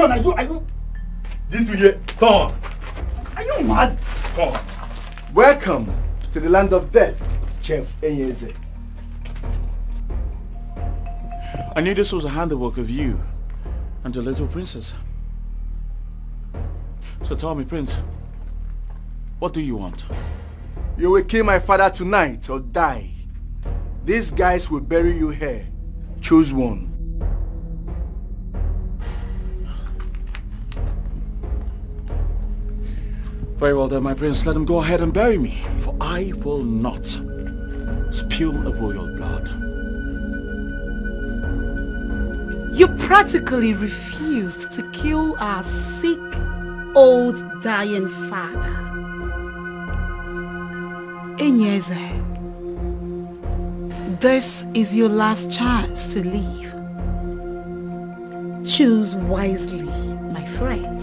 turn? Are you? Didn't you hear? Turn. Are you mad? Turn. Welcome to the land of death, Chef Enyeze. I knew this was a handiwork of you and the little princess. So tell me, Prince, what do you want? You will kill my father tonight or die. These guys will bury you here. Choose one. Very well then, my prince, let him go ahead and bury me, for I will not spill a royal blood. You practically refused to kill our sick, old, dying father. Enyeze, this is your last chance to leave. Choose wisely, my friend.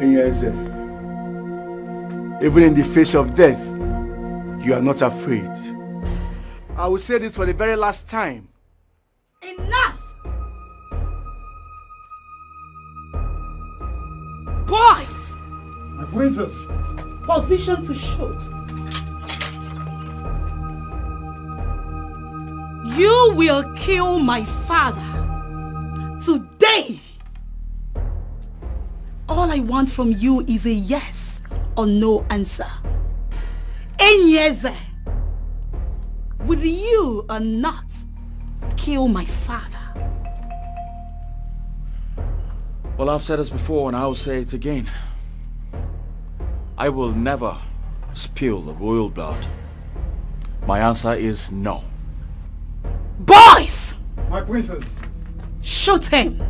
Enyeze, even in the face of death, you are not afraid. I will say this for the very last time. Enough! Boys! My princess! Position to shoot. You will kill my father today. All I want from you is a yes or no answer. Enyeze, will you or not kill my father? Well, I've said this before and I'll say it again. I will never spill the royal blood. My answer is no. Boys! My princess! Shoot him!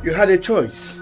You had a choice.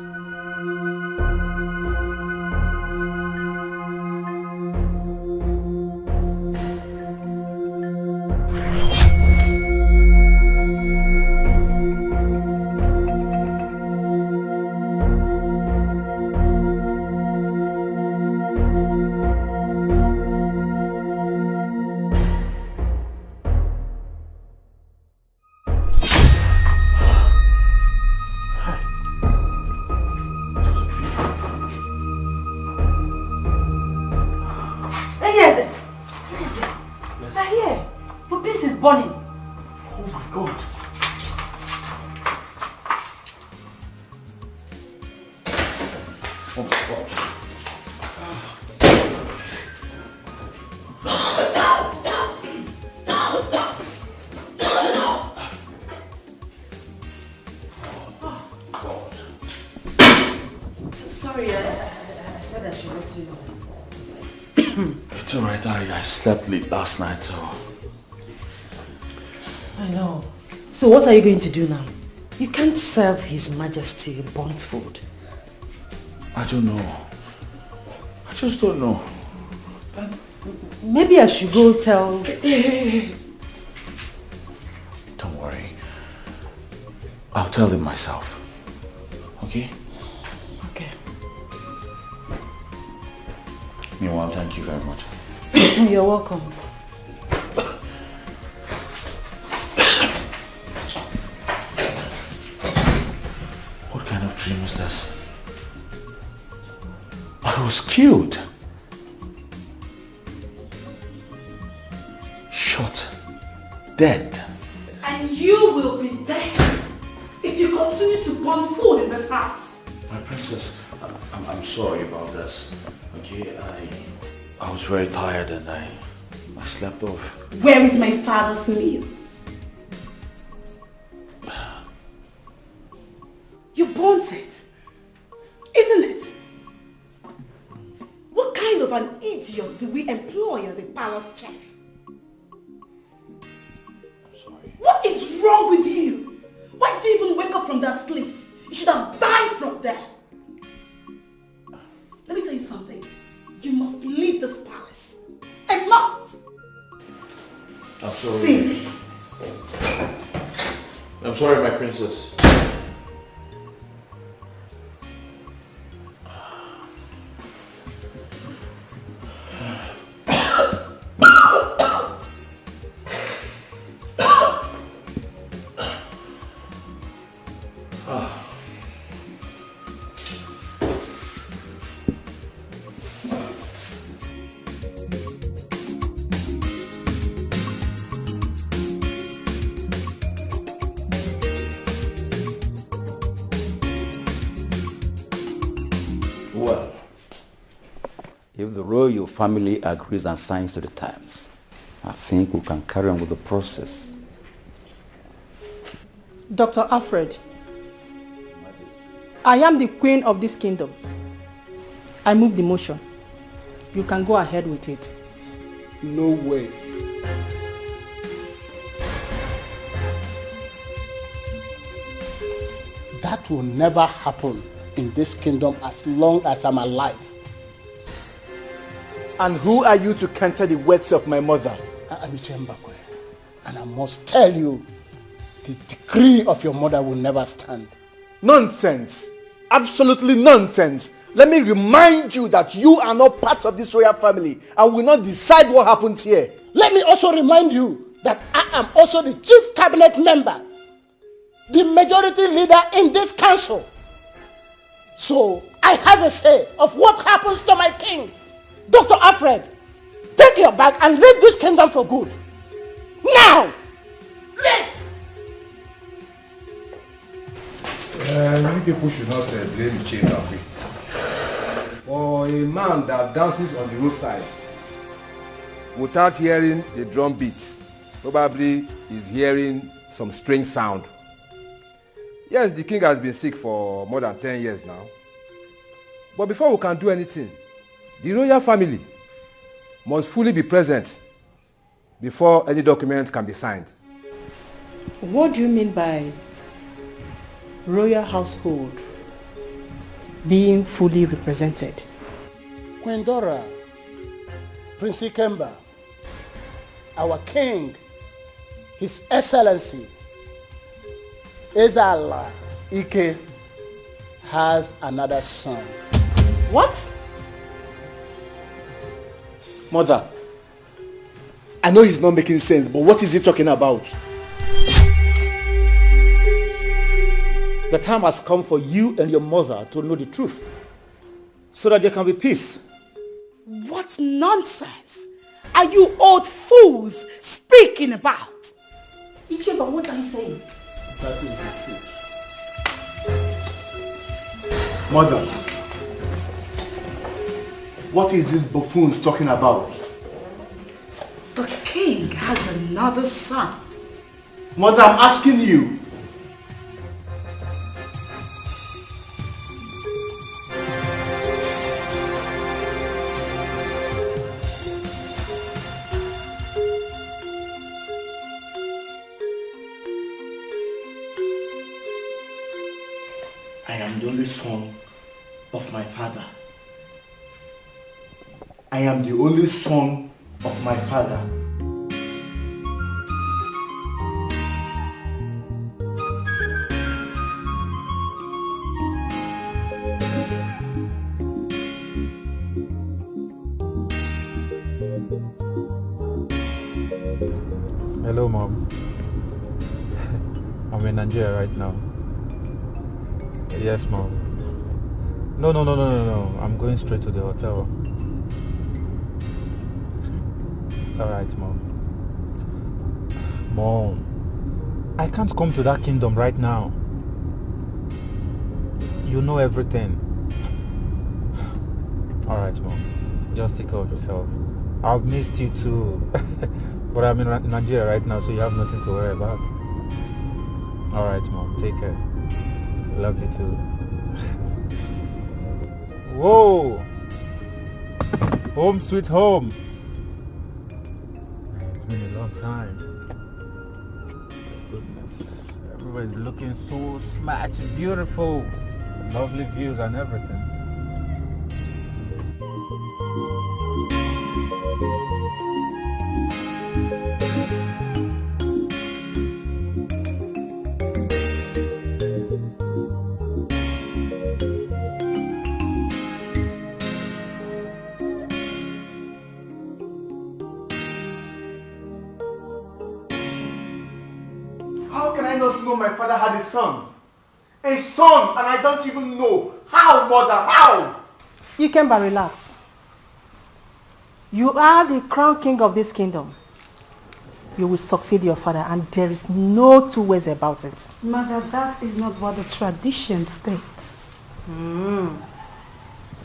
I slept late last night, so... I know. So what are you going to do now? You can't serve His Majesty burnt food. I don't know. I just don't know. Maybe I should go tell... Don't worry. I'll tell him myself. Okay? Okay. Meanwhile, thank you very much. You're welcome. What kind of dream is this? I was killed. Shot. Dead. And you will be dead if you continue to burn food in this house. My princess, I'm sorry about this. Okay, I was very tired and I slept off. Where is my father's meal? You burnt it, isn't it? What kind of an idiot do we employ as a palace chef? I'm sorry. What is wrong with you? Why did you even wake up from that sleep? You should have died from there. Let me tell you something. You must leave this palace. I must. I'm sorry. See. I'm sorry, my princess. Well, if the royal family agrees and signs to the terms, I think we can carry on with the process. Dr. Alfred, I am the queen of this kingdom. I move the motion. You can go ahead with it. No way. That will never happen in this kingdom as long as I'm alive. And who are you to counter the words of my mother? I'm Mbakwe, and I must tell you, the decree of your mother will never stand. Nonsense. Absolutely nonsense. Let me remind you that you are not part of this royal family and will not decide what happens here. Let me also remind you that I am also the chief cabinet member, the majority leader in this council. So I have a say of what happens to my king. Dr. Alfred, take your bag and leave this kingdom for good. Now! Leave! You people should not blame the chain that way. For a man that dances on the roadside without hearing the drum beats, probably is hearing some strange sound. Yes, the king has been sick for more than 10 years now. But before we can do anything, the royal family must fully be present before any document can be signed. What do you mean by royal household being fully represented? Queen Dora, Prince Ikemba, our king, His Excellency, Ezala Ike, has another son. What? Mother, I know he's not making sense, but what is he talking about? The time has come for you and your mother to know the truth, so that there can be peace. What nonsense are you old fools speaking about? Icheba, what are you saying? That is the truth. Mother, what is this buffoons talking about? The king has another son. Mother, I'm asking you. I am the only son of my father. I am the only son of my father. Hello, Mom. I'm in Nigeria right now. Yes, Mom. No. I'm going straight to the hotel. Alright, Mom. Mom, I can't come to that kingdom right now. You know everything. Alright, Mom. Just take care of yourself. I've missed you too. But I'm in Nigeria right now, so you have nothing to worry about. Alright, Mom. Take care. Love you too. Whoa! Home sweet home. It's been a long time. Goodness. Everybody's looking so smart and beautiful. Lovely views and everything. I not know my father had a son? A son, and I don't even know. How, mother? How? Ikemba, relax. You are the crown king of this kingdom. You will succeed your father, and there is no two ways about it. Mother, that is not what the tradition states.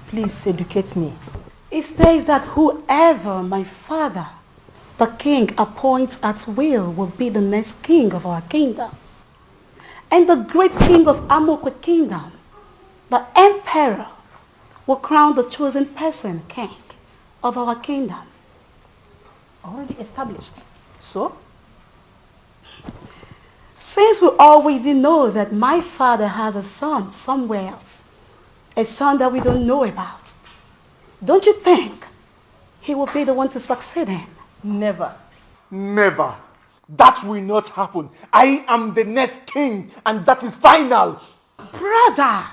Please educate me. It states that whoever my father, the king, appoints at will be the next king of our kingdom. And the great king of Amokwe kingdom, the emperor, will crown the chosen person king of our kingdom. Already established. So? Since we already know that my father has a son somewhere else, a son that we don't know about, don't you think he will be the one to succeed him? Never. Never. That will not happen. I am the next king, and that is final. Brother,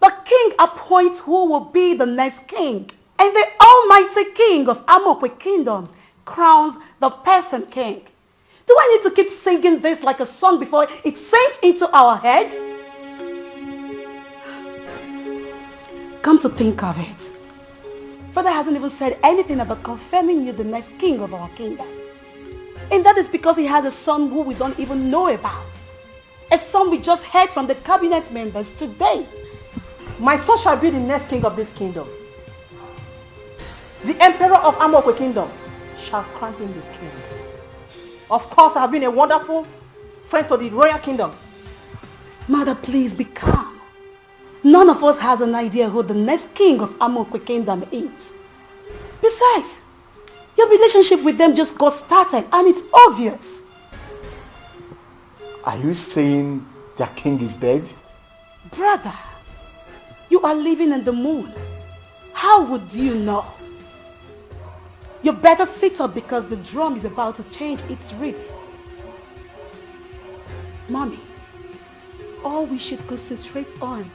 the king appoints who will be the next king, and the almighty king of Amokwe kingdom crowns the person king. Do I need to keep singing this like a song before it sinks into our head? Come to think of it, Father hasn't even said anything about confirming you the next king of our kingdom. And that is because he has a son who we don't even know about. A son we just heard from the cabinet members today. My son shall be the next king of this kingdom. The emperor of Amokwe kingdom shall crown him the king. Of course, I have been a wonderful friend to the royal kingdom. Mother, please be calm. None of us has an idea who the next king of Amokwe kingdom is. Besides, your relationship with them just got started and it's obvious. Are you saying their king is dead? Brother, you are living in the moon. How would you know? You better sit up because the drum is about to change its rhythm. Mommy, all we should concentrate on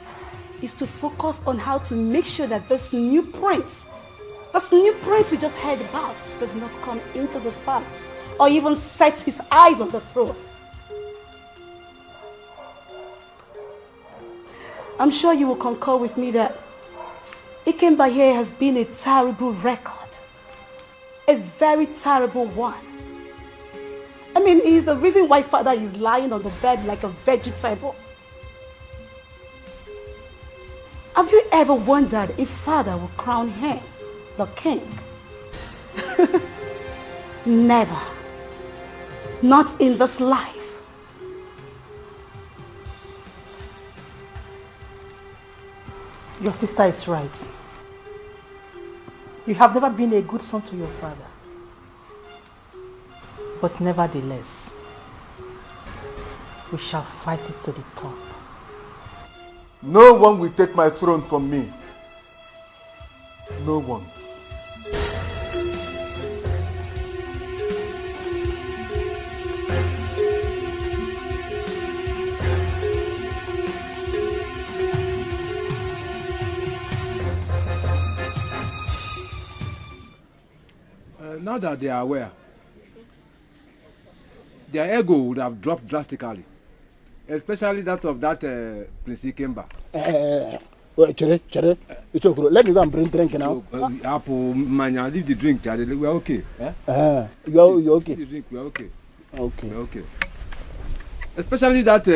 is to focus on how to make sure that this new prince we just heard about does not come into this palace or even sets his eyes on the throne. I'm sure you will concur with me that Ikemba here has been a terrible record. A very terrible one. I mean, he's the reason why Father is lying on the bed like a vegetable. Have you ever wondered if Father will crown him the king? Never. Not in this life. Your sister is right. You have never been a good son to your father. But nevertheless, we shall fight it to the top. No one will take my throne from me. No one. Now that they are aware, their ego would have dropped drastically, especially that of that Prince Ikemba. Chere, let me go and bring drink now. Apple, mania, leave the drink, Charlie. We are okay. You're okay. Leave the drink, we are okay. Okay. We are okay. Especially that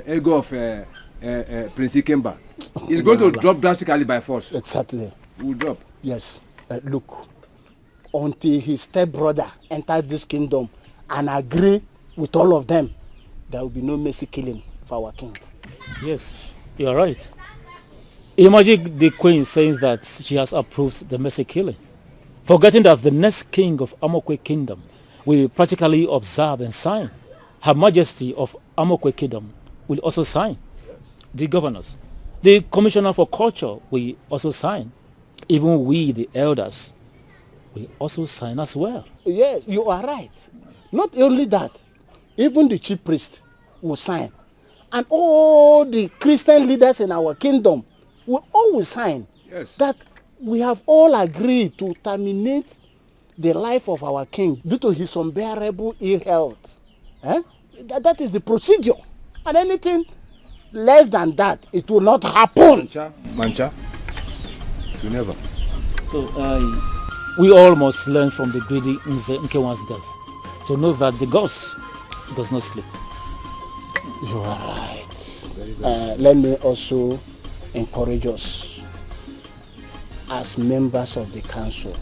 ego of Prince Ikemba is going to drop drastically by force. Exactly. Will drop. Yes. Look, until his stepbrother enters this kingdom and agree with all of them, there will be no mercy killing for our king. Yes, you are right. Imagine the queen saying that she has approved the mercy killing, forgetting that the next king of Amokwe kingdom will practically observe and sign. Her Majesty of Amokwe kingdom will also sign. The governors, the commissioner for culture will also sign. Even we, the elders, will also sign as well. Yes, you are right. Not only that, even the chief priest will sign. And all the Christian leaders in our kingdom will always sign. Yes. That we have all agreed to terminate the life of our king due to his unbearable ill health. That is the procedure. And anything less than that, it will not happen. Mancha, you never. So, we all must learn from the greedy Nze Nkewan's death to know that the gods does not sleep. You are right. Let me also encourage us as members of the council.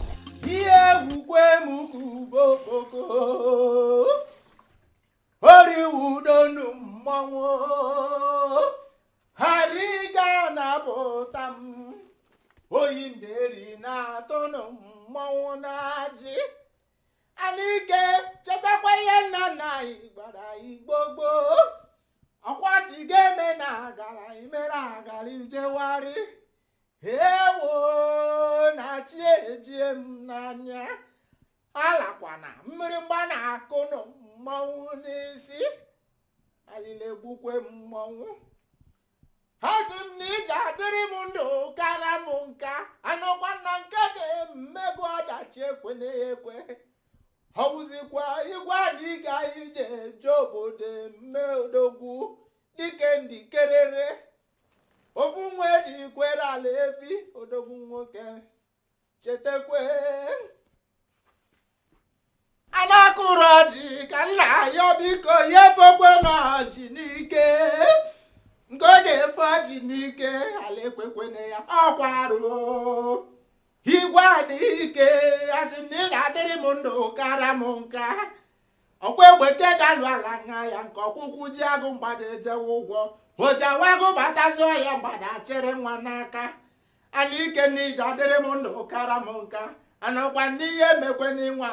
Akwati game na gara imera gara ijewari ewo na chieje mnanya alakwana mmiri mgba na akụnụ mmanwụ n'isi alile gbukwe mmanwụ ha sị m na ije adịrị m ndụ kara m nka anọkwa na nke je mmego ọdachi ekwene ya ekwe ọwụzikwa igwe anyị ga ije je obodo mme odogwu dike ndị kerere ofu nwa eji kwere ala efi odogwu nwoke chetekwe anakụrụ ọjị ka nna ya biko ya efekwe n'ọjị n'ike nke o ji efe ọjị n'ike ala ekwekwene ya ọkwarụ igwe n'ike asị m na ị ga-adịrị m ndụ kara m nka ọkwa egbete dalụ ala nha ya nke ọkwụkwụ ji agụ mgbada ejewe ụgwọ ojewago batazi ọya mgbada chere nwa n'aka ana ike na ije adịrị m ndụ kara m nka anọkwa n'ihe emekweni nwa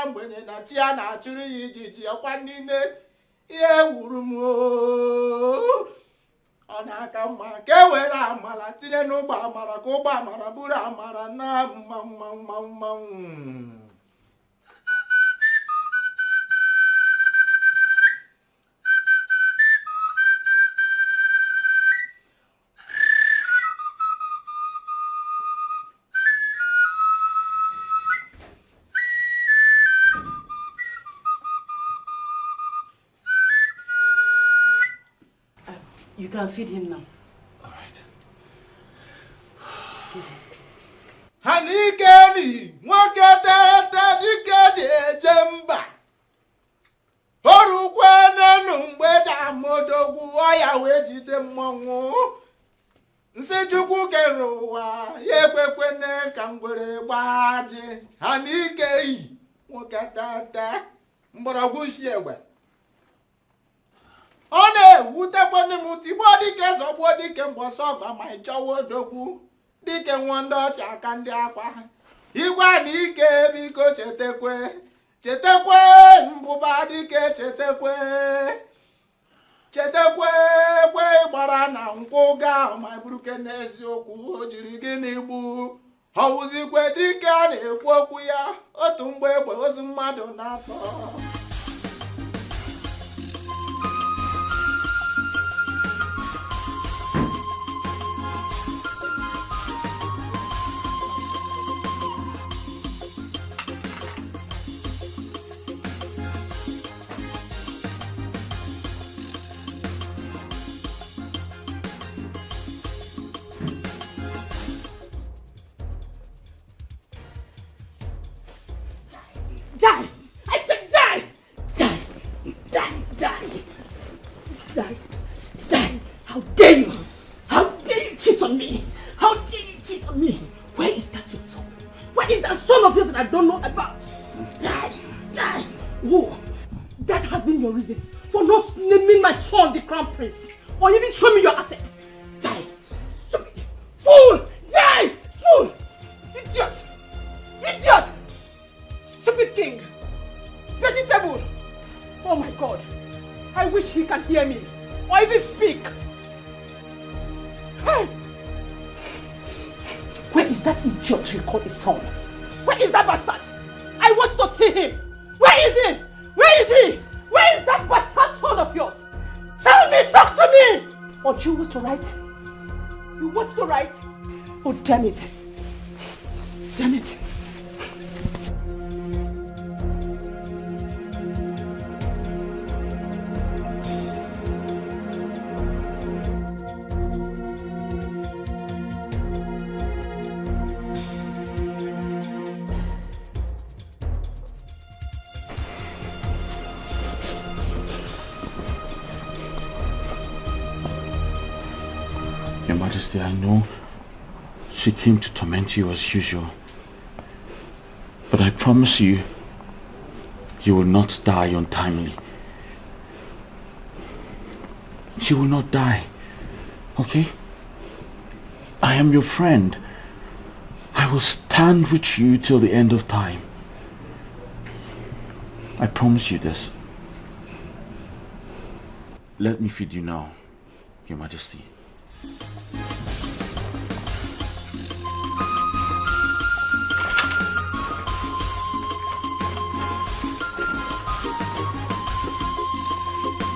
mgbenye na chi ya na-achụrụ ya ijiji ọkwa niile ihe wuru m ọ na-aka mma ka e were amara tinye n'ụgbọ amara ka ụgbọ amara bụrụ amara na mmanwụ. You can feed him now. All right. Excuse me. Hanikeni mwakete dike jemba. Orukwane mgbe jamodogwu oya wejide mmanwụ. Nsi Chukwu kere ụwa ya ekwekwene ka ngwere gbaji. Hanikei mwakete mgbọrọgwụ isi egbe. Ọ na-ewutekwanị m tigbo dike zọgbuo dike mbọsọ ọgba ma ịchọwa odogwu dike nwa ndị ọcha aka ndị akwa igwe na ike biko chetekwe mbụba dike chetekwe kwe gbara na nkwụ ga ma buruke n'eziokwu o jiri gị n'igbu ọwụzikwe dike a na-ekwu okwu ya otu mgbe egbe ozu mmadụ na-atọ. Die! I said die! Die! Die! How dare you! How dare you cheat on me! How dare you cheat on me! Where is that your son? Where is that son of yours that I don't know about? Die! Oh, that has been your reason for not naming my son the crown prince or even show me your assets. Die! Stupid! Fool! Die! Fool! Idiot! Stupid king! Vegetable! Oh my God! I wish he can hear me or even speak! Hey! Where is that idiot you call his son? Where is that bastard? I want to see him! Where is he? Where is he? Where is that bastard son of yours? Tell me! Talk to me! Or do you want to write? You want to write? Oh damn it! Damn it! Your Majesty, I know she came to torment you as usual. But I promise you, you will not die untimely. She will not die, okay? I am your friend. I will stand with you till the end of time. I promise you this. Let me feed you now, Your Majesty.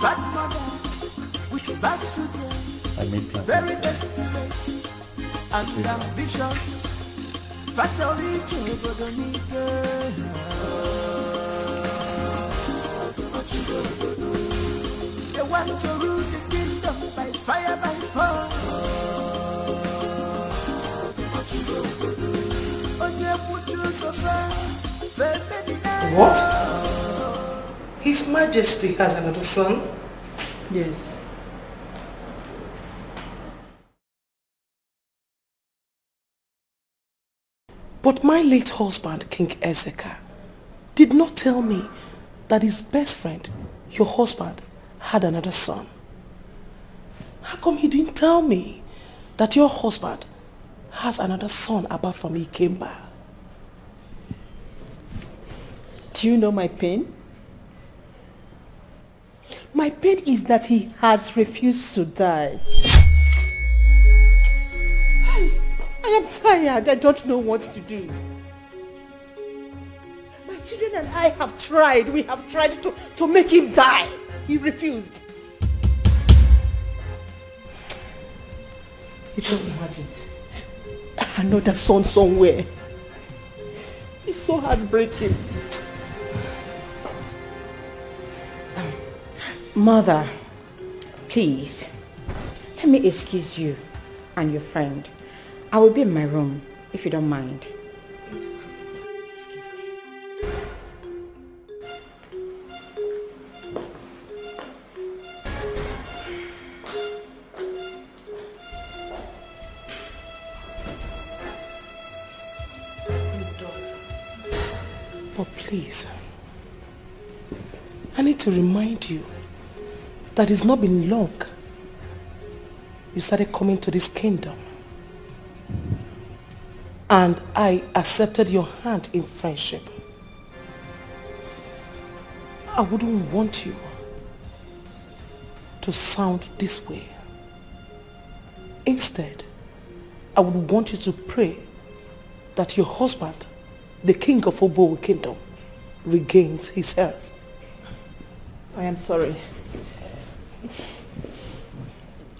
Bad mother with bad children, I made plans. very desperate and ambitious. Fatally they want to rule the kingdom by fire, by force. What? His Majesty has another son? Yes. But my late husband, King Ezeka, did not tell me that his best friend, your husband, had another son. How come he didn't tell me that your husband has another son apart from Ikemba? Do you know my pain? My pain is that he has refused to die. I am tired. I don't know what to do. My children and I have tried. We have tried to make him die. He refused. You just imagine. Another son somewhere. It's so heartbreaking. Mother, please, let me excuse you and your friend. I will be in my room, if you don't mind. Excuse me. But please, I need to remind you that it's not been long you started coming to this kingdom. And I accepted your hand in friendship. I wouldn't want you to sound this way. Instead, I would want you to pray that your husband, the king of Obowo Kingdom, regains his health. I am sorry.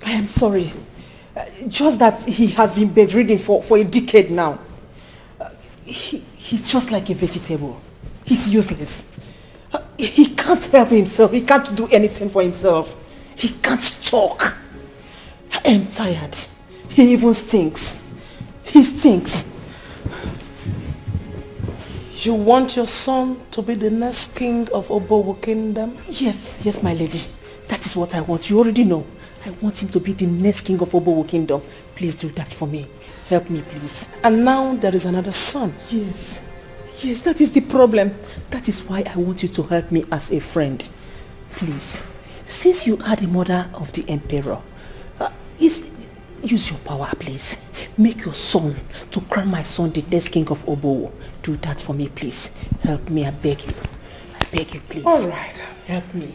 I am sorry. Just that he has been bedridden for a decade now. He's just like a vegetable. He's useless. He can't help himself. He can't do anything for himself. He can't talk. I am tired. He even stinks. He stinks. You want your son to be the next king of Obowo Kingdom? Yes, my lady. That is what I want. You already know. I want him to be the next king of Obowo Kingdom. Please do that for me. Help me, please. And now there is another son. Yes, that is the problem. That is why I want you to help me as a friend. Please, since you are the mother of the emperor, use your power, please. Make your son to crown my son the next king of Obowo. Do that for me, please. Help me, I beg you. I beg you, please. All right, help me.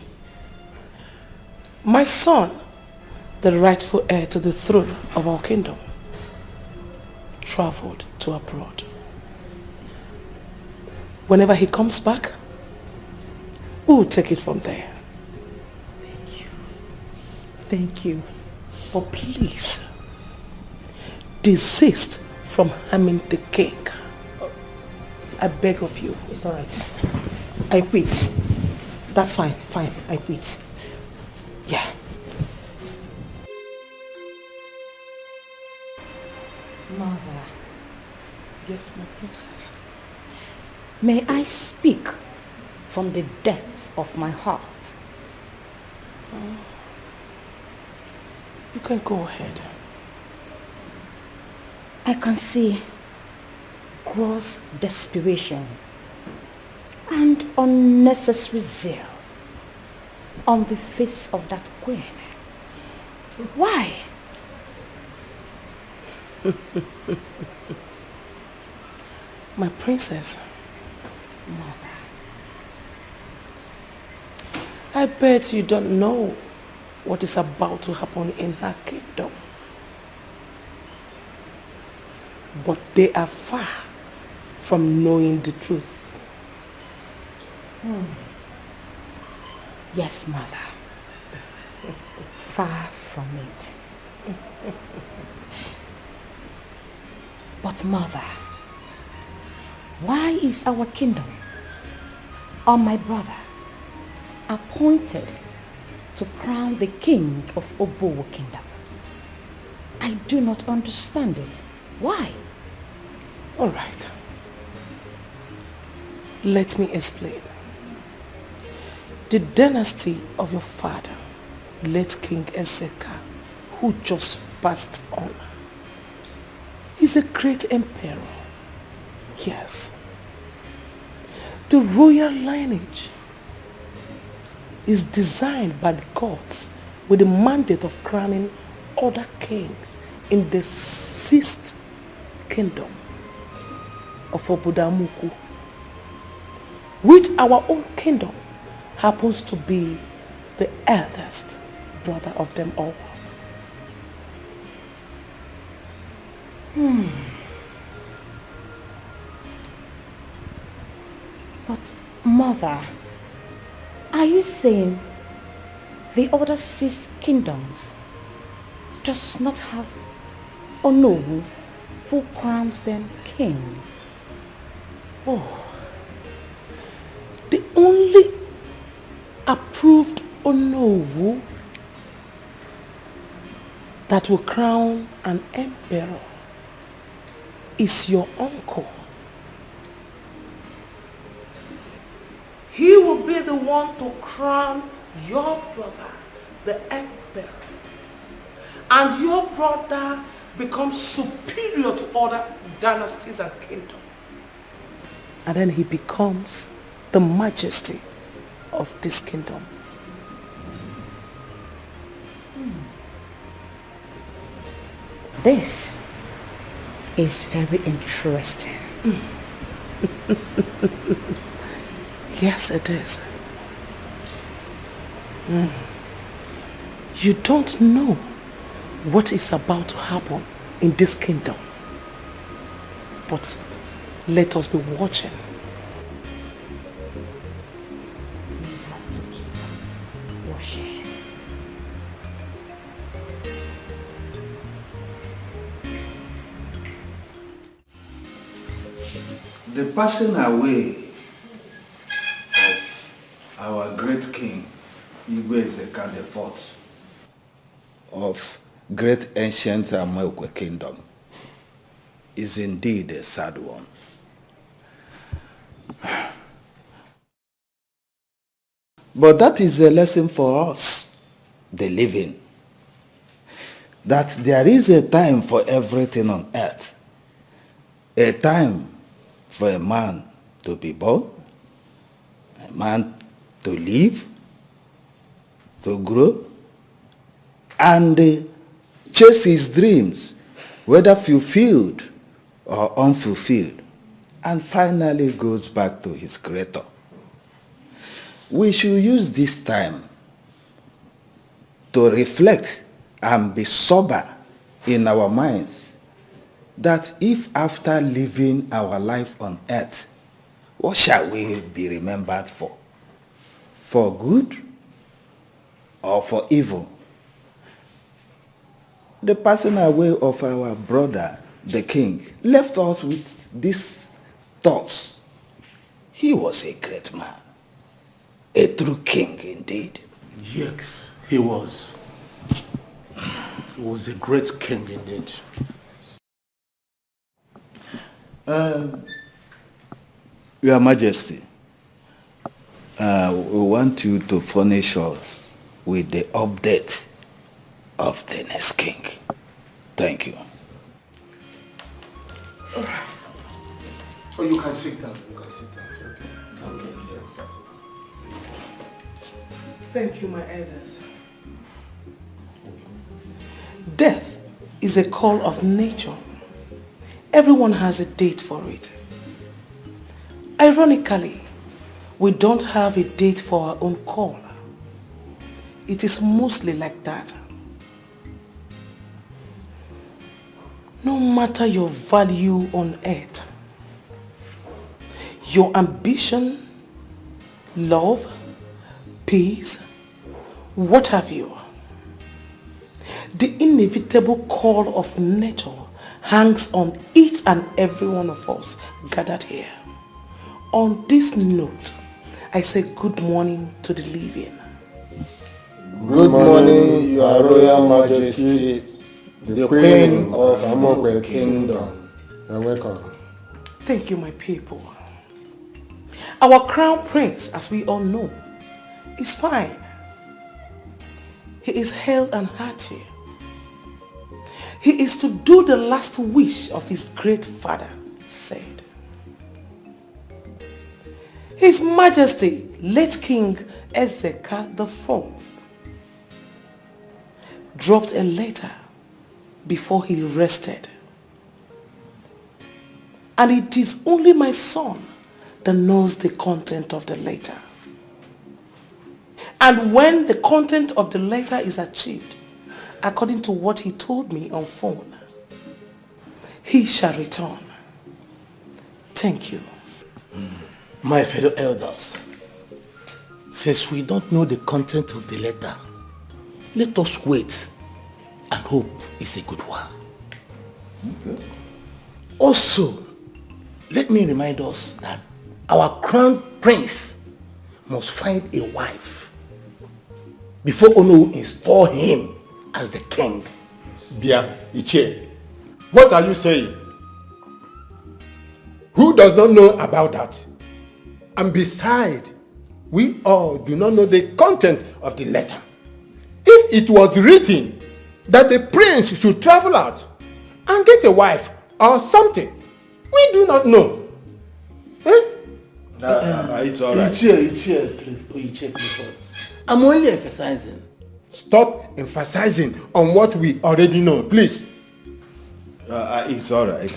My son, the rightful heir to the throne of our kingdom, traveled to abroad. Whenever he comes back, we'll take it from there. Thank you. Thank you. But please, desist from harming the king. I beg of you. It's all right. I quit. That's fine. I quit. Yeah. Mother. Yes, my princess. May I speak from the depths of my heart? You can go ahead. I can see gross desperation and unnecessary zeal on the face of that queen. Why? My princess. Mother. I bet you don't know what is about to happen in her kingdom. But they are far from knowing the truth. Yes, Mother. Far from it. But Mother, why is our kingdom, or my brother, appointed to crown the king of Obowo kingdom? I do not understand it. Why? All right. Let me explain. The dynasty of your father, late King Ezeka, who just passed on, is a great emperor. Yes. The royal lineage is designed by the gods with the mandate of crowning other kings in the 6th kingdom of Obodamuku, which our own kingdom happens to be the eldest brother of them all. But Mother, are you saying the other 6 kingdoms does not have Onowu who crowns them king? Oh, the only approved Onowu that will crown an emperor is your uncle. He will be the one to crown your brother, the emperor. And your brother becomes superior to other dynasties and kingdoms. And then he becomes the majesty of this kingdom. This is very interesting. Yes, it is. You don't know what is about to happen in this kingdom. But let us be watching. We have to keep watching. The passing away of our great king, Igwe Ezeka IV, of great ancient Amoekwe kingdom, is indeed a sad one. But that is a lesson for us, the living, that there is a time for everything on earth. A time for a man to be born, a man to live, to grow, and chase his dreams, whether fulfilled or unfulfilled, and finally goes back to his creator. We should use this time to reflect and be sober in our minds that if after living our life on earth, what shall we be remembered for? For good or for evil? The passing away of our brother, the king, left us with these thoughts. He was a great man, a true king indeed. Yes, he was. He was a great king indeed. Your Majesty, we want you to furnish us with the update of the next king. Thank you. Oh, you can sit down. You can sit down. It's okay. It's okay. Yes, that's it. Thank you, my elders. Death is a call of nature. Everyone has a date for it. Ironically, we don't have a date for our own call. It is mostly like that. No matter your value on earth, your ambition, love, peace, what have you, the inevitable call of nature hangs on each and every one of us gathered here. On this note, I say good morning to the living. Good morning, Your Royal Majesty, the Queen of Amokwe Kingdom. You're welcome. Thank you, my people. Our crown prince, as we all know, is fine. He is hale and hearty. He is to do the last wish of his great father said. His Majesty, late King Ezeka IV, dropped a letter before he rested. And it is only my son that knows the content of the letter. And when the content of the letter is achieved, according to what he told me on phone, he shall return. Thank you. My fellow elders, since we don't know the content of the letter, let us wait and hope it's a good one. Okay. Also, let me remind us that our crown prince must find a wife before Ono will install him as the king. Bia, Iche, what are you saying? Who does not know about that? And besides, we all do not know the content of the letter. If it was written that the prince should travel out and get a wife or something, we do not know. Eh? It's all right. Iche, I'm only emphasizing. Stop emphasizing on what we already know, please. It's all right.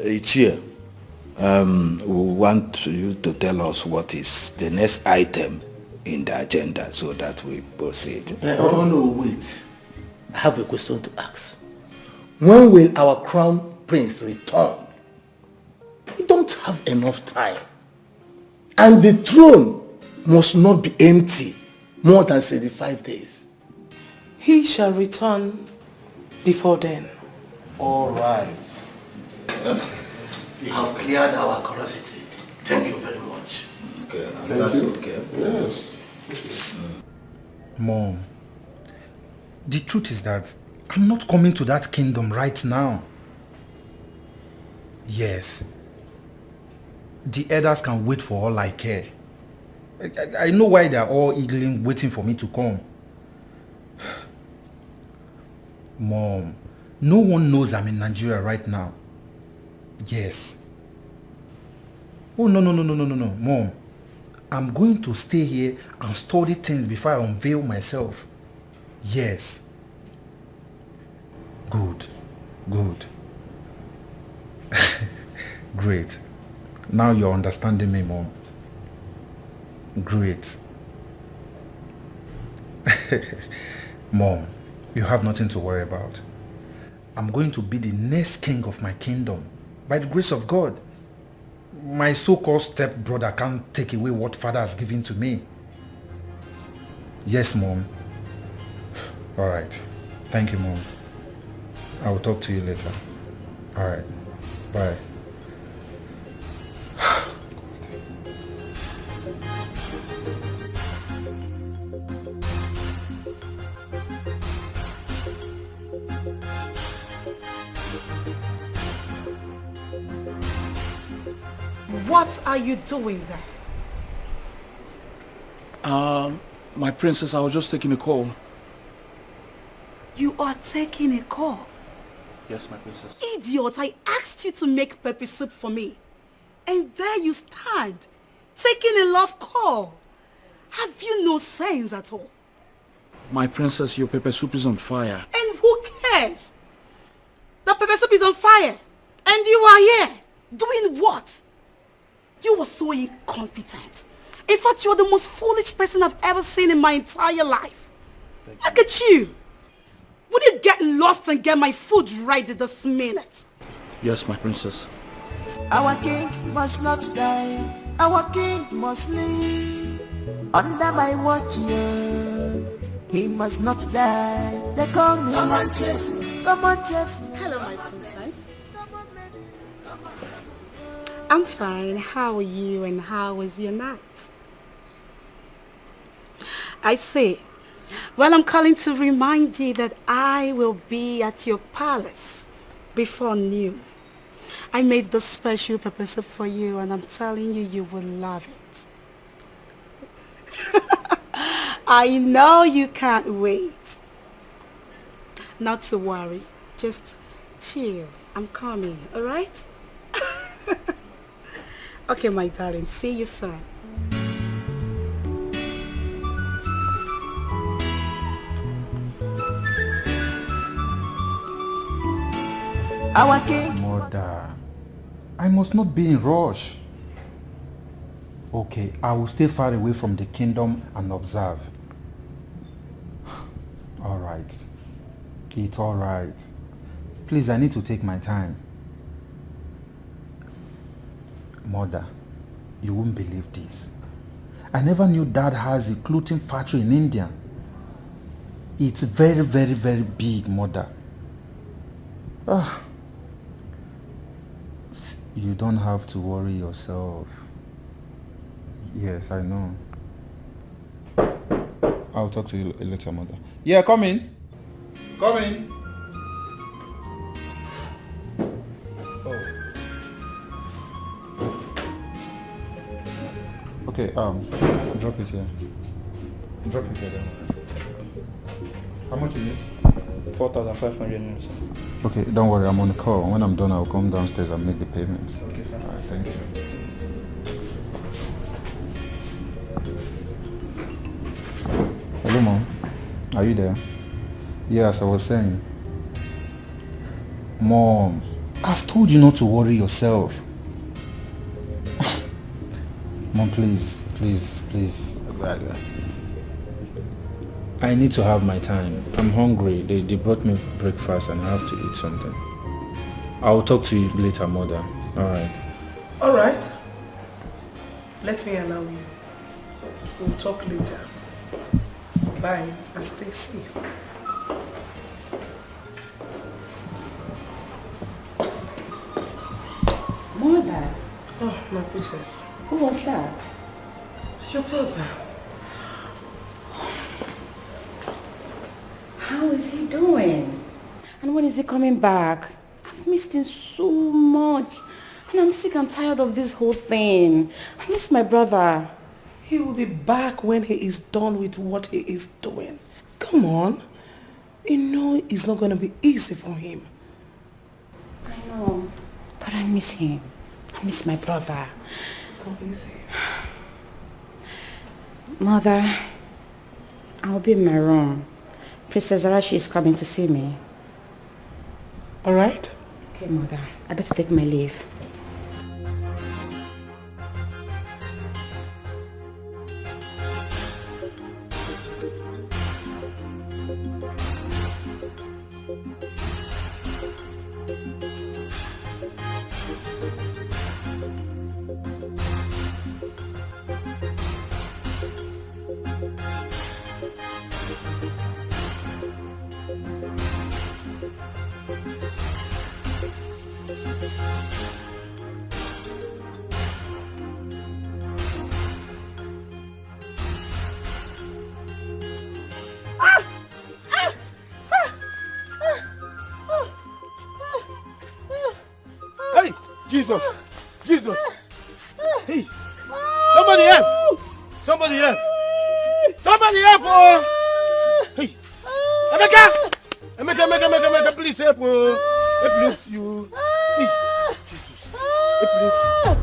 Ichie, we want you to tell us what is the next item in the agenda so that we proceed. Oh no, wait. I have a question to ask. When will our crown prince return? We don't have enough time. And the throne must not be empty more than 75 days. He shall return before then. All right. We have cleared our curiosity. Thank you very much. Okay, that's okay. Yes. Mom, the truth is that I'm not coming to that kingdom right now. Yes. The elders can wait for all I care. I know why they are all eagerly waiting for me to come. Mom, no one knows I'm in Nigeria right now. Yes. Oh, no. Mom, I'm going to stay here and study things before I unveil myself. Yes. Good. Great. Now you're understanding me, Mom. Great. Mom, you have nothing to worry about. I'm going to be the next king of my kingdom by the grace of God. My so-called stepbrother can't take away what Father has given to me. Yes, Mom. All right. Thank you, Mom. I will talk to you later. All right. Bye. What are you doing there? My princess, I was just taking a call. You are taking a call? Yes, my princess. Idiot, I asked you to make pepper soup for me. And there you stand, taking a love call. Have you no sense at all? My princess, your pepper soup is on fire. And who cares? The pepper soup is on fire. And you are here. Doing what? You were so incompetent. In fact, you're the most foolish person I've ever seen in my entire life. Look at you. Would you get lost and get my food ready this minute? Yes, my princess. Our king must not die. Our king must live. Under my watch, yeah. He must not die. They call me. Come on, Chief. Come on, Chief. Hello, my princess. I'm fine. How are you and how was your night? I say, well, I'm calling to remind you that I will be at your palace before noon. I made the special pepper soup for you and I'm telling you, you will love it. I know you can't wait. Not to worry, just chill. I'm coming, all right? Okay, my darling, see you soon. Our king. Mother, I must not be in rush. Okay, I will stay far away from the kingdom and observe. All right. It's all right. Please, I need to take my time. Mother, you won't believe this. I never knew Dad has a clothing factory in India. It's very, very, very big, Mother. You don't have to worry yourself. Yes, I know. I'll talk to you later, Mother. Yeah, come in. Come in. Oh. Okay, drop it here. Drop it here then. How much is it? 4,500 minutes. Okay, don't worry, I'm on the call. When I'm done, I'll come downstairs and make the payment. Okay, sir. Alright, thank you. Hello, Mom. Are you there? Yes, I was saying. Mom, I've told you not to worry yourself. Mom, please, please, please. I need to have my time. I'm hungry. They brought me breakfast and I have to eat something. I'll talk to you later, Mother. Alright. Alright. Let me allow you. We'll talk later. Bye and stay safe. Mother. Oh, my princess. Who was that? Your brother. How is he doing? And when is he coming back? I've missed him so much. And I'm sick and tired of this whole thing. I miss my brother. He will be back when he is done with what he is doing. Come on. You know it's not going to be easy for him. I know. But I miss him. I miss my brother. It's not easy. Mother, I'll be in my room. Princess Arashi is coming to see me. All right? Okay, Mother. I better take my leave. Jesus! Jesus! Hey! Somebody help! Somebody help! Somebody help! Oh! Hey! Emeka! Emeka, please help! Oh! Help you! Hey! Jesus! Help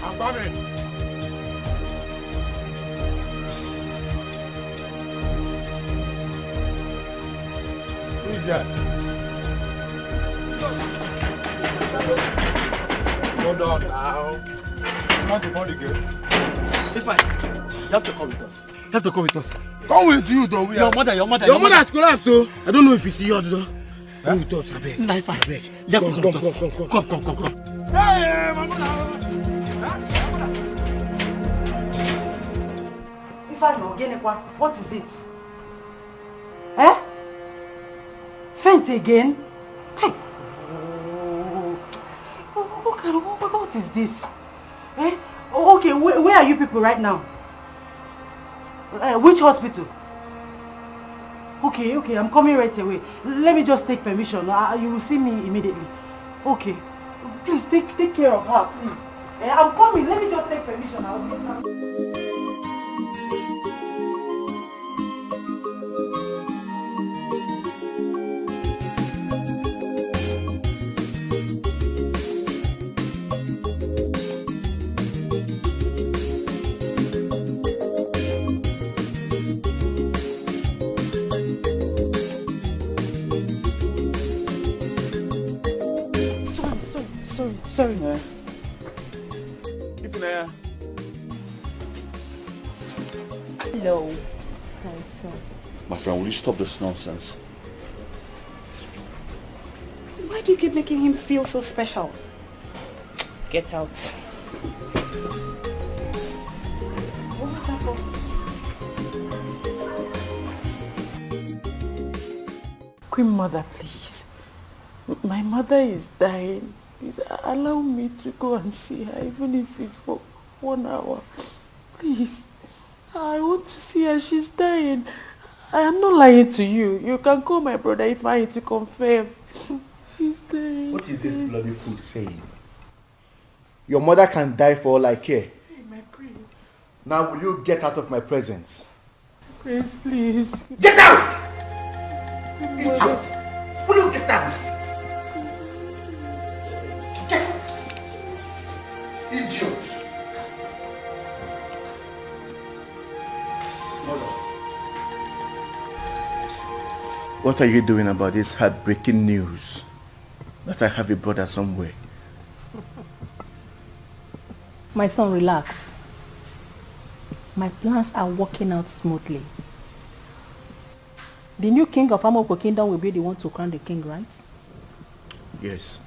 I'm coming. Who is that? Hold on now. Not before the gate. It's fine. You have to come with us. You have to come with us. Come with you though. Your mother. Your mother has collapsed though. I don't know if you see your door. Come with us, I beg. Knife, I beg. Come. Hey, my mother. Ifunanya, what is it? Eh? Faint again? Hey. What is this? Eh? Okay, where are you people right now? Which hospital? Okay, I'm coming right away. Let me just take permission. You will see me immediately. Okay. Please take care of her, please. I'm coming. Let me just take permission. I'll be back. Sorry. Ifunanya. Hello, my son. My friend, will you stop this nonsense? Why do you keep making him feel so special? Get out. What was that for? Queen Mother, please. My mother is dying. Please allow me to go and see her, even if it's for 1 hour. Please. I want to see her. She's dying. I am not lying to you. You can call my brother Ifunanya to confirm. She's dying. What is this bloody fool saying? Your mother can die for all I care. Hey, my Prince. Now will you get out of my presence? Prince, please. Get out! Idiot! Will you get out? Get out! Idiot! What are you doing about this heartbreaking news that I have a brother somewhere? My son, relax. My plans are working out smoothly. The new king of Amoko Kingdom will be the one to crown the king, right? Yes.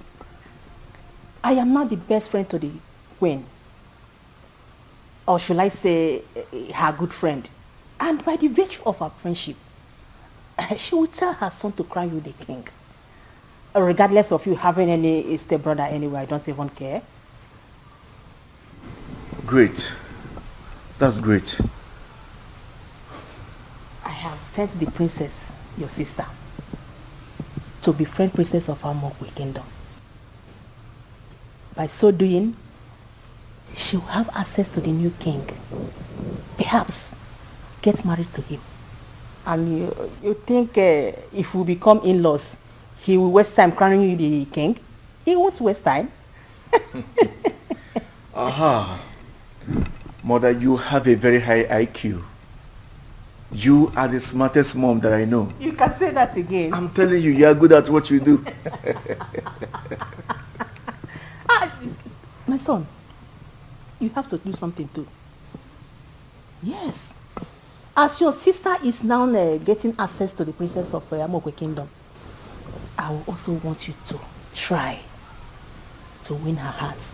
I am not the best friend to the queen. Or should I say, her good friend. And by the virtue of our friendship, she will tell her son to crown you the king. Regardless of you having any stepbrother anyway, I don't even care. Great. That's great. I have sent the princess, your sister, to befriend princess of Amoko Kingdom. By so doing, she will have access to the new king. Perhaps get married to him. And you think if we become in-laws, he will waste time crowning you the king? He won't waste time. Aha. Mother, you have a very high IQ. You are the smartest mom that I know. You can say that again. I'm telling you, you are good at what you do. My son, you have to do something too. Yes. As your sister is now getting access to the princess of Amoko Kingdom, I will also want you to try to win her heart.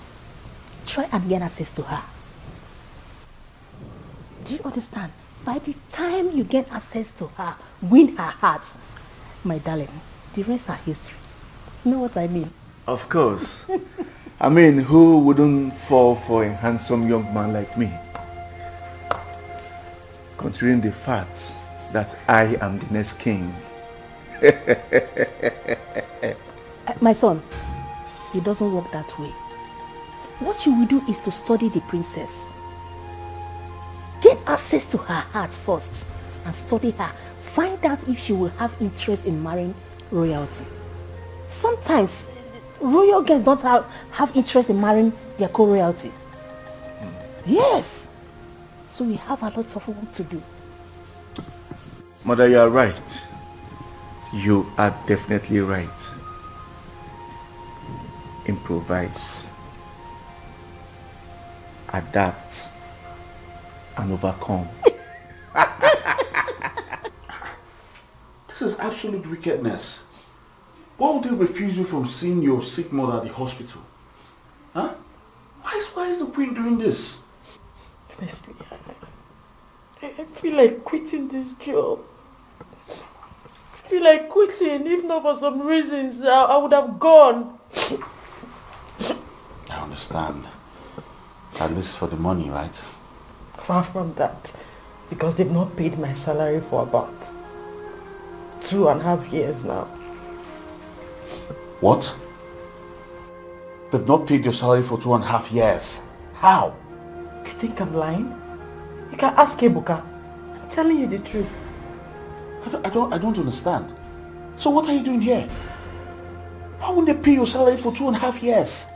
Try and get access to her. Do you understand? By the time you get access to her, win her heart, my darling, the rest are history. You know what I mean? Of course. I mean, who wouldn't fall for a handsome young man like me? Considering the fact that I am the next king. My son, it doesn't work that way. What you will do is to study the princess. Get access to her heart first and study her. Find out if she will have interest in marrying royalty. Sometimes royal girls don't have interest in marrying their co-royalty. Yes. So we have a lot of work to do. Mother, you are right. You are definitely right. Improvise, adapt, and overcome. This is absolute wickedness. Why would they refuse you from seeing your sick mother at the hospital? Huh? Why is the queen doing this? Honestly, I feel like quitting this job. I feel like quitting. If not for some reasons, I would have gone. I understand. At least for the money, right? Far from that. Because they've not paid my salary for about 2.5 years now. What? They've not paid your salary for 2.5 years. How? You think I'm lying? You can ask Ebuka. I'm telling you the truth. I don't understand. So what are you doing here? How would they pay your salary for 2.5 years?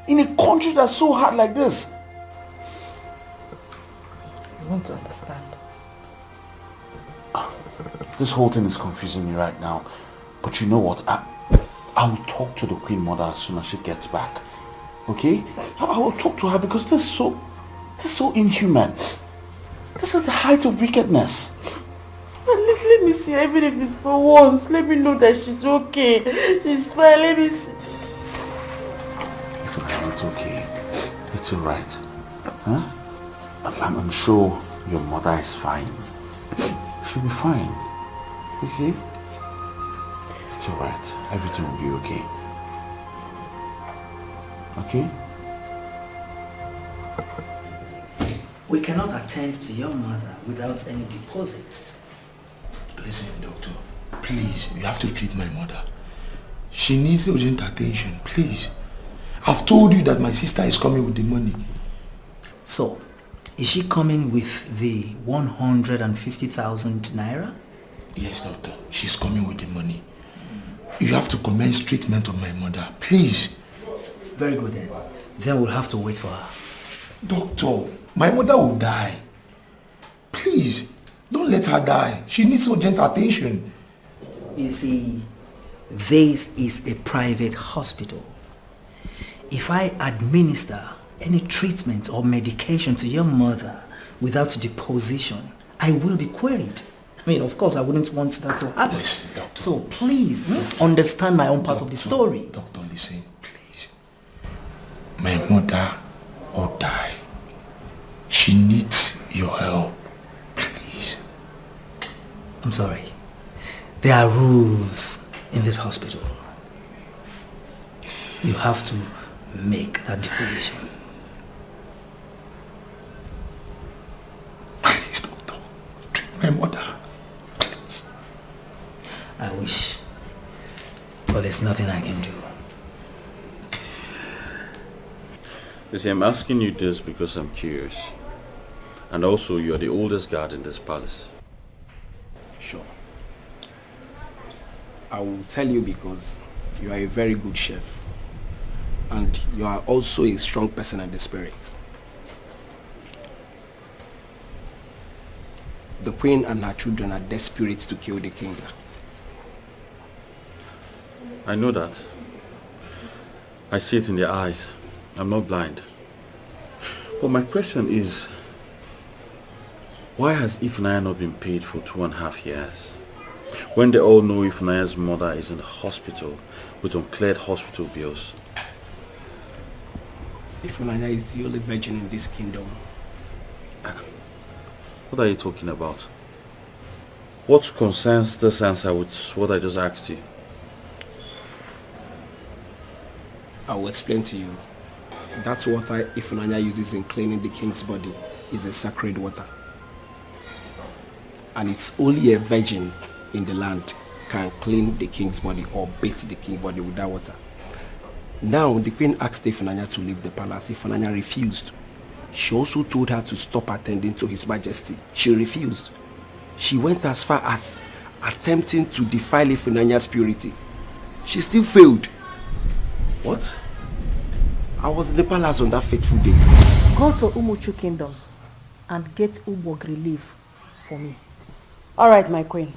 In a country that's so hard like this? You want to understand? This whole thing is confusing me right now. But you know what? I will talk to the Queen Mother as soon as she gets back. Okay? I will talk to her because this is so inhuman. This is the height of wickedness. At least let me see her, even if it's for once. Let me know that she's okay. She's fine. Let me see. It's okay. It's alright. Huh? I'm sure your mother is fine. She'll be fine. Okay? It's alright. Everything will be okay. Okay? We cannot attend to your mother without any deposit. Listen, doctor. Please, you have to treat my mother. She needs urgent attention, please. I've told you that my sister is coming with the money. So, is she coming with the 150,000 naira? Yes, doctor. She's coming with the money. You have to commence treatment of my mother, please. Very good then. Then we'll have to wait for her. Doctor, my mother will die. Please, don't let her die. She needs urgent attention. You see, this is a private hospital. If I administer any treatment or medication to your mother without deposition, I will be queried. I mean, of course, I wouldn't want that to happen. Listen, doctor. So please, understand my own part of the story. Doctor, listen, please. My mother will die. She needs your help. Please. I'm sorry. There are rules in this hospital. You have to make that deposition. Please, doctor. Treat my mother. Please. I wish. But there's nothing I can do. You see, I'm asking you this because I'm curious. And also, you are the oldest guard in this palace. Sure. I will tell you because you are a very good chef. And you are also a strong person in the spirit. The queen and her children are desperate to kill the king. I know that. I see it in their eyes. I'm not blind. But my question is, why has Ifunanya not been paid for 2.5 years? When they all know Ifunanya's mother is in the hospital with uncleared hospital bills. Ifunanya is the only virgin in this kingdom. What are you talking about? What concerns this answer with what I just asked you? I will explain to you. That water Ifunanya uses in cleaning the king's body is a sacred water. And it's only a virgin in the land can clean the king's body or bathe the king's body with that water. Now, the queen asked Ifunanya to leave the palace. Ifunanya refused. She also told her to stop attending to His Majesty. She refused. She went as far as attempting to defile Ifunanya's purity. She still failed. What? I was in the palace on that fateful day. Go to Umuchu Kingdom and get Ubogri leave for me. All right, my queen.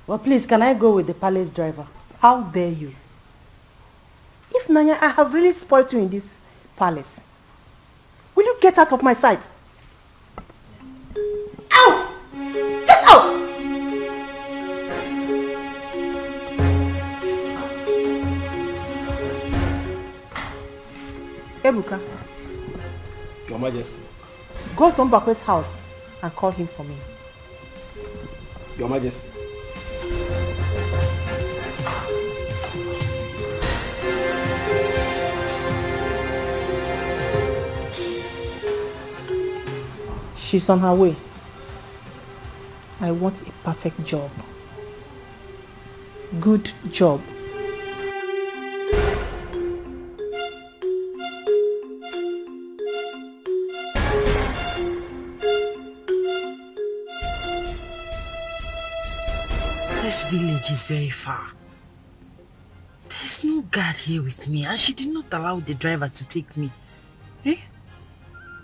Well, please, can I go with the palace driver? How dare you? Ifunanya, I have really spoiled you in this palace. Will you get out of my sight? Out! Get out! Ebuka. Your Majesty. Go to Mbakwe's house and call him for me. Your Majesty. She's on her way. I want a perfect job. Good job. This village is very far. There's no guard here with me, and she did not allow the driver to take me. Eh?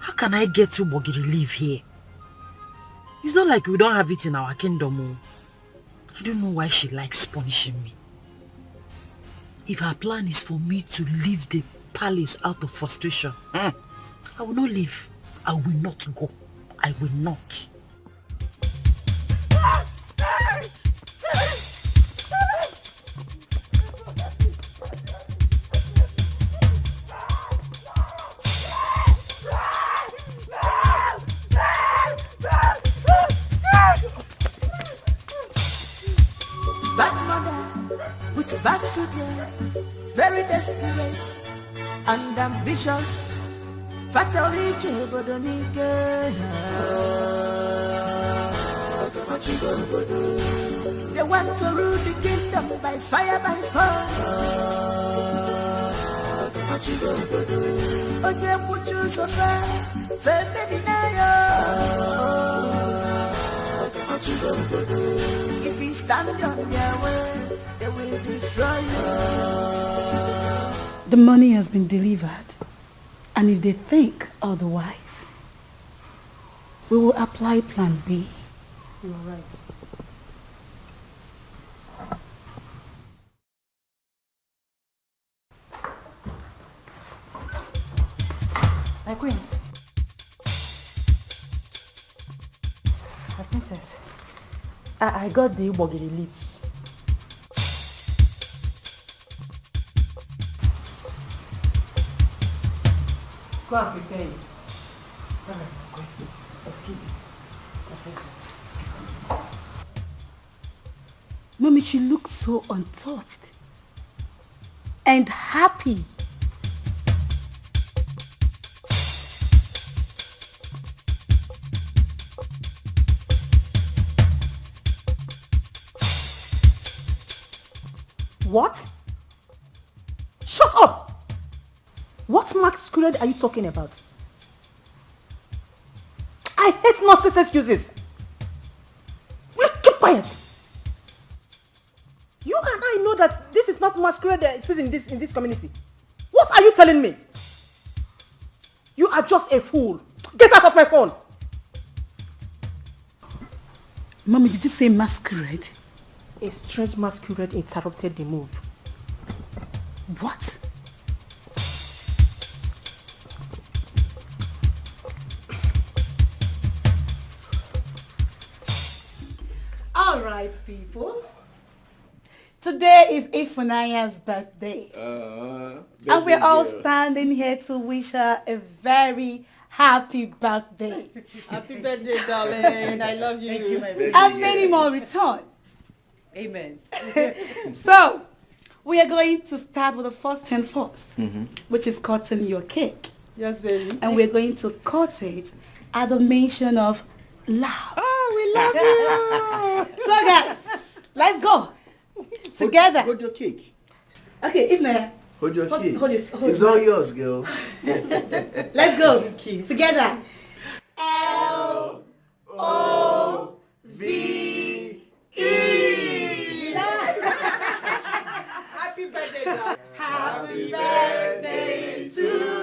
How can I get to Bogiri live here? It's not like we don't have it in our kingdom. Oh. I don't know why she likes punishing me. If her plan is for me to leave the palace out of frustration, I will not leave. I will not go. I will not. Bad mother with bad children, very desperate and ambitious. Fatally Chebodonike. They want to rule the kingdom by fire, by fire. Oye Puchu Sofa, if you stand on their way, they will destroy you. The money has been delivered. And if they think otherwise, we will apply plan B. You are right. My queen. My princess. I got the Ubogiri leaves. Go and prepare it. Excuse me. Mommy, she looks so untouched and happy. What? Shut up! What masquerade are you talking about? I hate nonsense excuses. Will you keep quiet? You and I know that this is not masquerade that exists in this community. What are you telling me? You are just a fool. Get out of my phone. Mommy, did you say masquerade? A strange masquerade interrupted the move. What? All right, people. Today is Ifunanya's birthday. And we're all standing here to wish her a very happy birthday. Happy birthday, darling. I love you. Thank you, my baby. And many more return. Amen. So, we are going to start with the first thing first, which is cutting your cake. Yes, baby. And we're going to cut it at the mention of love. Oh, we love you. So, guys, let's go. Together. Hold your cake. Okay, Ifnaya. Hold your cake. Hold it. It's all yours, girl. Let's go. Together. L-O-V-E. Happy birthday, darling. Happy birthday to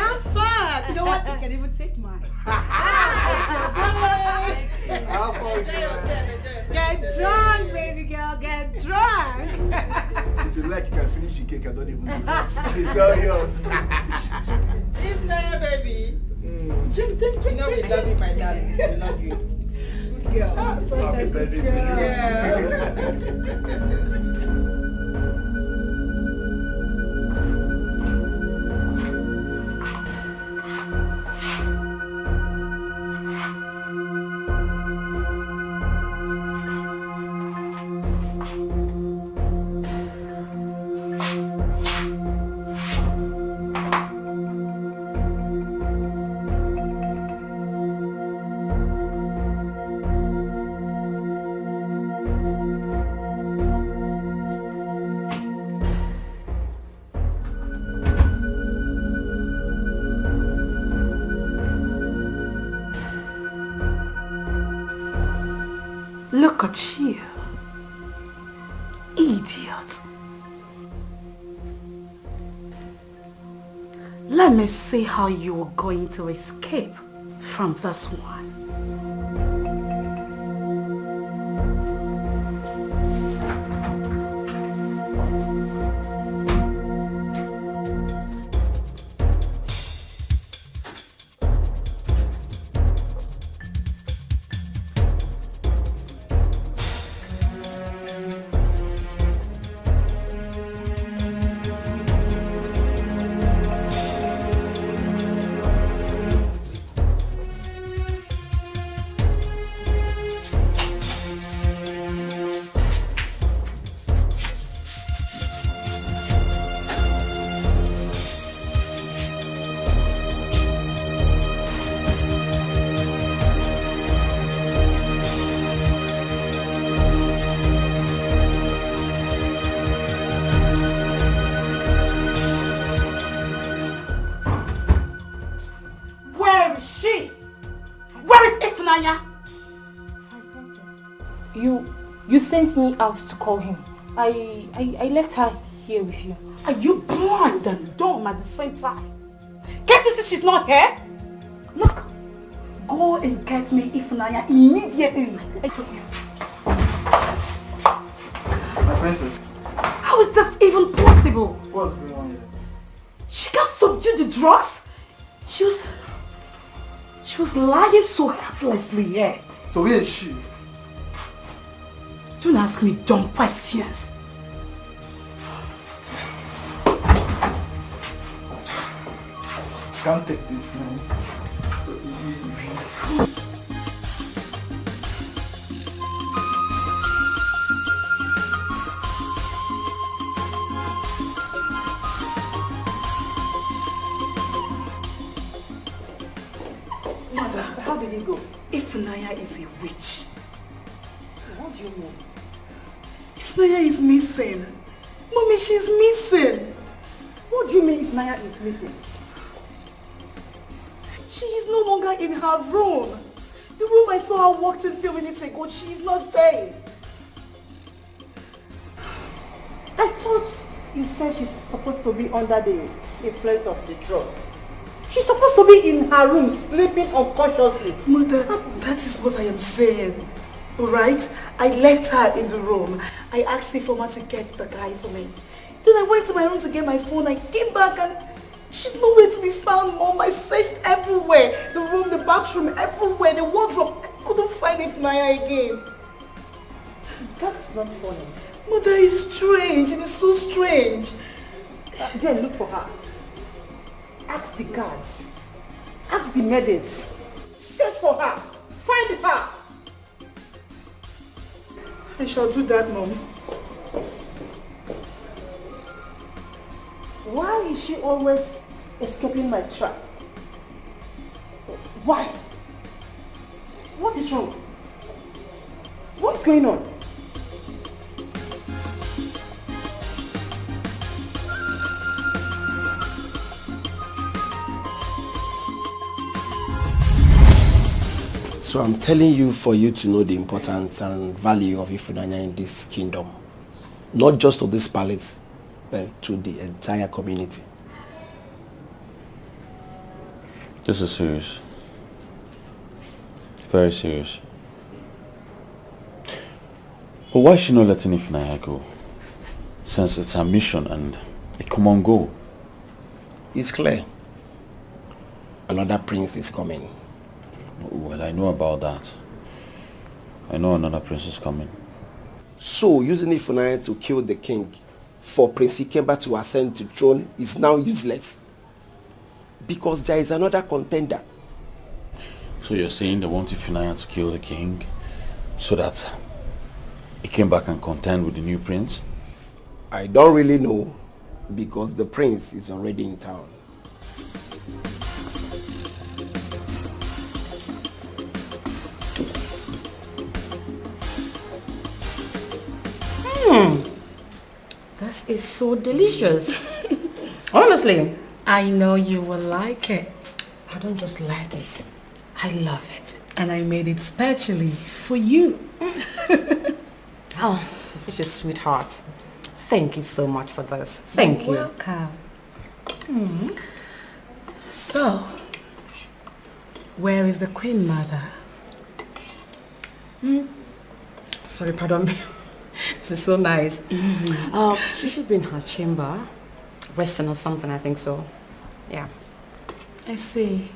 I'm fine. You know what? You can even take mine. Get drunk, baby girl. Get drunk. If you like, you can finish the cake. I don't even do this. It's all yours. If not, baby. Drink. You know we love you, my darling. We love you. Good girl. Happy birthday to you. Look at you. Idiot. Let me see how you are going to escape from this one. You sent me out to call him. I left her here with you. Are you blind and dumb at the same time? Can't you see she's not here? Look, go and get me Ifunanya immediately. My princess. How is this even possible? What's going on here? She can't subdue the drugs. She was lying so helplessly here. So where is she? Don't ask me dumb questions. Can't take this now. Mother, how did it go? Ifunanya is a witch. What do you mean? Ifunanya is missing. Mommy, she's missing. What do you mean Ifunanya is missing? She is no longer in her room. The room I saw her walked in a few minutes ago, she is not there. I thought you said she's supposed to be under the influence of the drug. She's supposed to be in her room, sleeping unconsciously. Mother, that is what I am saying. Alright? I left her in the room. I asked Ifunanya to get the guy for me. Then I went to my room to get my phone. I came back and she's nowhere to be found, Mom. I searched everywhere. The room, the bathroom, everywhere, the wardrobe. I couldn't find Ifunanya again. That's not funny. Mother, it's strange. It is so strange. Then look for her. Ask the guards. Ask the maidens. Search for her. Find her. I shall do that, Mom. Why is she always escaping my trap? Why? What is wrong? What's going on? So I'm telling you for you to know the importance and value of Ifunanya in this kingdom. Not just to this palace, but to the entire community. This is serious. Very serious. But why is she not letting Ifunanya go? Since it's her mission and a common goal. It's clear. Another prince is coming. Well, I know about that. I know another prince is coming. So, using Ifunanya to kill the king for Prince Ikemba to ascend to the throne is now useless. Because there is another contender. So you're saying they want Ifunanya to kill the king so that Ikemba can contend with the new prince? I don't really know because the prince is already in town. This is so delicious. Honestly, I know you will like it. I don't just like it. I love it. And I made it specially for you. Oh, such a sweetheart. Thank you so much for this. Thank you. You're welcome. So, where is the Queen Mother? Sorry, pardon me. This is so nice, easy. She should be in her chamber, resting or something, I think so. Yeah. I see.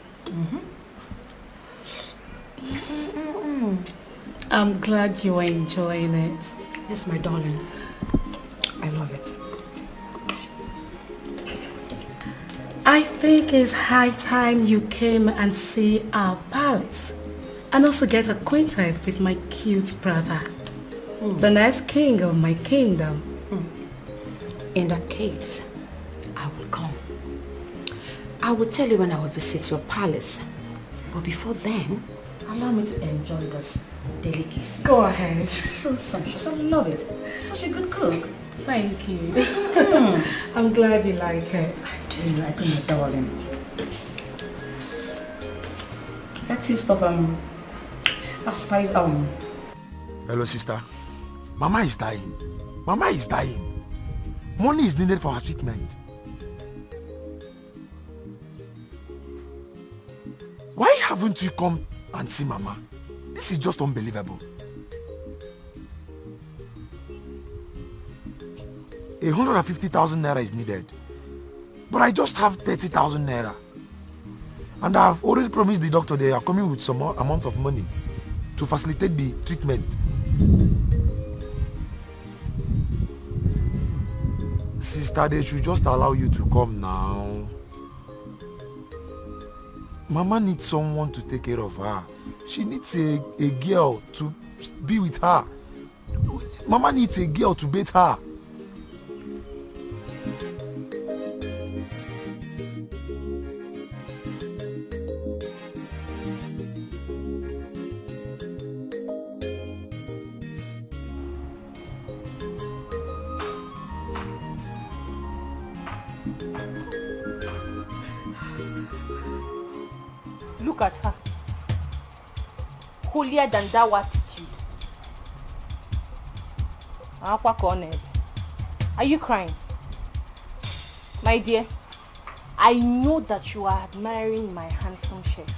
I'm glad you are enjoying it. Yes, my darling. I love it. I think it's high time you came and see our palace and also get acquainted with my cute brother, the next king of my kingdom. In that case, I will come. I will tell you when I will visit your palace. But before then, allow me to enjoy this delicacy. Go ahead. It's so sumptuous. I love it. Such a good cook. Thank you. I'm glad you like it. I do, my darling. That taste of that spice Hello, sister. Mama is dying. Mama is dying. Money is needed for her treatment. Why haven't you come and see Mama? This is just unbelievable. 150,000 naira is needed. But I just have 30,000 naira. And I've already promised the doctor they are coming with some amount of money to facilitate the treatment. Sister, they should just allow you to come now. Mama needs someone to take care of her. She needs a girl to be with her. Mama needs a girl to bathe her. Look at her. Holier than thou attitude. Are you crying? My dear, I know that you are admiring my handsome chef.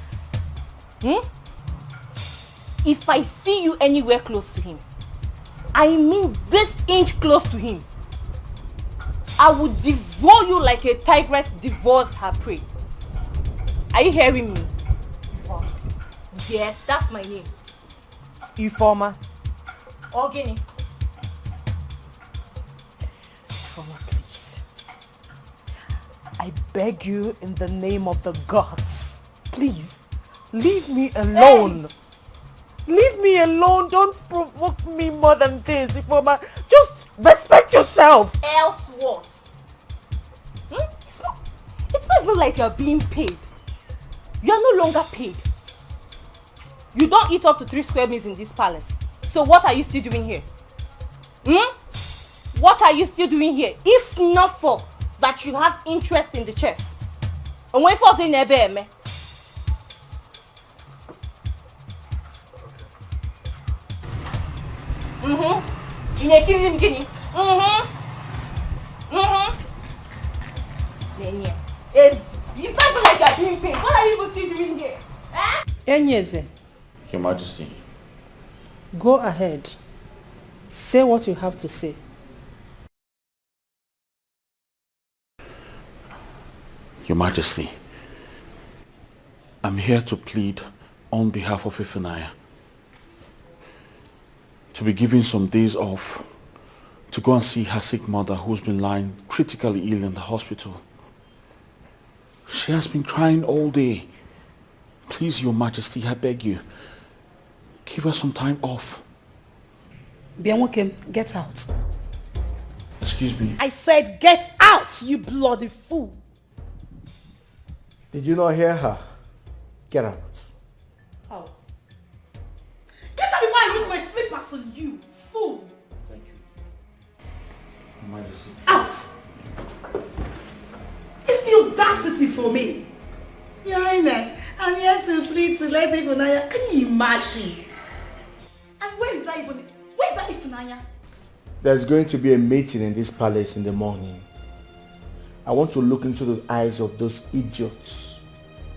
If I see you anywhere close to him, I mean this inch close to him, I would devour you like a tigress devours her prey. Are you hearing me? Yes, that's my name. Ifoma. Ogini. Ifoma, please. I beg you in the name of the gods. Please, leave me alone. Hey. Leave me alone. Don't provoke me more than this, Ifoma. Just respect yourself. Else what? It's not even like you're being paid. You're no longer paid. You don't eat up to 3 square meals in this palace. So what are you still doing here? What are you still doing here? If not for that you have interest in the chef. And when for the nebe in a killing guinea. It's not like you're doing pain. What are you even still doing here? Enyeze, Your Majesty. go ahead. Say what you have to say. Your Majesty, I'm here to plead on behalf of Ifunanya to be given some days off to go and see her sick mother who's been lying critically ill in the hospital. She has been crying all day. Please, Your Majesty, I beg you, give her some time off. Bianwokem, get out. Excuse me. I said get out, you bloody fool. Did you not hear her? Get out. Out. Get out before I use my slippers on you, fool. Thank you. Your Majesty. Out. It's the audacity for me. Your Highness, I'm here to plead to let Ifunanya. Can you imagine? And where is that Ifunanya? There's going to be a meeting in this palace in the morning. I want to look into the eyes of those idiots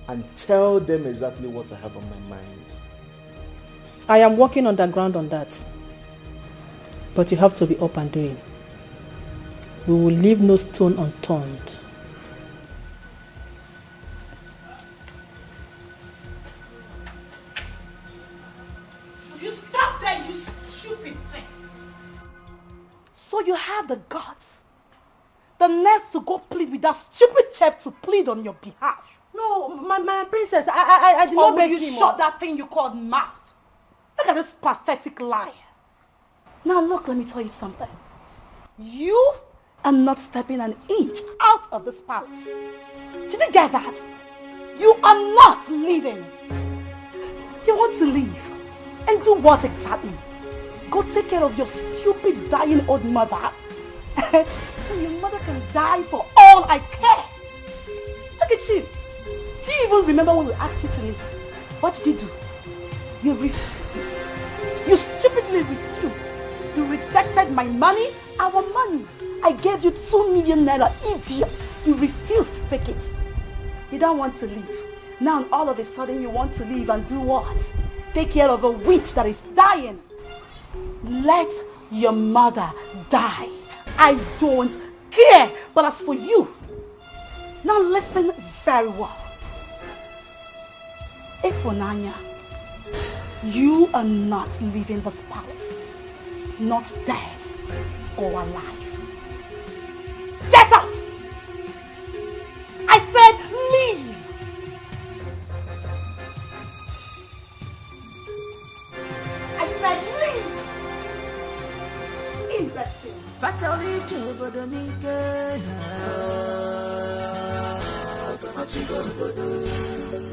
and tell them exactly what I have on my mind. I am working underground on that. But you have to be up and doing. We will leave no stone unturned. Will you stop there, you stupid thing? So you have the guts, the nerves to go plead with that stupid chef to plead on your behalf. No, my princess, I did not beg you him. shut that thing you called mouth. Look at this pathetic liar. Now look, let me tell you something. You are not stepping an inch out of this palace. Did you get that? You are not leaving. You want to leave. And do what exactly? Go take care of your stupid dying old mother. So your mother can die for all I care. Look at you. Do you even remember when we asked you to leave? What did you do? You refused. You stupidly refused. You rejected my money, our money. I gave you 2 million naira, idiot. You refused to take it. You don't want to leave. Now all of a sudden you want to leave and do what? Take care of a witch that is dying. Let your mother die. I don't care. But as for you, now listen very well. Ifunanya, you are not leaving this palace. Not dead or alive. Get out! I said leave! I said leave! Imbecile.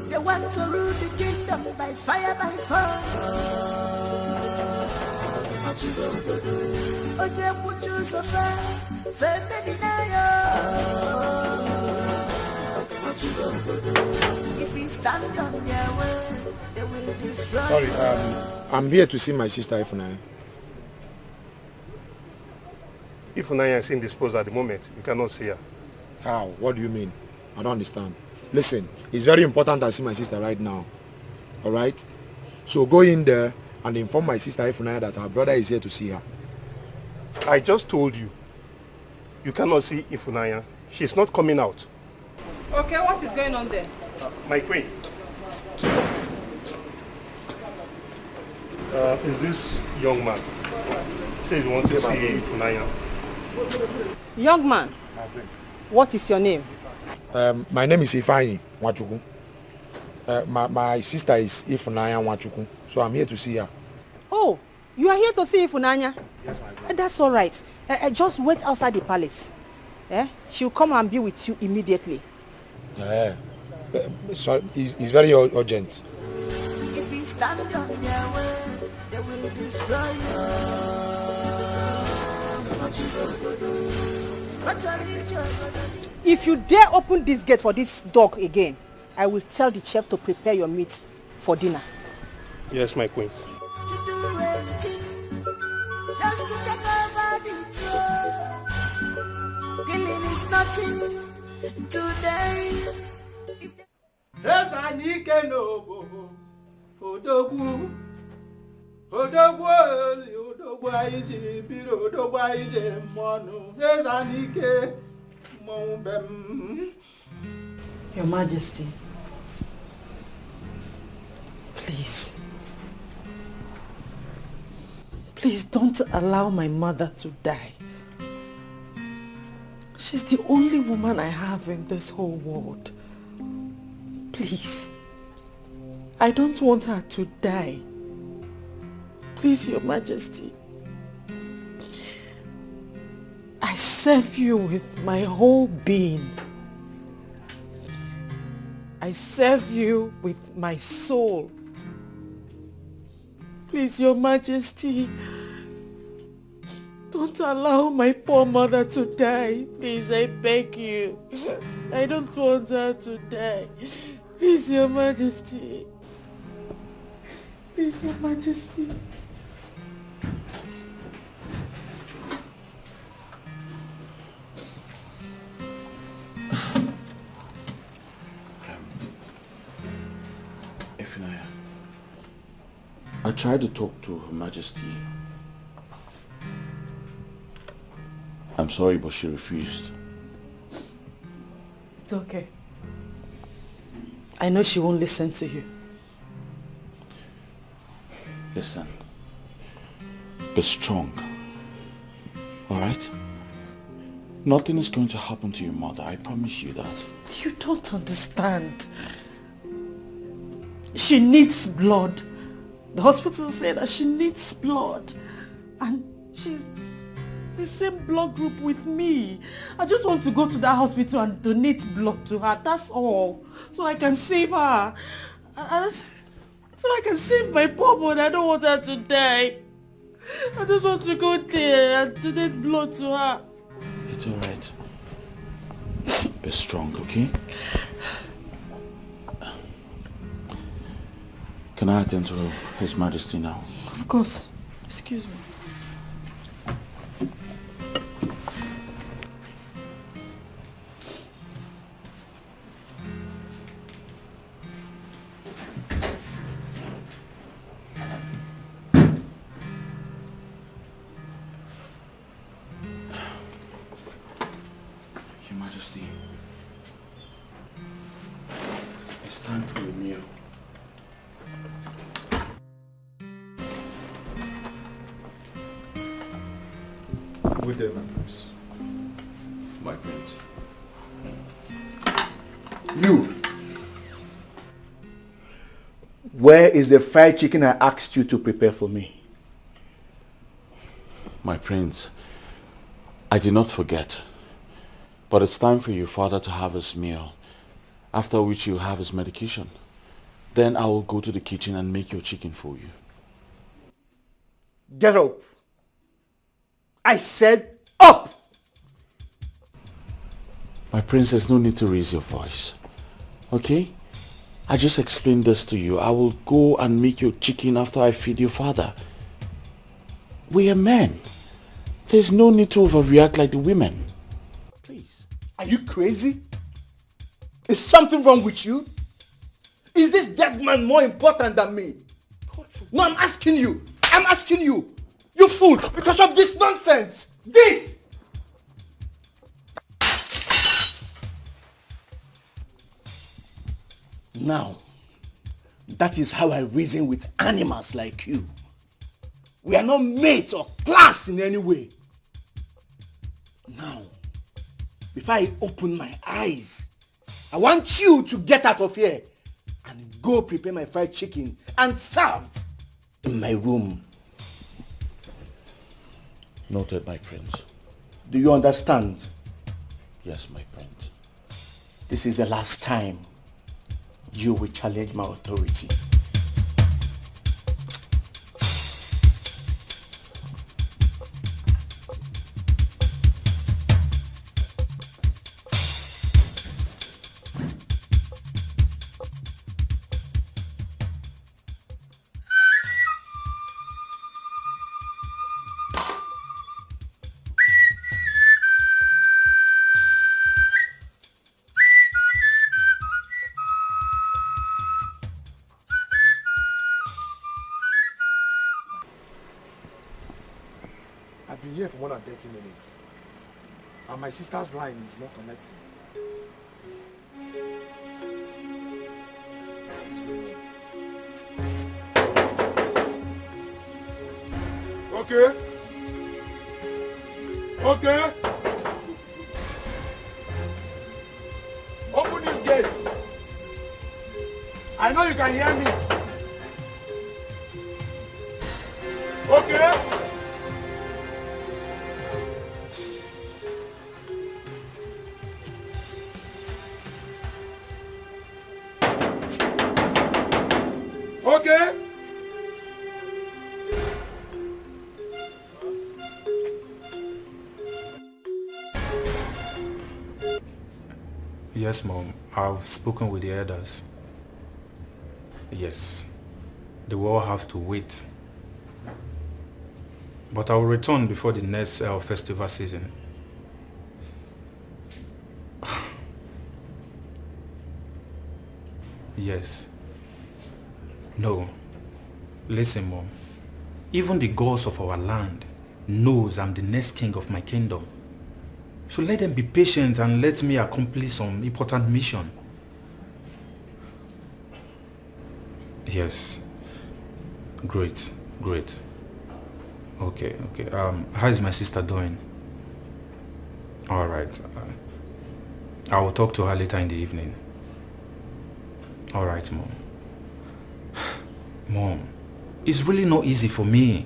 They want to rule the kingdom by fire, by force. Oh, they would choose a fair If he stand on their way, they will destroy. Sorry, I'm here to see my sister Ifunanya. Ifunanya is indisposed at the moment. You cannot see her. How? What do you mean? I don't understand. Listen, it's very important I see my sister right now. Alright? So go in there and inform my sister Ifunanya that her brother is here to see her. I just told you. You cannot see Ifunanya. She's not coming out. Okay, what is going on there? My queen. Is this young man? He says you want to see Ifunanya. Young man, what is your name? My name is Ifunanya Nwachukwu. My sister is Ifunanya Nwachukwu, so I'm here to see her. Oh, you are here to see Ifunanya? Yes, my God. That's all right. Just wait outside the palace. She'll come and be with you immediately. So it's very urgent. If he stand on their way, they will destroy you. If you dare open this gate for this dog again, I will tell the chef to prepare your meat for dinner. Yes, my queen. To do anything, just to take over the throne. nothing today. Esanike no odogwu odogwu oli odogwu ayije biro odogwu ayije mmonu Esanike mmonu bem. Your Majesty, please don't allow my mother to die. She's the only woman I have in this whole world. Please, I don't want her to die. Please, Your Majesty. I serve you with my whole being. I serve you with my soul. Please, Your Majesty, don't allow my poor mother to die. Please, I beg you. I don't want her to die. Please, Your Majesty. Please, Your Majesty. Ifunanya, I tried to talk to Her Majesty. I'm sorry, but she refused. It's okay. I know she won't listen to you. Listen, be strong, alright? Nothing is going to happen to your mother, I promise you that. You don't understand. She needs blood. The hospital said that she needs blood. And she's the same blood group with me. I just want to go to that hospital and donate blood to her, that's all. So I can save her. So I can save my poor mother. I don't want her to die. I just want to go there and donate blood to her. It's alright. Be strong, okay? Can I attend to His Majesty now? Of course. Excuse me. Your Majesty, it's time for your meal. Good day, my prince. My prince. You! Where is the fried chicken I asked you to prepare for me? My prince, I did not forget. But it's time for your father to have his meal, after which you'll have his medication. Then I will go to the kitchen and make your chicken for you. Get up! I said up! My prince, there's no need to raise your voice. Okay? I just explained this to you. I will go and make your chicken after I feed your father. We are men. There's no need to overreact like the women. Are you crazy? Is something wrong with you? Is this dead man more important than me? No, I'm asking you. I'm asking you. You fool, because of this nonsense. This! Now, that is how I reason with animals like you. We are not mates or class in any way. Now, before I open my eyes, I want you to get out of here and go prepare my fried chicken and serve it in my room. Noted, my prince. Do you understand? Yes, my prince. This is the last time you will challenge my authority. been here for more than 30 minutes. And my sister's line is not connecting. Okay. Okay. Open these gates. I know you can hear me. Okay. Okay. Yes, Mom. I've spoken with the elders. Yes. They will all have to wait. But I will return before the next festival season. Yes. No. Listen, Mom. Even the gods of our land knows I'm the next king of my kingdom. So let them be patient and let me accomplish some important mission. Yes. Great. Great. Okay. How is my sister doing? All right. I will talk to her later in the evening. All right, Mom. Mom, it's really not easy for me.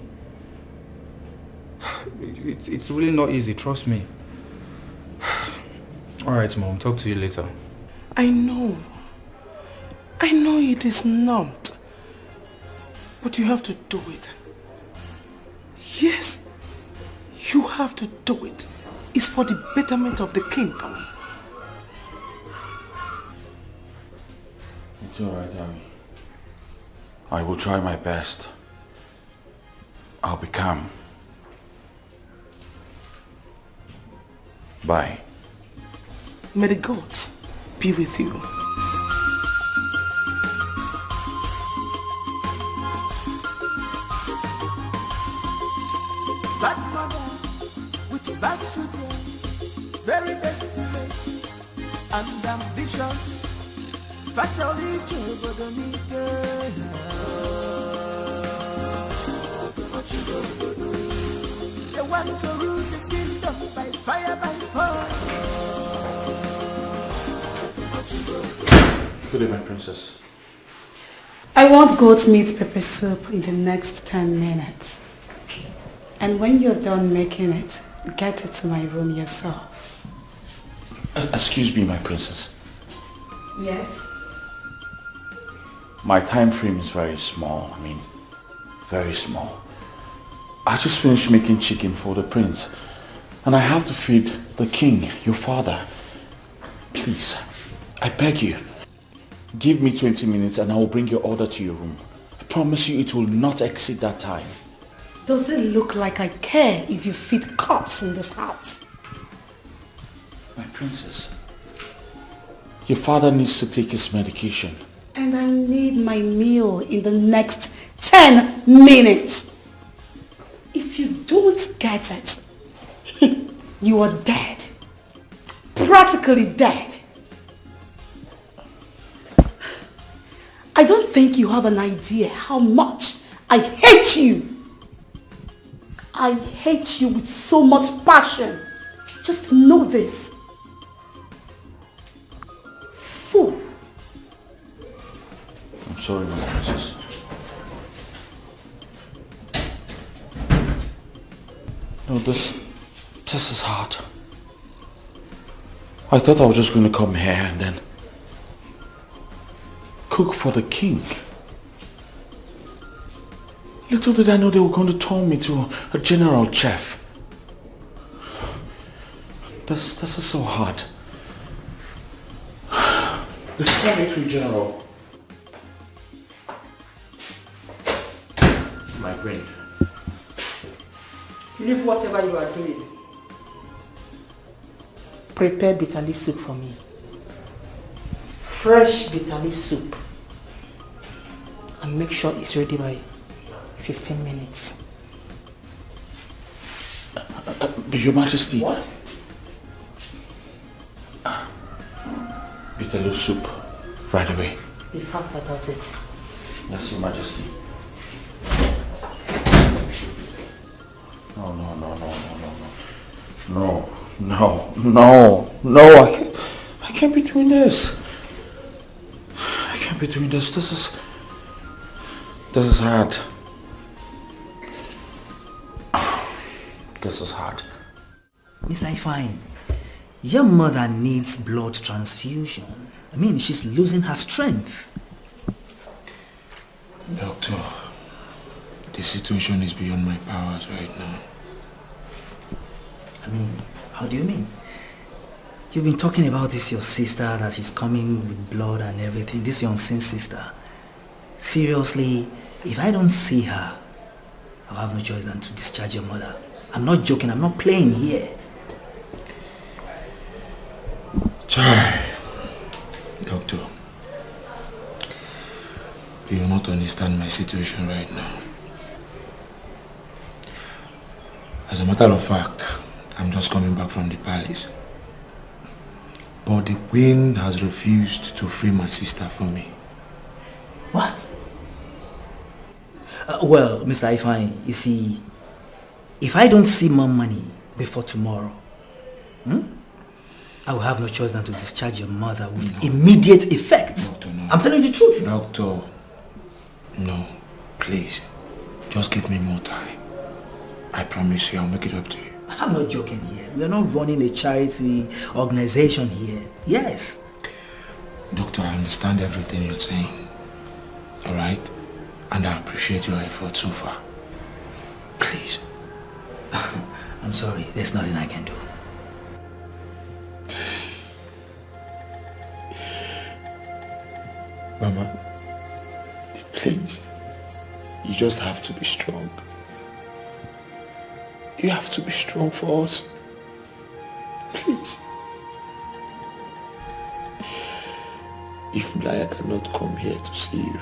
It's really not easy, trust me. All right, Mom, talk to you later. I know it is not. But you have to do it. Yes, you have to do it. It's for the betterment of the kingdom. It's all right, Harry. I will try my best. I'll be calm. Bye. May the gods be with you. Bad mother with bad children, very desperate and ambitious. Fatally they want to rule the kingdom by fire, by force. Good evening, Princess. I want goat meat pepper soup in the next 10 minutes. And when you're done making it, get it to my room yourself. Excuse me, my princess. Yes? My time frame is very small. I mean, very small. I just finished making chicken for the prince. And I have to feed the king, your father. Please, I beg you. Give me 20 minutes and I will bring your order to your room. I promise you it will not exceed that time. Does it look like I care if you feed cops in this house? My princess, your father needs to take his medication. And I need my meal in the next 10 minutes. If you don't get it, you are dead. Practically dead. I don't think you have an idea how much I hate you. I hate you with so much passion. Just know this. Fool. I'm sorry, my princess. No, this is hard. I thought I was just going to come here and then cook for the king. Little did I know they were going to turn me to a general chef. This is so hard. This turn me to a general. My brain. Leave whatever you are doing. Prepare bitter leaf soup for me. Fresh bitter leaf soup. And make sure it's ready by 15 minutes. Your Majesty. What? Bitter leaf soup. Right away. Be fast about it. Yes, Your Majesty. No. I can't be doing this. I can't be doing this. This is hard. This is hard. Mr. Ifeanyi, your mother needs blood transfusion. I mean, she's losing her strength. Doctor, the situation is beyond my powers right now. I mean, how do you mean? You've been talking about this, your sister, that she's coming with blood and everything. This your unseen sister. Seriously, if I don't see her, I'll have no choice than to discharge your mother. I'm not joking, I'm not playing here. Chai. Doctor, you will not understand my situation right now. As a matter of fact, I'm just coming back from the palace. But the queen has refused to free my sister from me. What? Well, Mr. Ifeanyi, you see, if I don't see more money before tomorrow, I will have no choice than to discharge your mother with immediate effect. Doctor, no. I'm telling you the truth. Doctor, no, please, just give me more time. I promise you I'll make it up to you. I'm not joking here. We are not running a charity organization here. Yes. Doctor, I understand everything you're saying. Alright? And I appreciate your effort so far. Please. I'm sorry. There's nothing I can do. Mama, please. You just have to be strong. You have to be strong for us. Please. Ifunanya cannot come here to see you.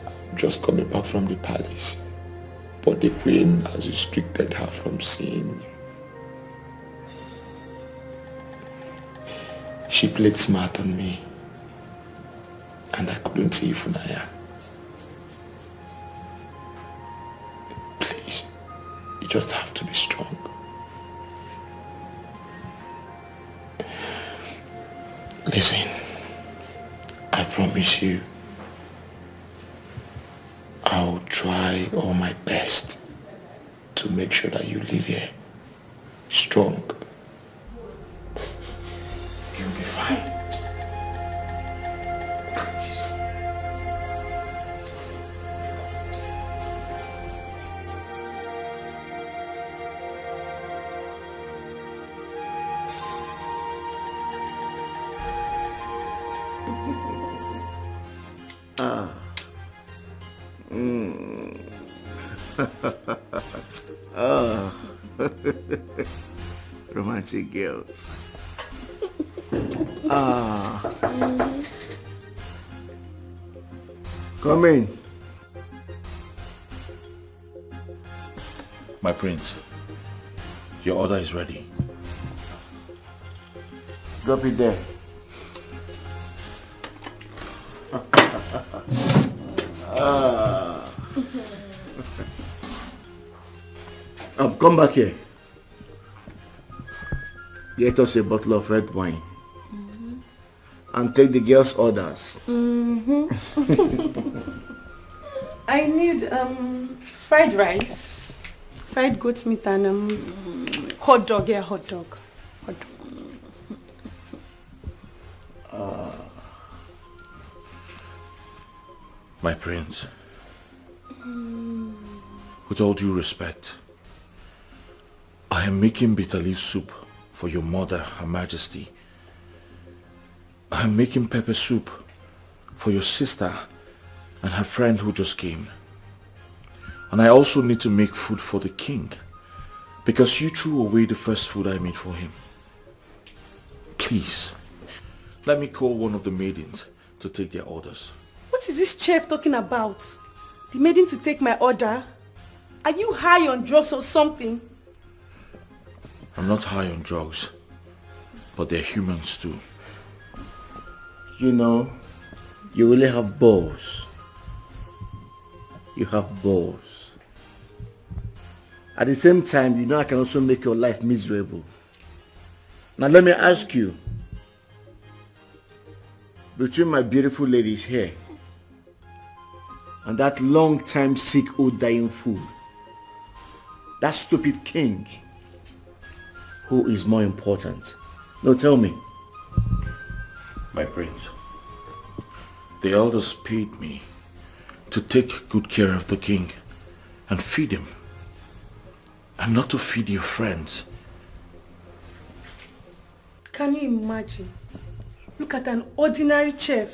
I'm just coming back from the palace. But the queen has restricted her from seeing you. She played smart on me. And I couldn't see Ifunanya. Please, you just have to be strong. Listen, I promise you, I'll try all my best to make sure that you live here strong. You'll be fine. Romantic girls. Come in. My prince, your order is ready. Drop it there. Come back here. Get us a bottle of red wine. And take the girls' orders. I need fried rice, fried goat meat and hot dog. Yeah, hot dog. My prince, with all due respect, I am making bitter leaf soup for your mother, Her Majesty. I am making pepper soup for your sister and her friend who just came. And I also need to make food for the king, because you threw away the first food I made for him. Please, let me call one of the maidens to take their orders. What is this chef talking about? The maiden to take my order? Are you high on drugs or something? I'm not high on drugs, but they're humans too. You know, you really have balls. You have balls. At the same time, you know I can also make your life miserable. Now let me ask you, between my beautiful ladies here and that long-time sick old dying fool, that stupid king, who is more important? No, tell me. My prince, the elders paid me to take good care of the king and feed him, and not to feed your friends. Can you imagine? Look at an ordinary chef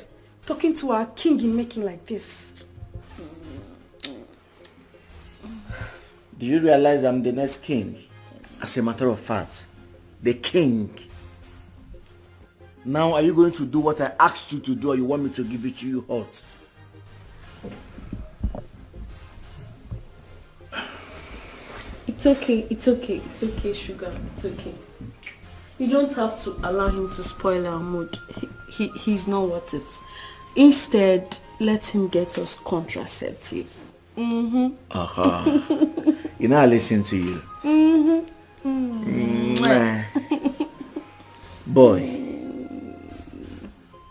talking to our king in making like this. Do you realize I'm the next king? As a matter of fact, the king. Now are you going to do what I asked you to do, or you want me to give it to you hot? It's okay, sugar, it's okay. You don't have to allow him to spoil our mood. He's not worth it. Instead, let him get us contraceptive. You know I listen to you. Boy,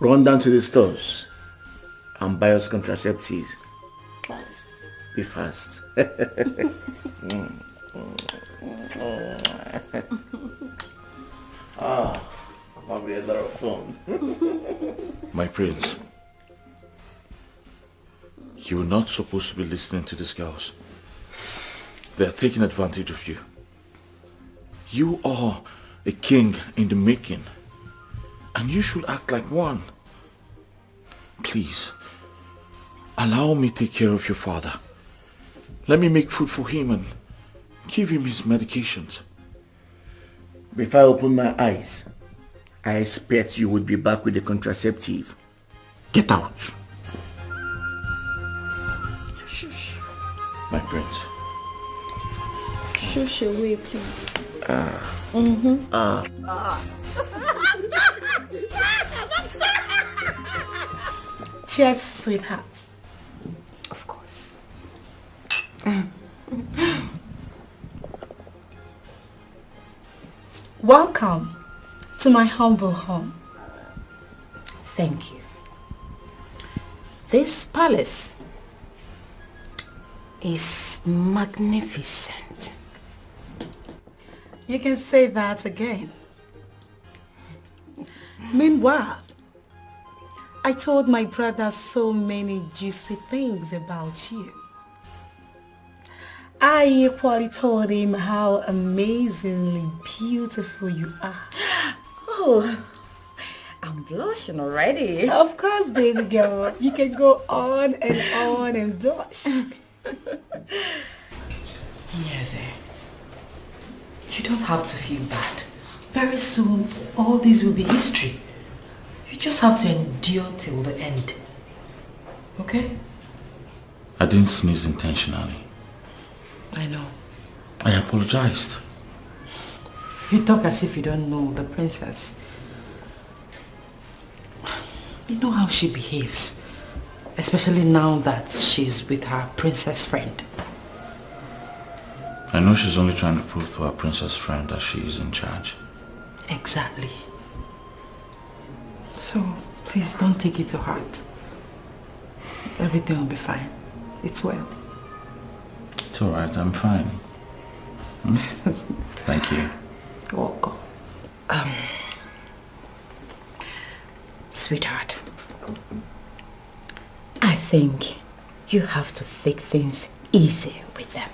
run down to the stores and buy us contraceptives. Fast. Be fast. That'll be a lot of fun. My prince, you were not supposed to be listening to these girls. They are taking advantage of you. You are a king in the making, and you should act like one. Please, allow me to take care of your father. Let me make food for him and give him his medications. Before I open my eyes, I expect you would be back with the contraceptive. Get out. Shush. My prince. Shush away, please. Cheers, sweetheart. Of course. Welcome to my humble home. Thank you. This palace is magnificent. You can say that again. Meanwhile, I told my brother so many juicy things about you. I equally told him how amazingly beautiful you are. Oh, I'm blushing already. Of course, baby girl. You can go on and blush. Yes, you don't have to feel bad. Very soon, all this will be history. You just have to endure till the end. Okay? I didn't sneeze intentionally. I know. I apologized. You talk as if you don't know the princess. You know how she behaves. Especially now that she's with her princess friend. I know she's only trying to prove to her princess friend that she is in charge. Exactly. So, please don't take it to heart. Everything will be fine. It's well. It's alright, I'm fine. Thank you. You're welcome. Sweetheart, I think you have to take things easy with them.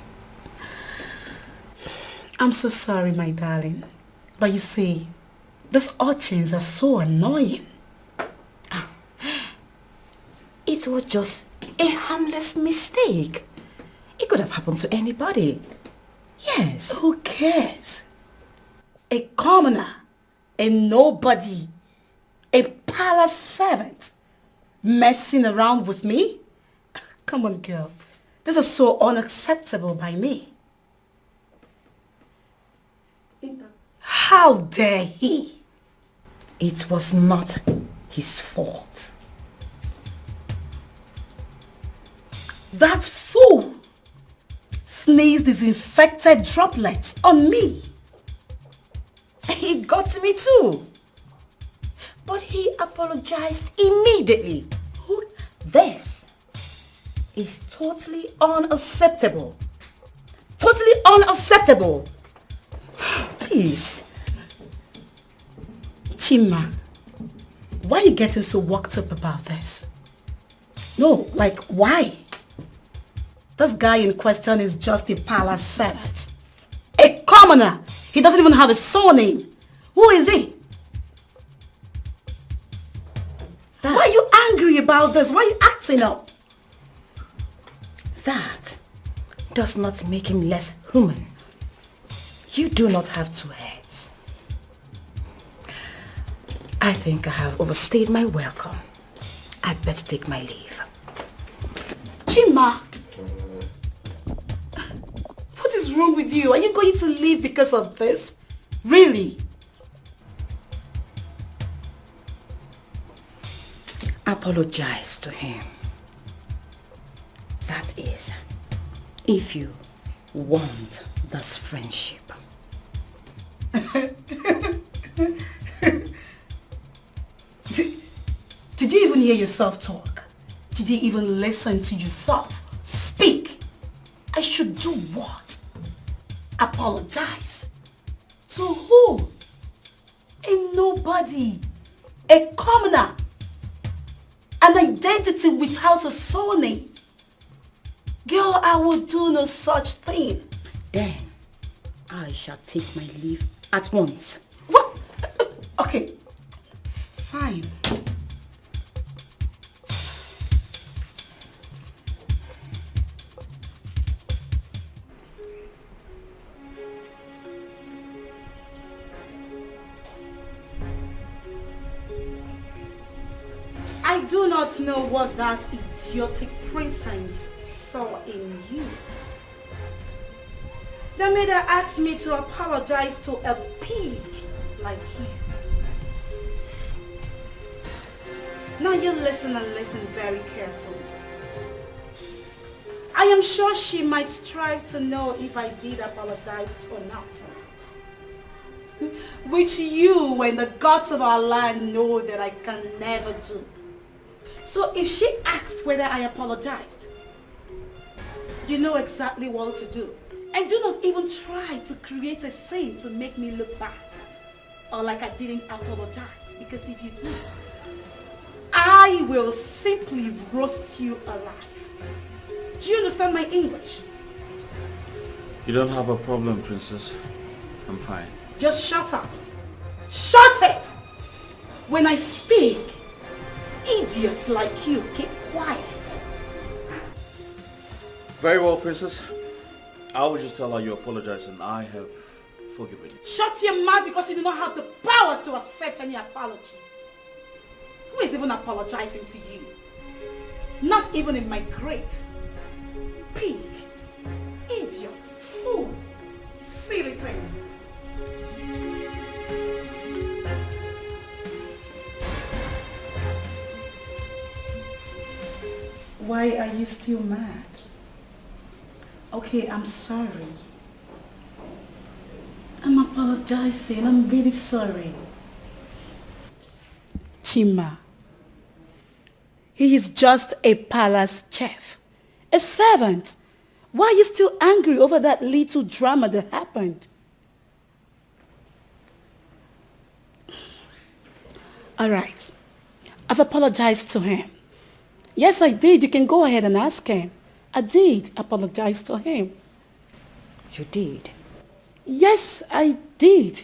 I'm so sorry, my darling. But you see, these urchins are so annoying. It was just a harmless mistake. It could have happened to anybody. Yes. Who cares? A commoner, a nobody, a palace servant messing around with me? Come on, girl. This is so unacceptable by me. How dare he? It was not his fault. That fool sneezed his infected droplets on me. He got me too. But he apologized immediately. This is totally unacceptable. Totally unacceptable. Please. Chima, why are you getting so worked up about this? No, like why? This guy in question is just a palace servant. A commoner. He doesn't even have a surname. Who is he? Why are you angry about this? Why are you acting up? That does not make him less human. You do not have two heads. I think I have overstayed my welcome. I better take my leave. Chima! What is wrong with you? Are you going to leave because of this? Really? Apologize to him. That is, if you want this friendship. Did you even hear yourself talk? Did you even listen to yourself speak? I should do what? Apologize? To who? A nobody. A commoner. An identity without a surname. Girl, I will do no such thing. Then, I shall take my leave at once. What? Okay, fine. I do not know what that idiotic princess saw in you. That made her ask me to apologize to a pig like you. Now you listen and listen very carefully. I am sure she might strive to know if I did apologize or not. Which you and the gods of our land know that I can never do. So if she asked whether I apologized, you know exactly what to do. And do not even try to create a scene to make me look bad or like I didn't apologize. Because if you do, I will simply roast you alive. Do you understand my English? You don't have a problem, princess. I'm fine. Just shut up. Shut it! When I speak, idiots like you keep quiet. Very well, princess. I will just tell her you apologize and I have forgiven you. Shut your mouth because you do not have the power to accept any apology. Who is even apologizing to you? Not even in my grave. Pig, idiot, fool, silly thing. Why are you still mad? Okay, I'm sorry. I'm apologizing. I'm really sorry. Chima, he is just a palace chef, a servant. Why are you still angry over that little drama that happened? All right, I've apologized to him. Yes, I did. You can go ahead and ask him. I did apologize to him. You did? Yes, I did.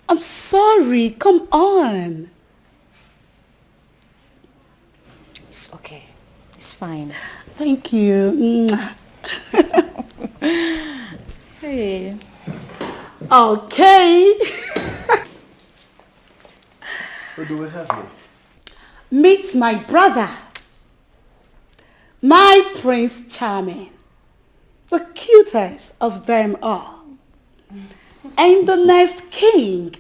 I'm sorry. Come on. It's okay. It's fine. Thank you. Hey. Okay. What do we have here? Meet my brother. my Prince Charming, the cutest of them all, and the next king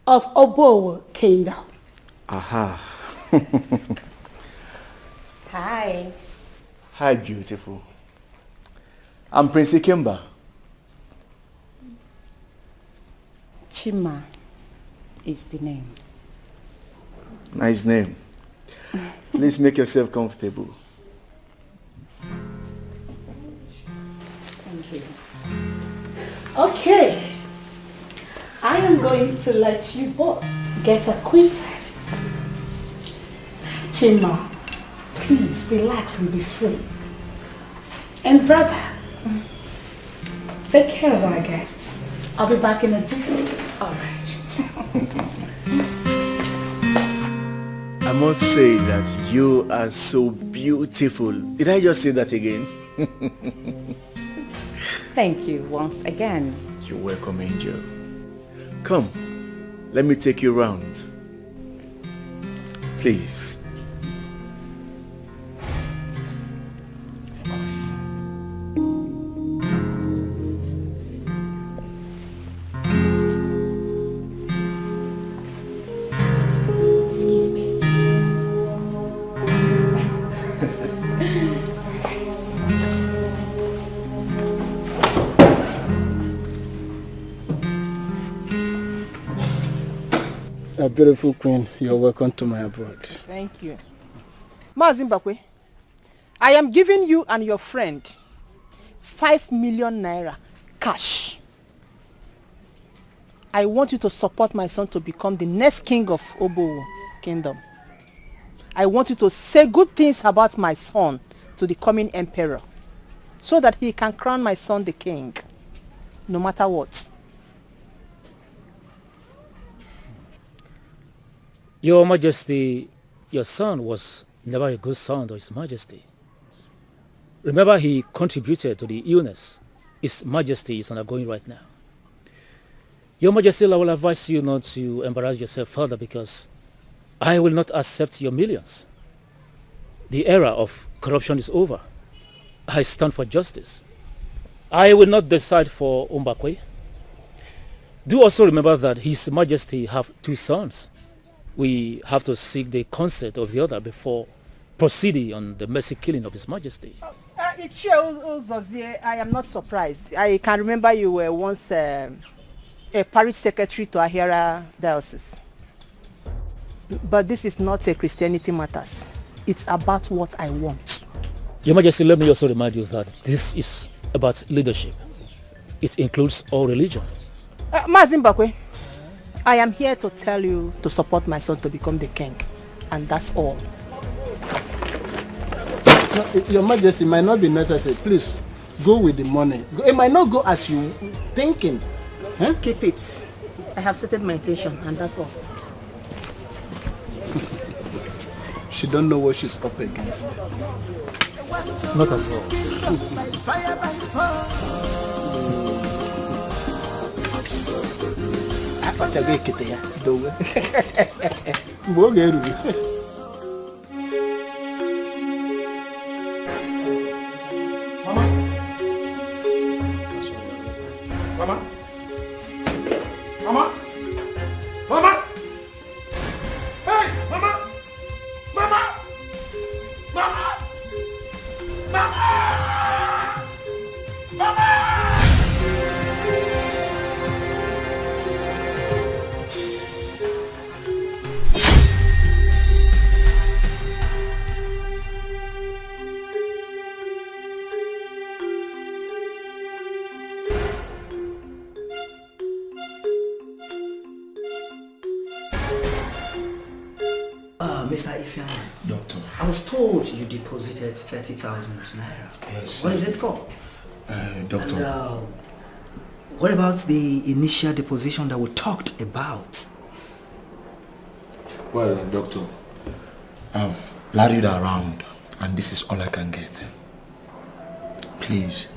of Obowo Kingdom. Aha. Hi. Hi, beautiful. I'm Prince Ikemba. Chima is the name. Nice name. Please make yourself comfortable. Thank you. Okay. I am going to let you both get acquainted. Chima, please relax and be free. And brother, take care of our guests. I'll be back in a jiffy. All right. I must say that you are so beautiful. Did I just say that again? Thank you once again. You're welcome, Angel. Come, let me take you round. Please. A beautiful queen, you're welcome to my abode. Thank you. Mazimbakwe, I am giving you and your friend 5 million naira cash. I want you to support my son to become the next king of Obowo Kingdom. I want you to say good things about my son to the coming emperor so that he can crown my son the king, no matter what. Your Majesty, your son was never a good son to His Majesty. Remember, he contributed to the illness His Majesty is undergoing right now. Your Majesty, I will advise you not to embarrass yourself further because I will not accept your millions. The era of corruption is over. I stand for justice. I will not decide for Umbakwe. Do also remember that His Majesty have 2 sons. We have to seek the consent of the other before proceeding on the mercy killing of His Majesty. I am not surprised. I can remember you were once a parish secretary to Ahira diocese. But this is not a Christianity matters. It's about what I want. Your Majesty, let me also remind you that this is about leadership. It includes all religion. Mazimbakwe, I am here to tell you to support my son to become the king. And that's all. No, Your Majesty, it might not be necessary. Please, go with the money. It might not go as you thinking. Huh? Keep it. I have settled my intention and that's all. She don't know what she's up against. Not at all. Mama? Mama? Mama? Hey, Mama? Mama? Mama? Mama? Mama? Mr. Ifunanya. Doctor. I was told you deposited 30,000 naira. Yes. What is it for? Doctor. And, what about the initial deposition that we talked about? Well, Doctor, I've larried around and this is all I can get. Please,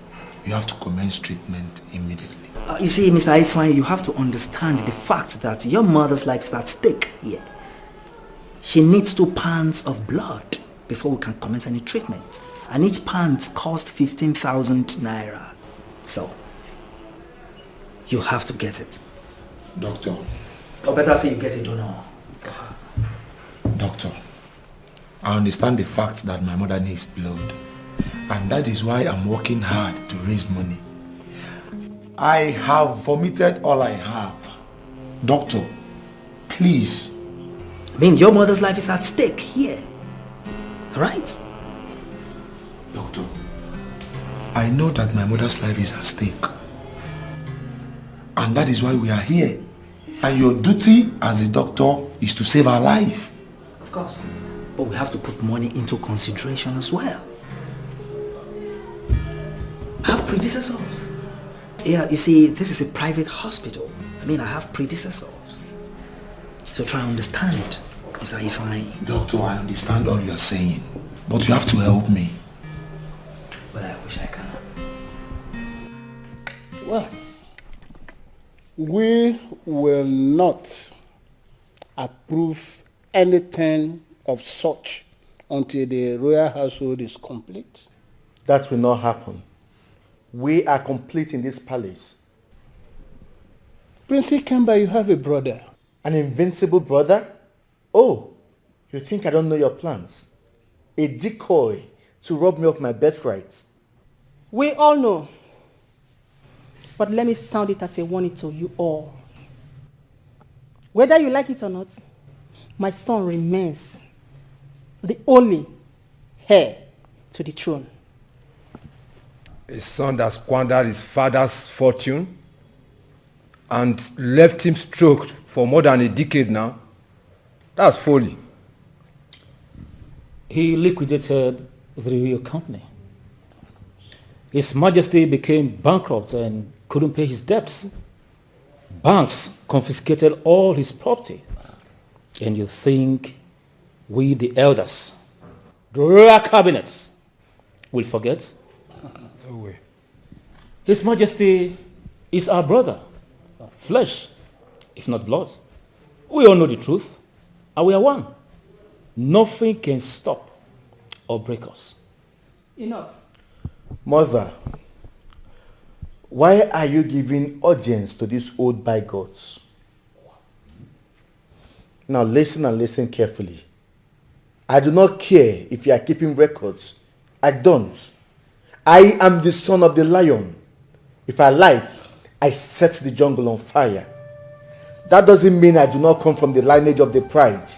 you have to commence treatment immediately. You see, Mr. Ifunanya, you have to understand the fact that your mother's life is at stake here. She needs 2 pounds of blood before we can commence any treatment. and each pant cost 15,000 naira. So, you have to get it. Doctor. Or better say you get a donor. Doctor, I understand the fact that my mother needs blood, and that is why I'm working hard to raise money. I have vomited all I have. Doctor, please. I mean, your mother's life is at stake here. Right? Doctor, I know that my mother's life is at stake. And that is why we are here. And your duty as a doctor is to save her life. Of course. But we have to put money into consideration as well. I have predecessors. Yeah, you see, this is a private hospital. I mean, I have predecessors. So try and understand, Mr. Ifunanya. Doctor, I understand all you are saying, but you have to help me. But I wish I can. Well, we will not approve anything of such until the royal household is complete. That will not happen. We are complete in this palace. Prince Ikemba, you have a brother. An invincible brother? Oh, you think I don't know your plans? A decoy to rob me of my birthright. We all know. But let me sound it as a warning to you all. Whether you like it or not, my son remains the only heir to the throne. A son that squandered his father's fortune and left him stroked for more than a decade now. That's folly. He liquidated the real company. His Majesty became bankrupt and couldn't pay his debts. Banks confiscated all his property. And you think we, the elders, the royal cabinets, will forget? No way. His Majesty is our brother, flesh, if not blood. We all know the truth, and we are one. Nothing can stop or break us. Enough. Mother, why are you giving audience to these old bigots? Now listen and listen carefully. I do not care if you are keeping records. I don't. I am the son of the lion. If I like, I set the jungle on fire. That doesn't mean I do not come from the lineage of the pride.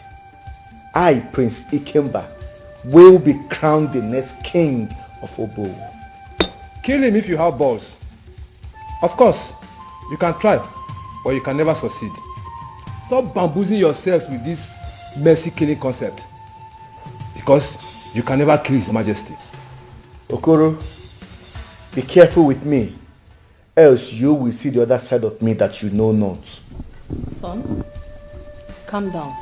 I, Prince Ikemba, will be crowned the next king of Obo. Kill him if you have balls. Of course, you can try, but you can never succeed. Stop bamboozling yourselves with this mercy killing concept. Because you can never kill His Majesty. Okoro, be careful with me, else you will see the other side of me that you know not. Son, calm down.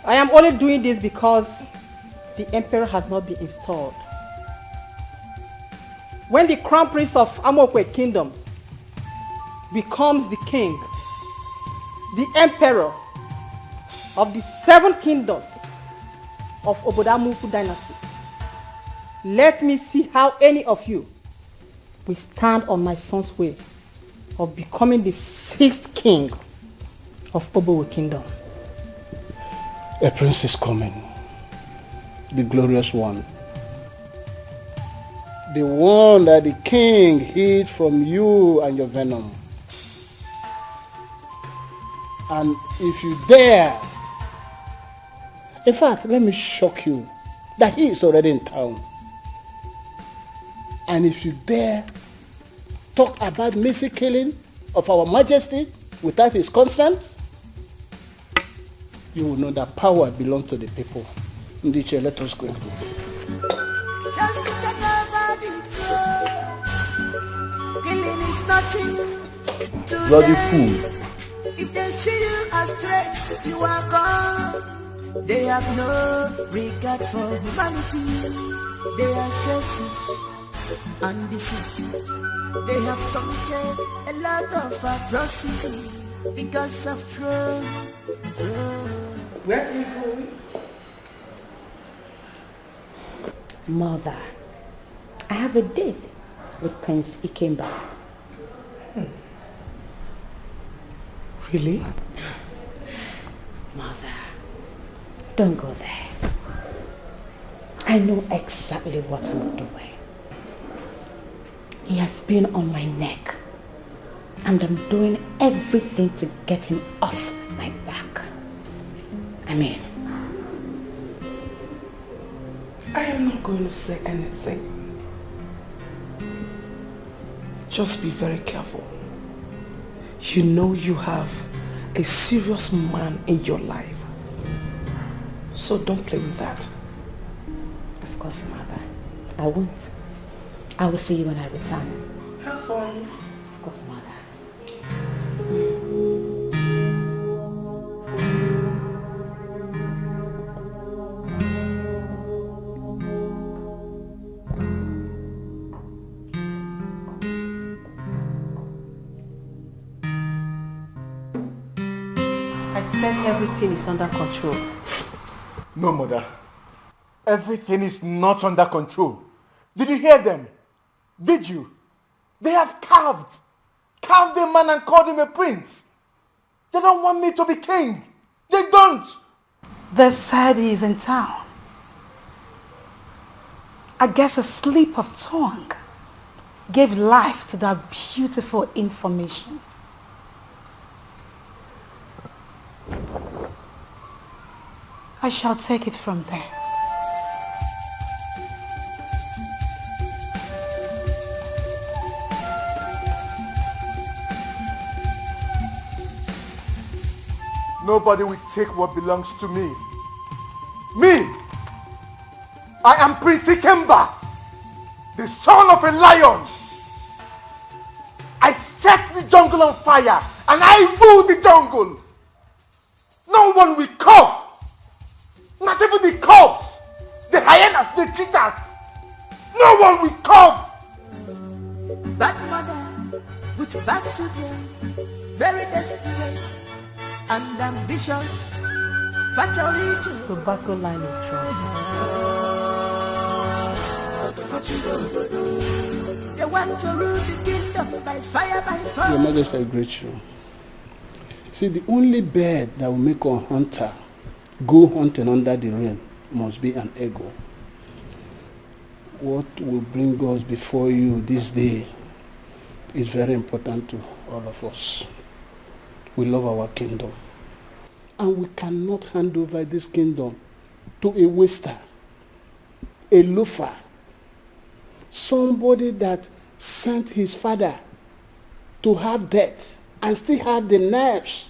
I am only doing this because the emperor has not been installed. When the crown prince of Amokwe kingdom becomes the king, the emperor of the 7 kingdoms of Obodamuku dynasty, let me see how any of you will stand on my son's way of becoming the 6th king of Obowo kingdom. A prince is coming, the glorious one. The one that the king hid from you and your venom. And if you dare, in fact, let me shock you, that he is already in town. And if you dare talk about mercy killing of our Majesty without his consent, you will know that power belongs to the people. Ndiche, let us go. Just to take over the throne. Killing is nothing to Bloody them. fool. If they see you as threats, you are gone. They have no regard for humanity. They are selfish and deceitful. They have committed a lot of atrocity because of throne. Where are you going? Mother, I have a date with Prince Ikemba. Really? Mother, don't go there. I know exactly what I'm doing. He has been on my neck, and I'm doing everything to get him off my back. I mean, I am not going to say anything. Just be very careful. You know you have a serious man in your life. So don't play with that. Of course, Mother. I won't. I will see you when I return. Have fun. Of course, Mother. I said everything is under control. No, Mother. Everything is not under control. Did you hear them? Did you? They have carved a man and called him a prince. They don't want me to be king. They don't. They said he is in town. I guess a slip of tongue gave life to that beautiful information. I shall take it from there. Nobody will take what belongs to me. Me! I am Prince Ikemba, the son of a lion. I set the jungle on fire and I rule the jungle. No one will cough. Not even the cops, the hyenas, the cheetahs. No one will cough. Bad mother with bad children, very desperate and ambitious. The battle line is drawn. They want to rule the kingdom by fire, by fire. Your Majesty, I greet you. See, the only bird that will make a hunter go hunting under the rain must be an eagle. What will bring us before you this day is very important to all of us. We love our kingdom. And we cannot hand over this kingdom to a waster, a loafer, somebody that sent his father to have death and still have the nerves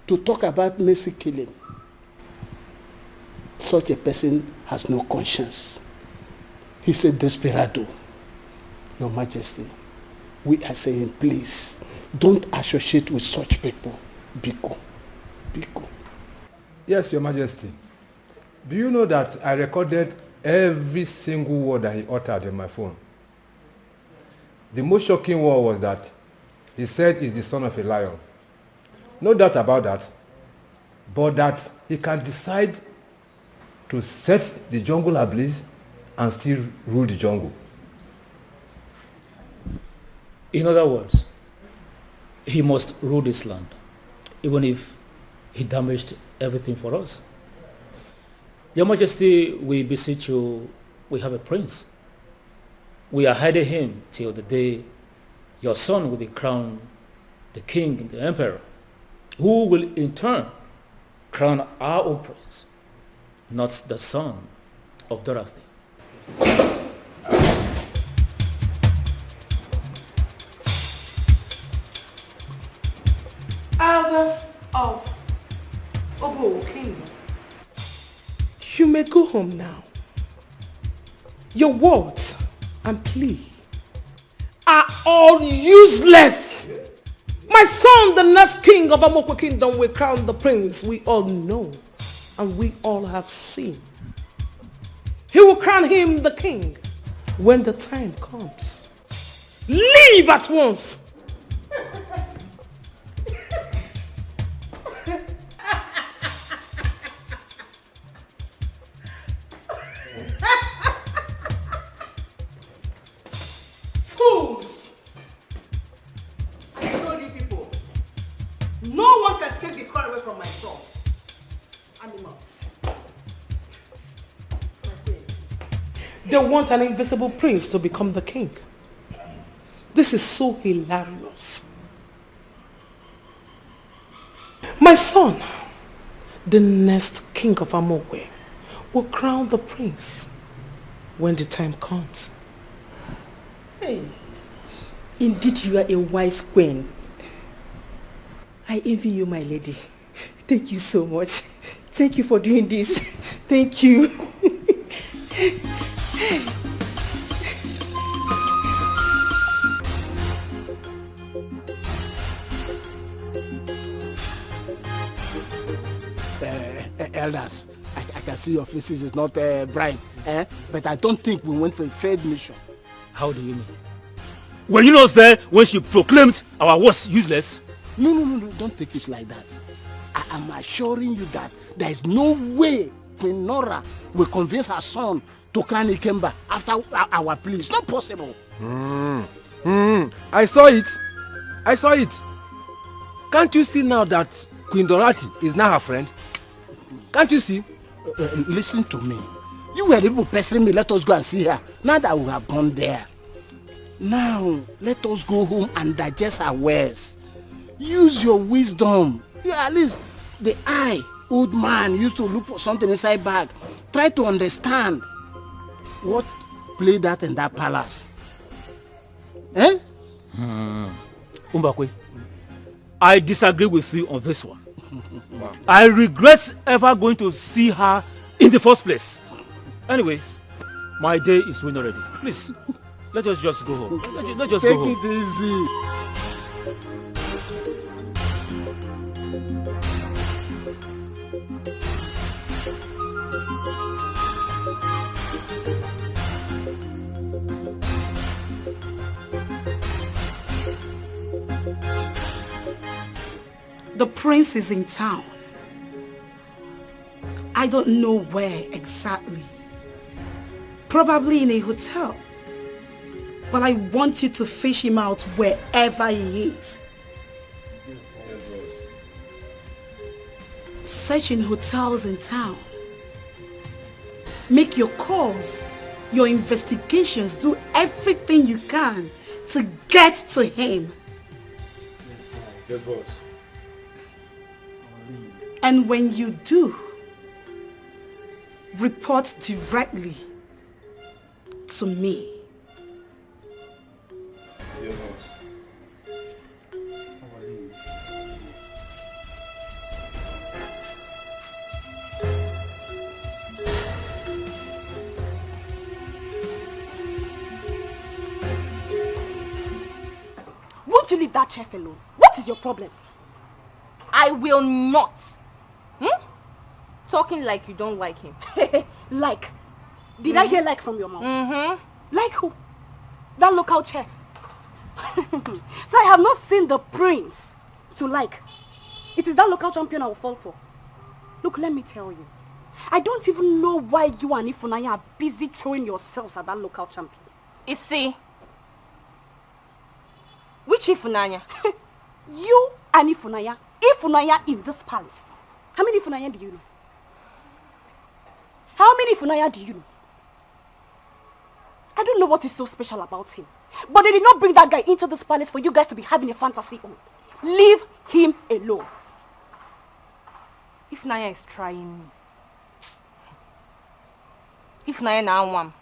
to talk about mercy killing. Such a person has no conscience. He's a desperado. Your Majesty, we are saying, please, don't associate with such people. Biko. Biko. Yes, Your Majesty. Do you know that I recorded every single word that he uttered in my phone? The most shocking one was that he said he's the son of a lion. No doubt about that. But that he can decide to set the jungle ablaze and still rule the jungle. In other words, he must rule this land, even if he damaged everything for us. Your Majesty, we beseech you, we have a prince. We are hiding him till the day your son will be crowned the king and the emperor, who will in turn crown our own prince, not the son of Dorothy. Elders of Obo Kingdom, you may go home now. Your words and plea are all useless. My son, the next king of Amokwe Kingdom, will crown the prince we all know and we all have seen. He will crown him the king when the time comes. Leave at once. They want an invisible prince to become the king. This is so hilarious. My son, the next king of Amokwe, will crown the prince when the time comes. Hey, indeed you are a wise queen. I envy you, my lady. Thank you so much. Thank you for doing this. Thank you. Elders, I can see your faces is not bright, but I don't think we went for a failed mission. How do you mean? Were you not there when she proclaimed our words useless? No, don't take it like that. I am assuring you that there is no way Queen Nora will convince her son to crown Ikemba after our plea. It's not possible. I saw it. Can't you see now that Queen Dorothy is now her friend? Can't you see? Listen to me. You were able to pestering me. Let us go and see her. Now that we have gone there. Now, let us go home and digest our words. Use your wisdom. Yeah, at least the old man used to look for something inside bag. Try to understand what played that in that palace. Umbakwe, I disagree with you on this one. Wow. I regret ever going to see her in the first place. Anyways, my day is ruined already. Please, let us just go home. Let's just go home. Take it easy. The prince is in town. I don't know where exactly. Probably in a hotel. But I want you to fish him out wherever he is. Search in hotels in town. Make your calls, your investigations, do everything you can to get to him. Yes, boss. And when you do, report directly to me. Yes, boss. Won't you leave that chef alone? What is your problem? I will not. Talking like you don't like him. Like? Did I hear like from your mouth? Mm-hmm. Like who? That local chef. So I have not seen the prince to like. It is that local champion I will fall for. Look, let me tell you. I don't even know why you and Ifunanya are busy throwing yourselves at that local champion. You see? Which Ifunanya? You and Ifunanya. Ifunanya in this palace. How many Ifunanya do you know? How many Ifunanya do you know? I don't know what is so special about him. But they did not bring that guy into this palace for you guys to be having a fantasy on. Leave him alone. Ifunanya is trying. Ifunanya na one.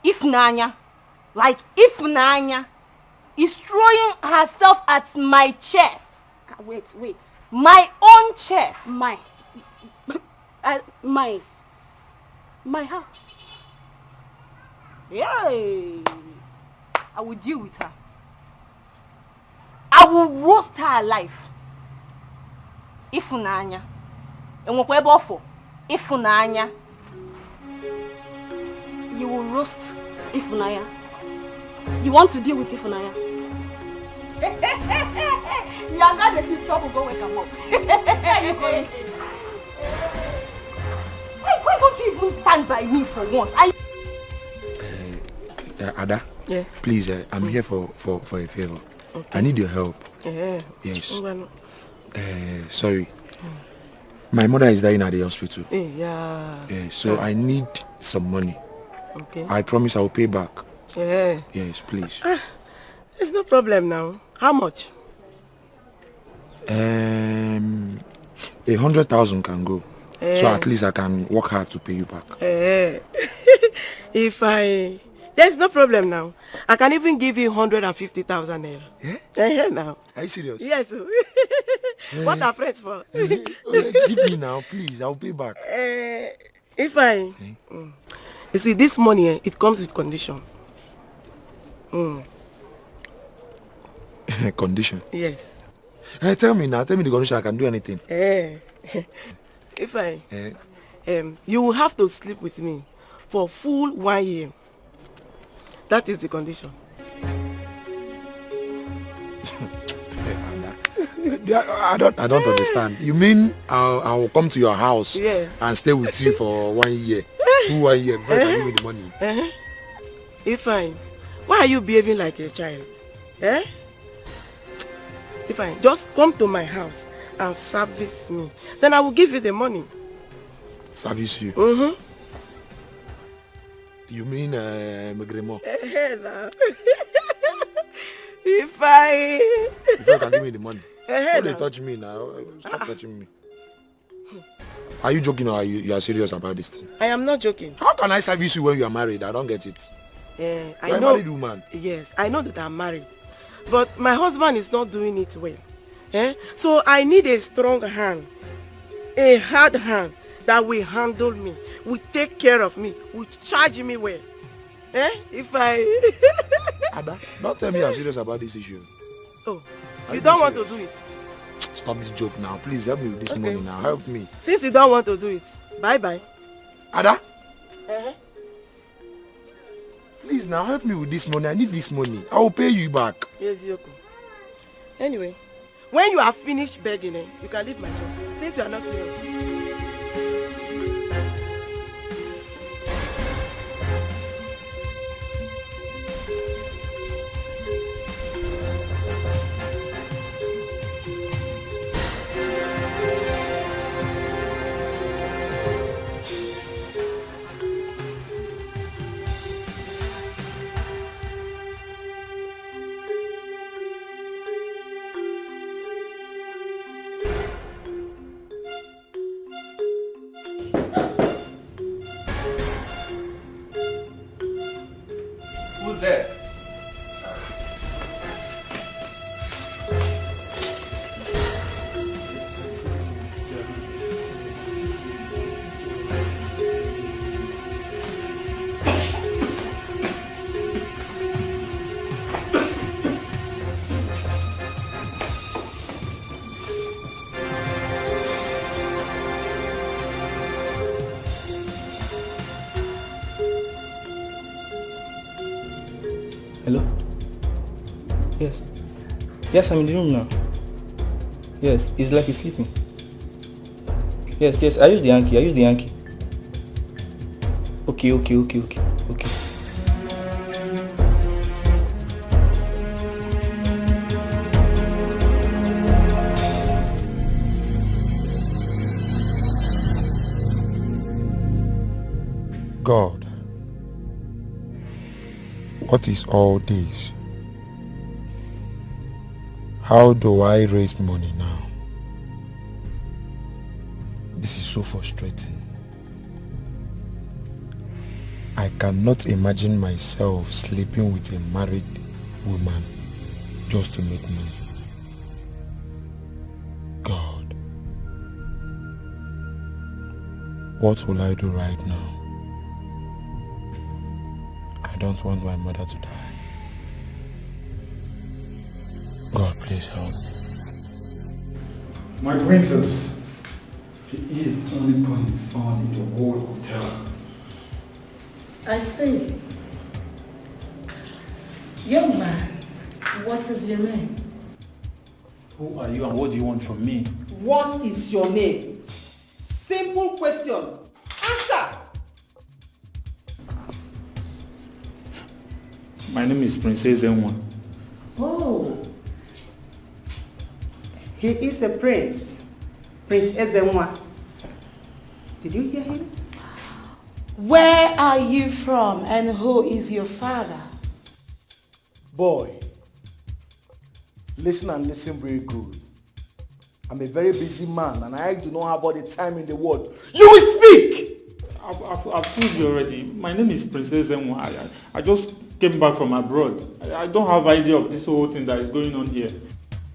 Ifunanya, like Ifunanya, is throwing herself at my chest. Wait. My own chest. My how? Yay! I will deal with her. I will roast her alive. Ifunanya. Ifunanya. You will roast Ifunanya. You want to deal with Ifunanya? You are not in trouble. Go wake up. Why don't you even stand by me for once? Ada, yes. Please, I'm here for a favor. Okay. I need your help. Yes. Sorry. My mother is dying at the hospital. Yeah. So I need some money. Okay. I promise I will pay back. Yeah. Yes, please. It's no problem now. How much? 100,000 can go. So at least I can work hard to pay you back. There's no problem now. I can even give you 150,000 naira. Yeah? Now. Are you serious? Yes. What are friends for? Give me now, please. I'll pay back. You see, this money, it comes with condition. Condition? Yes. Tell me now. Tell me the condition. I can do anything. You will have to sleep with me for full 1 year. That is the condition. I don't understand. You mean I will come to your house and stay with you for 1 year? Full 1 year before I give me the money? Why are you behaving like a child? Just come to my house and service me. Then I will give you the money. Service you? You mean Megremo? If you can give me the money. Don't they touch me now? Stop touching me. Are you joking or you are serious about this thing? I am not joking. How can I service you when you are married? I don't get it. I You're a married woman. Yes, I know that I'm married. But my husband is not doing it well. So I need a strong hand. A hard hand that will handle me, will take care of me, will charge me well. Ada, don't tell me you're serious about this issue. Oh, you don't want to do it? Stop this joke now. Please help me with this money now. Help me. Since you don't want to do it, bye-bye. Ada? Please now help me with this money. I need this money. I will pay you back. Yes, Yoko. Anyway, when you are finished begging, you can leave my shop. Since you are not serious. Who's there? Hello? Yes. Yes, I'm in the room now. Yes, it's like he's sleeping. Yes, I use the Yankee. Okay. God, what is all this? How do I raise money now? This is so frustrating. I cannot imagine myself sleeping with a married woman just to make money. God, what will I do right now? I don't want my mother to die. God, please help me. My princess, he is the only prince found in the whole hotel. I see. Young man, what is your name? Who are you and what do you want from me? What is your name? Simple question. Answer! My name is Princess Enwa. Oh. He is a prince. Prince Ezenwa. Did you hear him? Where are you from and who is your father? Boy, listen and listen very good. I'm a very busy man and I do not have all the time in the world. You will speak! I've told you already. My name is Princess Enwa. I just came back from abroad. I don't have idea of this whole thing that is going on here.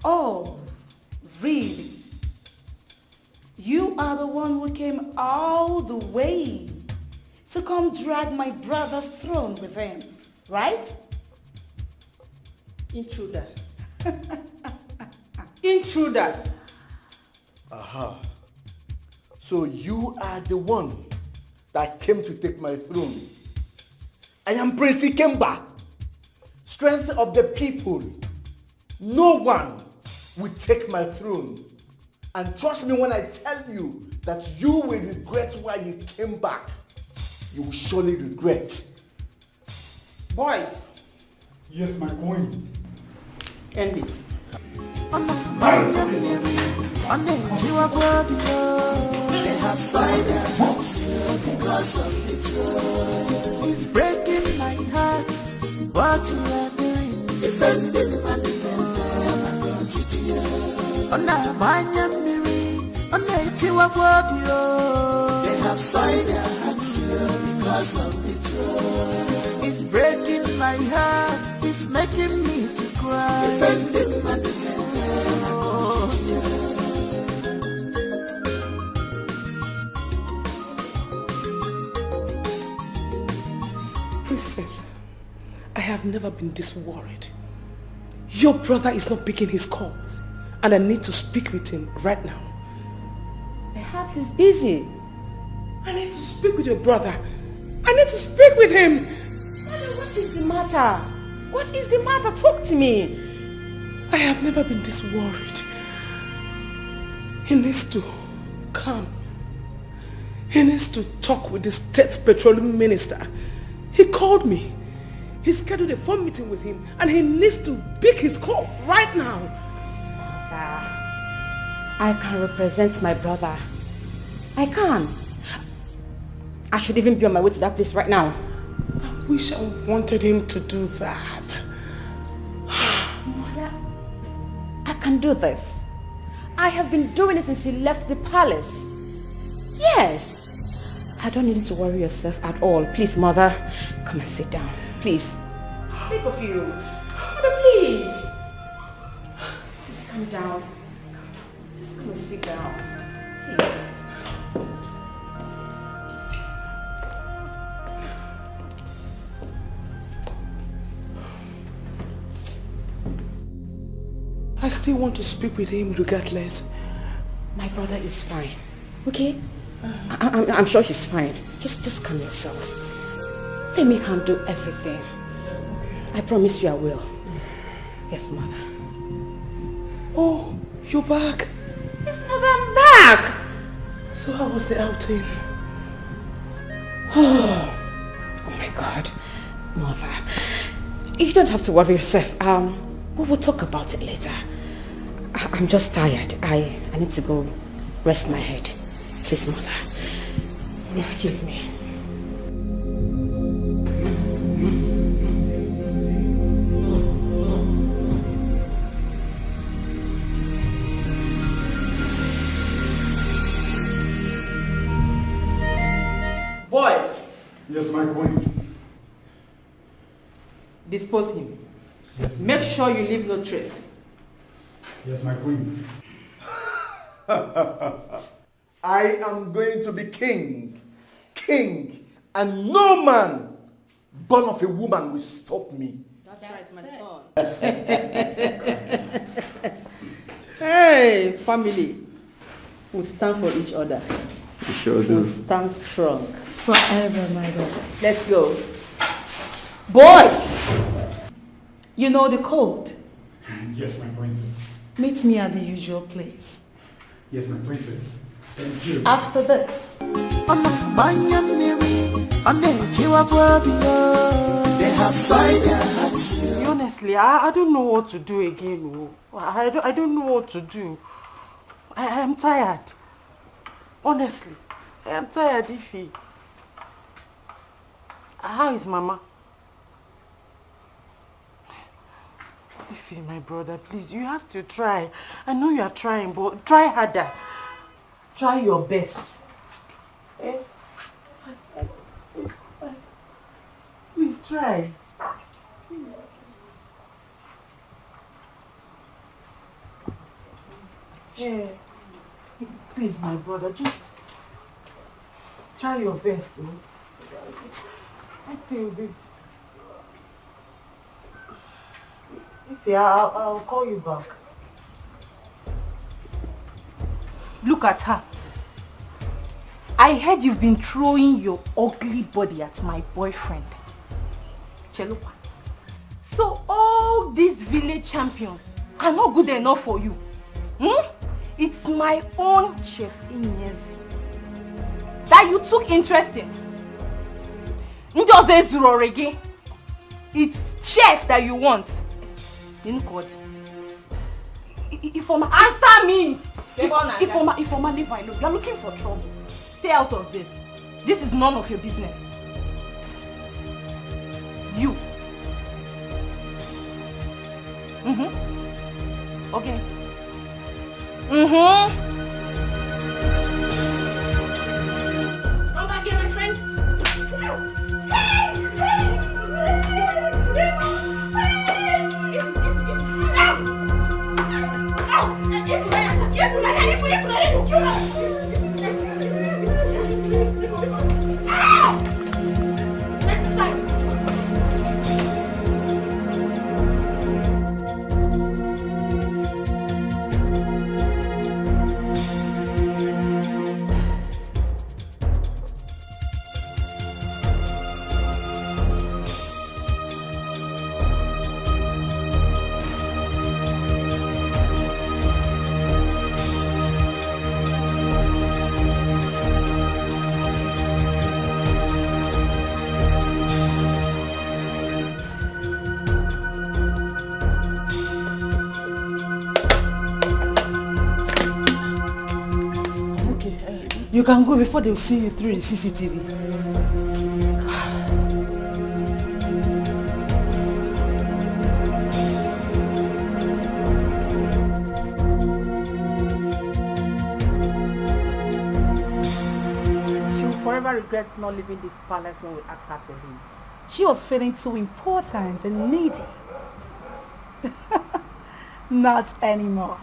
Oh, really? You are the one who came all the way to come drag my brother's throne with him, right? Intruder. Intruder. Aha. So you are the one that came to take my throne. I am Prince Ikemba, strength of the people. No one will take my throne. And trust me when I tell you that you will regret why you came back. You will surely regret. Boys. Yes, my queen. End it. They have signed their hearts because of betrayal. It's breaking my heart. What you are doing, defending my they have signed their hearts because of betrayal. It's breaking my heart. It's making me to cry. Defending my Princess, I have never been this worried. Your brother is not picking his calls, and I need to speak with him right now. Perhaps he's busy. I need to speak with your brother. I need to speak with him. What is the matter? What is the matter? Talk to me. I have never been this worried. He needs to come. He needs to talk with the state petroleum minister. He called me. He scheduled a phone meeting with him and he needs to pick his call right now. I can represent my brother. I can. I should even be on my way to that place right now. I wish I wanted him to do that. Mother, I can do this. I have been doing it since you left the palace. Yes. I don't need you to worry yourself at all. Please, Mother, come and sit down. Please. Think of you. Mother, please. Just calm down. Just come and sit down. Please. I still want to speak with him regardless. My brother is fine. Okay? I'm sure he's fine. Just calm yourself. Let me handle everything. I promise you I will. Yes, Mother. Oh, you're back. Yes, Mother, I'm back. So how was the outing? Oh my God. Mother, you don't have to worry yourself. We will talk about it later. I'm just tired. I need to go rest my head. Please, Mother. Excuse me. Boys. Yes, my queen. Dispose him. Yes, make sure you leave no trace. Yes, my queen. I am going to be king, and no man born of a woman will stop me. That's right, my son. Hey, family. We'll stand for each other. We sure do. We'll stand strong. Forever, my daughter. Let's go. Boys! You know the code. Yes, my princess. Meet me at the usual place. Yes, my princess. Thank you. After this. They have signed their hearts. Honestly, I don't know what to do again. I don't know what to do. I am tired. Honestly, I am tired, Ify. How is Mama? Ife, my brother, please, you have to try. I know you are trying, but try harder. Try your best. Eh? Please try. Yeah. Please, my brother, just try your best. I think I'll call you back. Look at her. I heard you've been throwing your ugly body at my boyfriend. Chelupa. So all these village champions are not good enough for you. It's my own Chef Inez that you took interest in. It's Chef that you want. Ifoma, answer me! Ifoma, leave my look. You're looking for trouble. Stay out of this. This is none of your business. You. Okay. Come back here, my friend. You can go before they will see you through the CCTV. She will forever regret not leaving this palace when we asked her to leave. She was feeling too important and needy. Not anymore.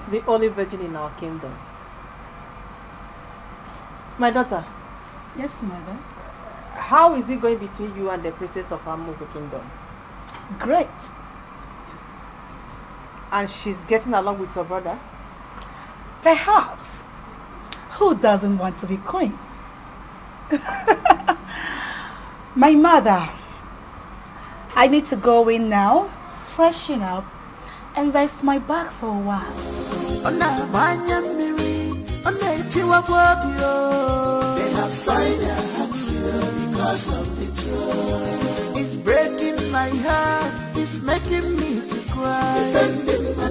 The only virgin in our kingdom. My daughter. Yes, mother. How is it going between you and the princess of Amoko kingdom? Great. And she's getting along with your brother? Perhaps. Who doesn't want to be queen? My mother. I need to go in now, freshen up, and rest my back for a while. They have signed their hands because of betrayal. It's breaking my heart, it's making me to cry. Defending my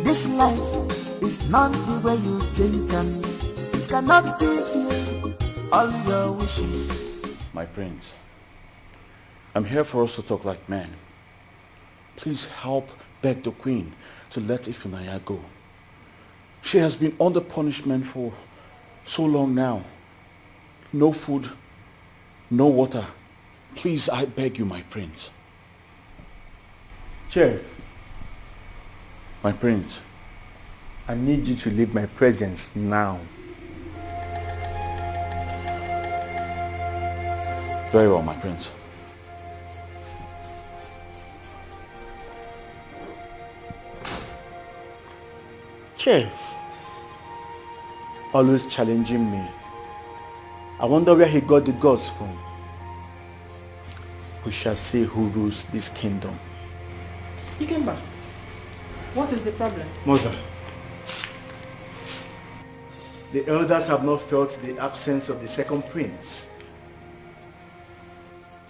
This life is not the way you think, and it cannot give you all your wishes. My prince, I'm here for us to talk like men. Please help beg the queen to let Ifunanya go. She has been under punishment for so long now. No food, no water. Please, I beg you, my prince. Chef, my prince, I need you to leave my presence now. Very well, my prince. Chef, always challenging me. I wonder where he got the gods from. We shall see who rules this kingdom. You came back. What is the problem? Mother, The elders have not felt the absence of the second prince.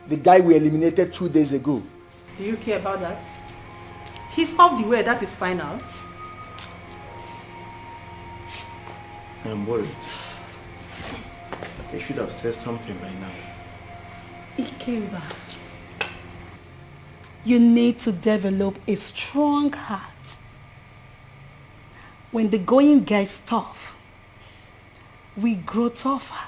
The guy we eliminated 2 days ago. Do you care about that? He's off the way, that is final. I'm worried. I should have said something by now. Ikemba, you need to develop a strong heart. When the going gets tough, we grow tougher.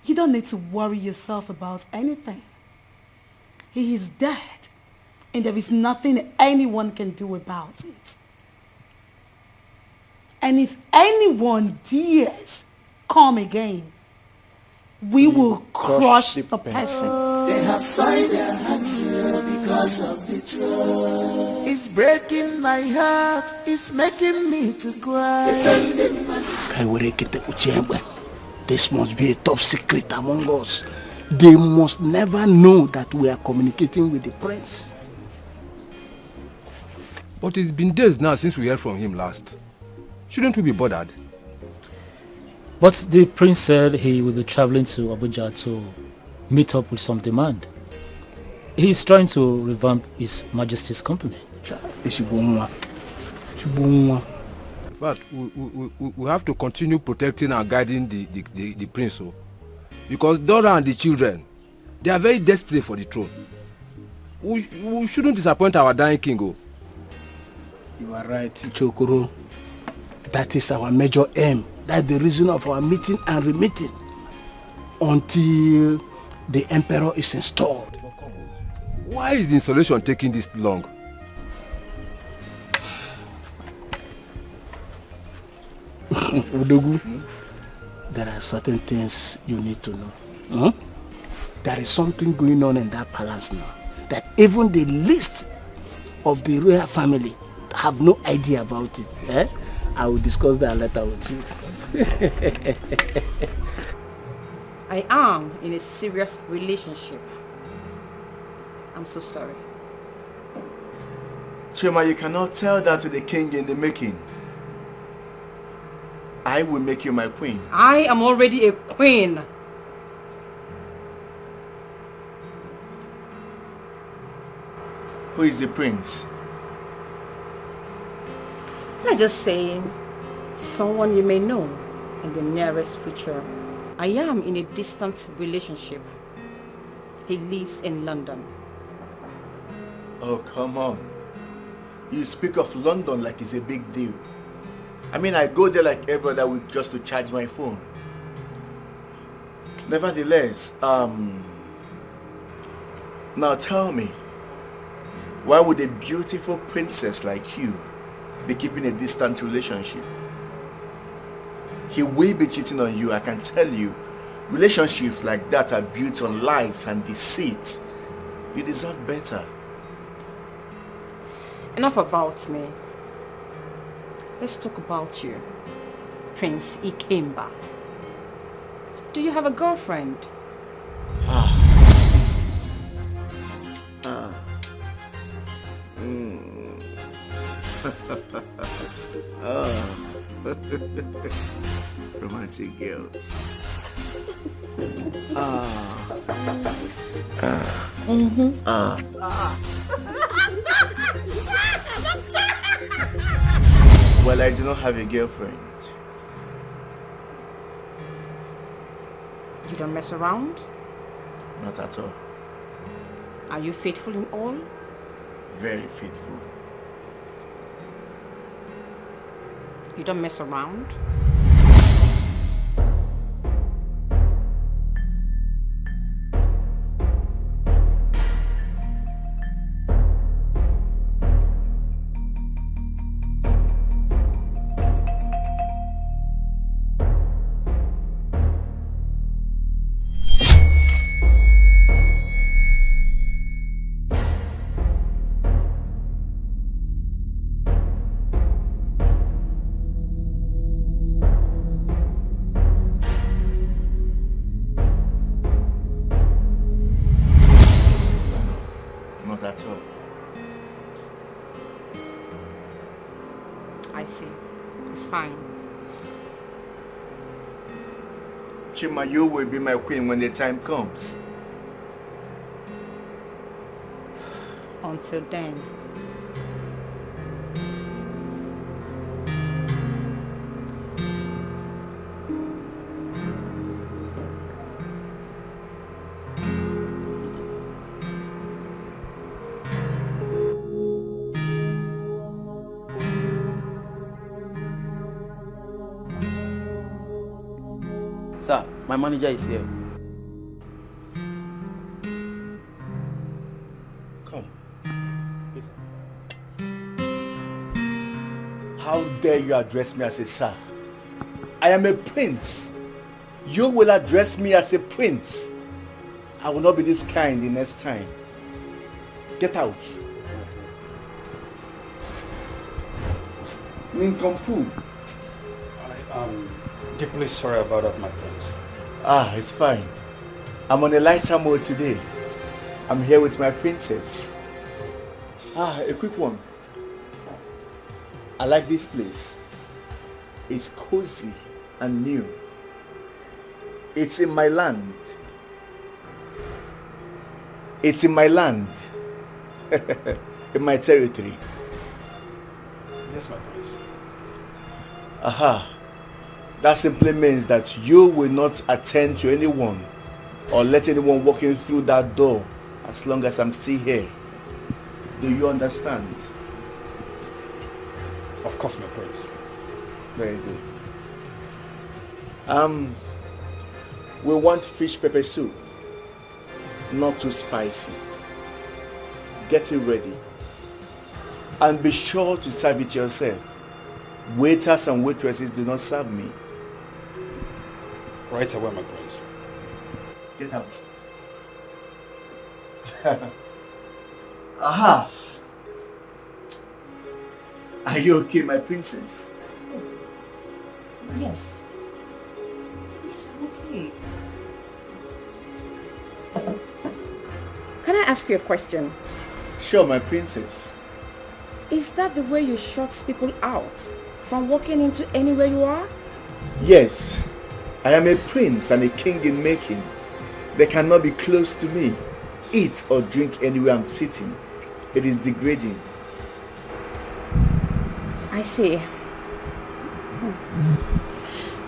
You don't need to worry yourself about anything. He is dead, and there is nothing anyone can do about it. And if anyone dares come again, we will crush the person. They have signed their hands because of betrayal. It's breaking my heart, it's making me to cry. This must be a top secret among us. They must never know that we are communicating with the prince. But it's been days now since we heard from him last. Shouldn't we be bothered? But the prince said he will be traveling to Abuja to meet up with some demand. He is trying to revamp His Majesty's company. In fact, we have to continue protecting and guiding the prince. Because Dora and the children, they are very desperate for the throne. We shouldn't disappoint our dying king. You are right, Ichokoro. That is our major aim. That's the reason of our meeting and remeeting until the emperor is installed. Why is the installation taking this long? Udogu, there are certain things you need to know. There is something going on in that palace now that even the least of the royal family have no idea about it. I will discuss that later with you. I am in a serious relationship. I'm so sorry. Chema, you cannot tell that to the king in the making. I will make you my queen. I am already a queen. Who is the prince? Let's just say someone you may know in the nearest future. I am in a distant relationship. He lives in London. Oh, come on. You speak of London like it's a big deal. I mean, I go there like every other week just to charge my phone. Nevertheless, now tell me, why would a beautiful princess like you be keeping a distant relationship? He will be cheating on you, I can tell you. Relationships like that are built on lies and deceit. You deserve better. Enough about me. Let's talk about you, Prince Ikemba. Do you have a girlfriend? Romantic girl. Well, I do not have a girlfriend. You don't mess around? Not at all. Are you faithful in all? Very faithful. You don't mess around? I see. It's fine. Chima, you will be my queen when the time comes. Until then. Sir, my manager is here. Come. How dare you address me as a sir? I am a prince. You will address me as a prince. I will not be this kind the next time. Get out. Nincompoop. I am deeply sorry about that, my prince. Ah, it's fine. I'm on a lighter mode today. I'm here with my princess. Ah, a quick one. I like this place. It's cozy and new. It's in my land. It's in my land. In my territory. Yes, my prince. Aha. That simply means that you will not attend to anyone or let anyone walking through that door as long as I'm still here. Do you understand? Of course, my prince. Very good. We want fish pepper soup. Not too spicy. Get it ready. And be sure to serve it yourself. Waiters and waitresses do not serve me. Right away, my prince. Get out. Aha! Are you okay, my princess? Yes. Yes, I'm okay. Can I ask you a question? Sure, my princess. Is that the way you shut people out from walking into anywhere you are? Yes. I am a prince and a king in making. They cannot be close to me. Eat or drink anywhere I'm sitting. It is degrading. I see.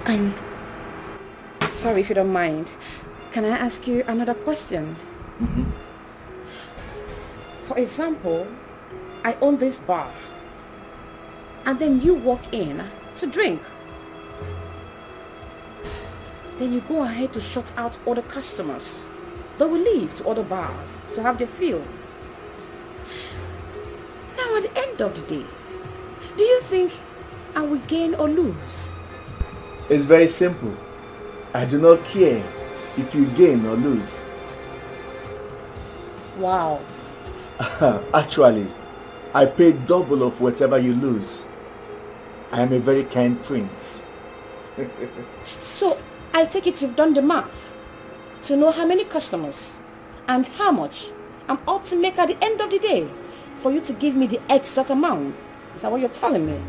I'm sorry if you don't mind. Can I ask you another question? Mm-hmm. For example, I own this bar, and then you walk in to drink. Then you go ahead to shut out other customers. They will leave to other bars to have their fill. Now at the end of the day, do you think I will gain or lose? It's very simple. I do not care if you gain or lose. Wow. Actually, I pay double of whatever you lose. I am a very kind prince. So, I take it you've done the math to know how many customers and how much I'm ought to make at the end of the day for you to give me the exact amount. Is that what you're telling me?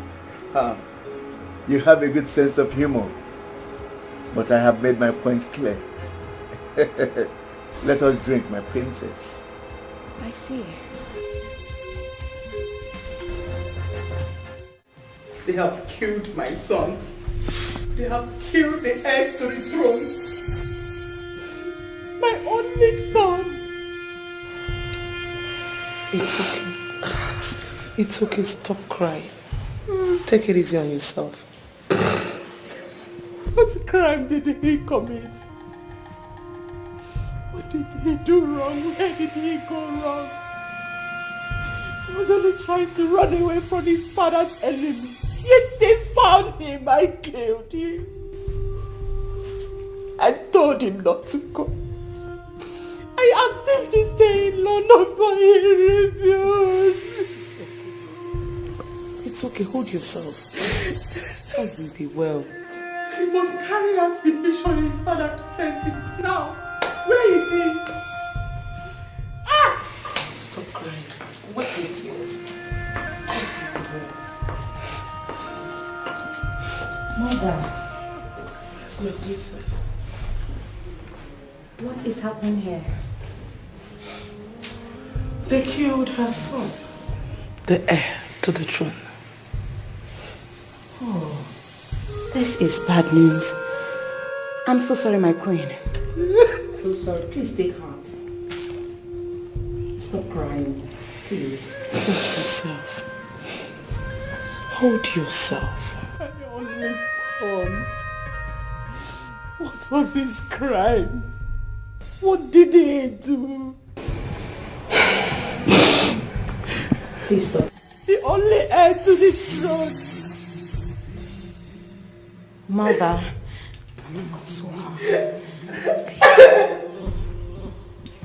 You have a good sense of humor, but I have made my point clear. Let us drink, my princess. I see. They have killed my son. They have killed the heir to the throne. My only son. It's okay. It's okay. Stop crying. Take it easy on yourself. What crime did he commit? What did he do wrong? Where did he go wrong? He was only trying to run away from his father's enemy. Yet they found him. I killed him. I told him not to go. I asked him to stay in London, but he refused. It's okay. Hold yourself. All will be well. He must carry out the mission his father sent him. Now, where is he? Ah! Stop crying. Wipe your tears. Mother. That's my princess. What is happening here? They killed her son, the heir to the throne. Oh, this is bad news. I'm so sorry, my queen. So sorry. Please take heart. Stop crying, please. Hold yourself. Hold yourself. My only son. What was his crime? What did he do? Please stop. The only heir to the throne. Mother, I'm not so hard.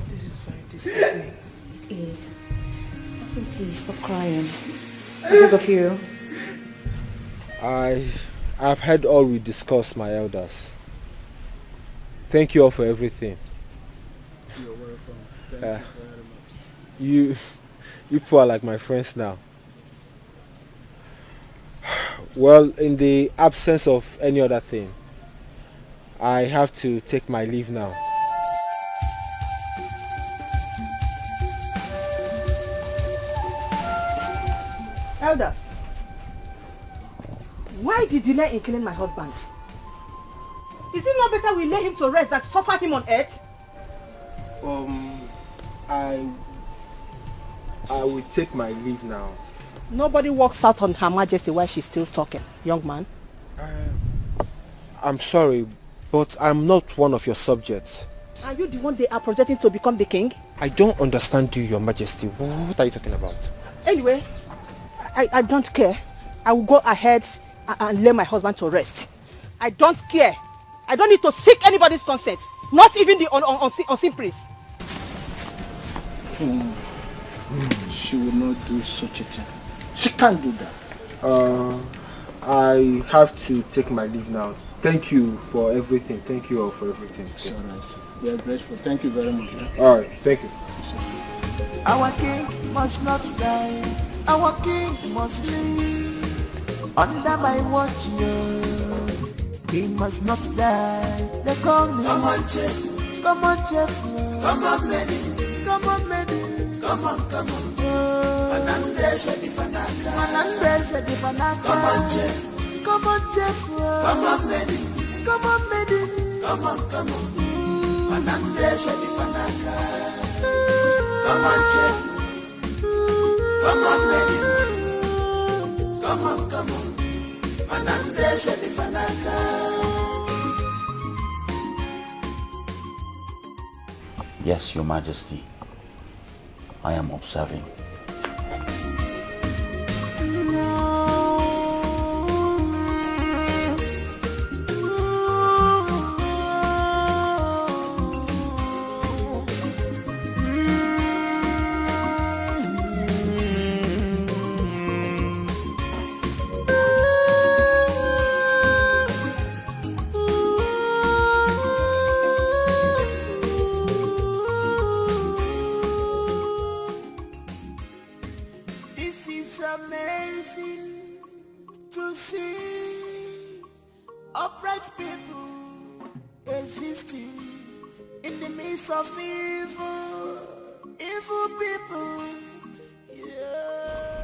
This is very disturbing. It is. Please stop crying. I beg of you. I've heard all we discussed, my elders. Thank you all for everything. You're welcome. Thank you very much. You people are like my friends now. Well, in the absence of any other thing, I have to take my leave now. Elders, why the delay in killing my husband? Is it not better we lay him to rest than suffer him on earth? I will take my leave now. Nobody walks out on Her Majesty while she's still talking, young man. I'm sorry, but I'm not one of your subjects. Are you the one they are projecting to become the king? I don't understand you, your majesty. What are you talking about? Anyway, I don't care. I will go ahead and lay my husband to rest. I don't care. I don't need to seek anybody's consent. Not even the unseen priest. She will not do such a thing. She can't do that. I have to take my leave now. Thank you for everything. Thank you all for everything. It's all right. We are grateful. Thank you very much. All right. Thank you. Our king must not die. Our king must live under my watch. He must not die. They call me. Come on, Jeff. Come on, Jeff. Come on, Medin. Come on, Medin. Come on, come on. Manandese di Fanaka. Manandese di Fanaka. Come on, Jeff. Come on, Jeff. Come on, Medin. Come on, Medin. Come on, come on. Manandese di Fanaka. Come on, Jeff. Come on, Medin. Come on, come on. Manandese di Fanaka. Yes, Your Majesty. I am observing.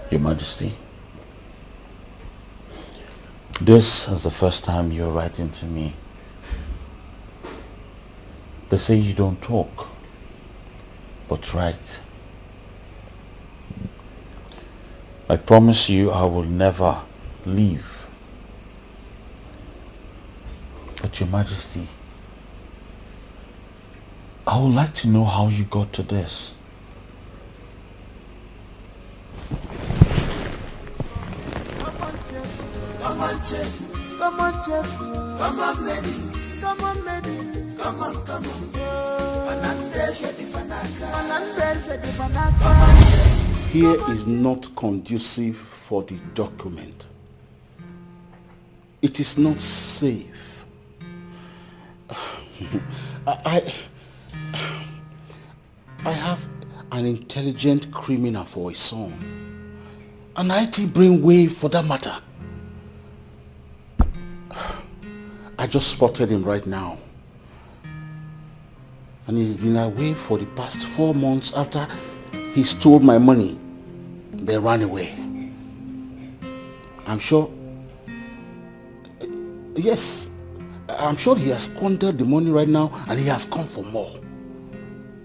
Your Majesty, this is the first time you're writing to me. They say you don't talk, but write. I promise you I will never leave. But Your Majesty, I would like to know how you got to this. Come on, Jeff. Come on, Jeff. Come on, Medin. Come on, Medin. Come on, come on. Manandese di Fanaka. Manandese di Fanaka. Come on, Jeff. Here is not conducive for the document. It is not safe. I have an intelligent criminal for a son. An IT brainwave for that matter. I just spotted him right now. And he's been away for the past 4 months after he stole my money. They ran away. I'm sure... Yes, I'm sure he has squandered the money right now and he has come for more.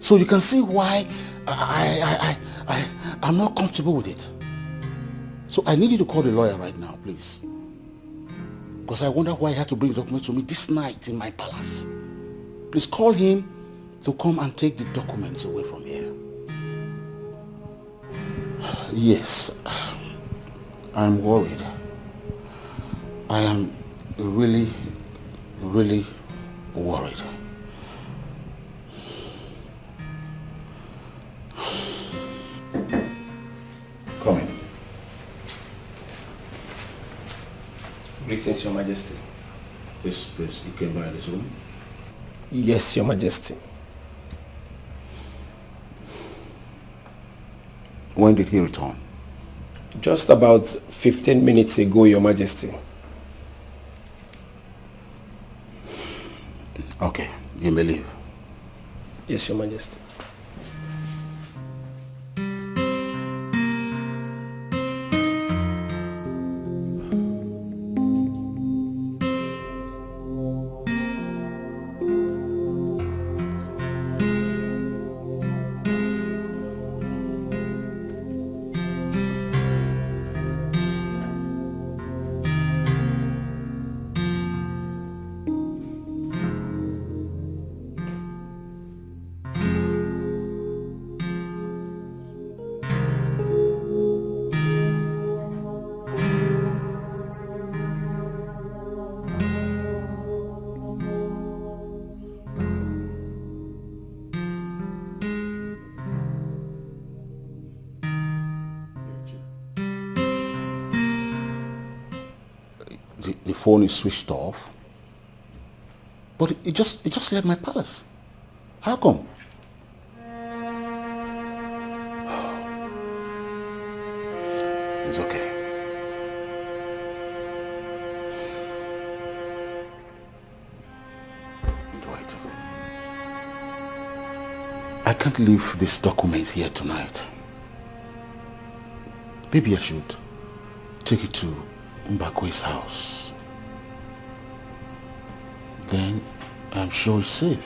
So you can see why I'm not comfortable with it. So I need you to call the lawyer right now, please. Because I wonder why he had to bring the documents to me this night in my palace. Please call him to come and take the documents away from here. Yes, I'm worried. I am really, really worried. Come in. Greetings, Your Majesty. Yes, please. You came by this room? Yes, Your Majesty. When did he return? Just about 15 minutes ago, Your Majesty. Okay, you may leave. Yes, Your Majesty. The phone is switched off, but it just left my palace. How come? It's okay. Wait. I can't leave these documents here tonight. Maybe I should take it to Mbakwe's house. Then I'm sure it's safe.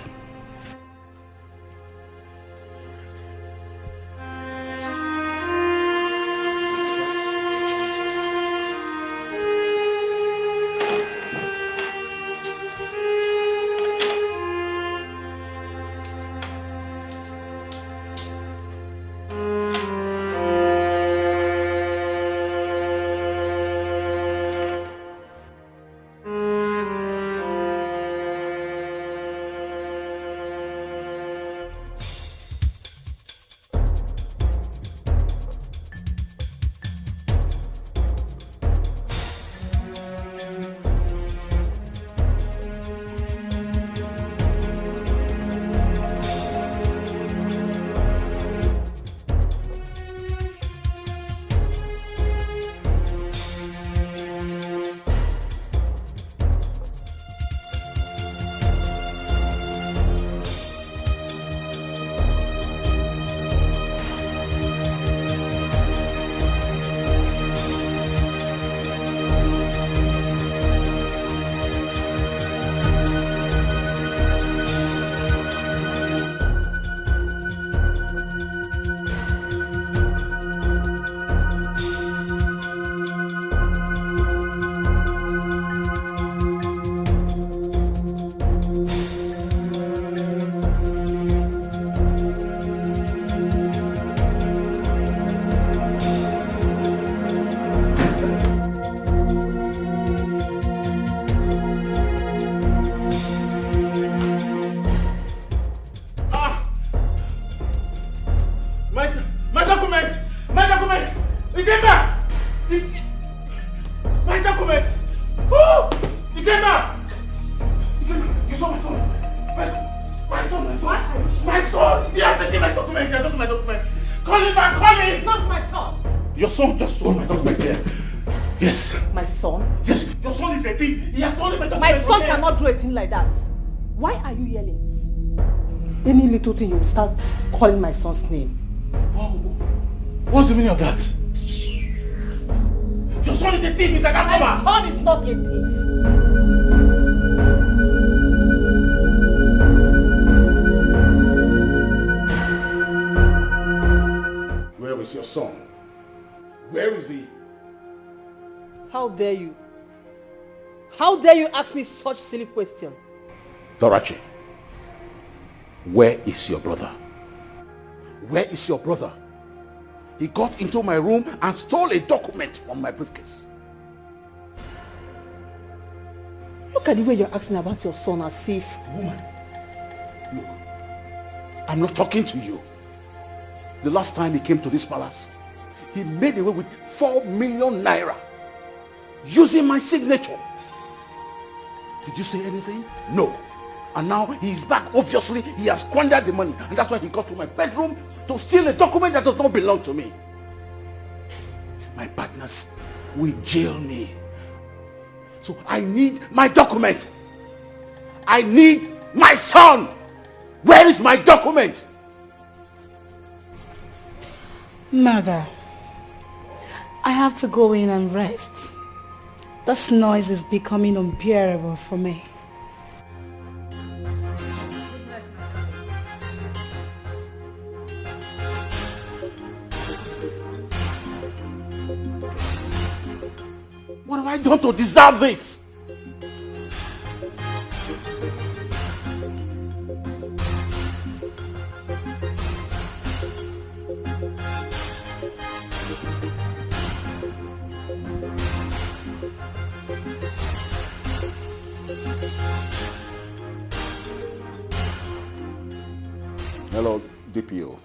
Your son just stole my document here. Yes. My son? Yes, your son is a thief. He has stolen my document. My son cannot do a thing like that. Why are you yelling? Any little thing you will start calling my son's name. What's the meaning of that? Your son is a thief, he's an My Akoma! son is not a thief. Where is your son? Where is he? How dare you? How dare you ask me such silly question? Dorachi, where is your brother? Where is your brother? He got into my room and stole a document from my briefcase. Look at the way you're asking about your son as if... Woman, look, I'm not talking to you. The last time he came to this palace, he made away with 4 million naira using my signature. Did you say anything? No. And now he's back. Obviously, he has squandered the money. And that's why he got to my bedroom to steal a document that does not belong to me. My partners will jail me. So I need my document. I need my son. Where is my document? Mother, I have to go in and rest. This noise is becoming unbearable for me. What have I done to deserve this? Hello, DPO.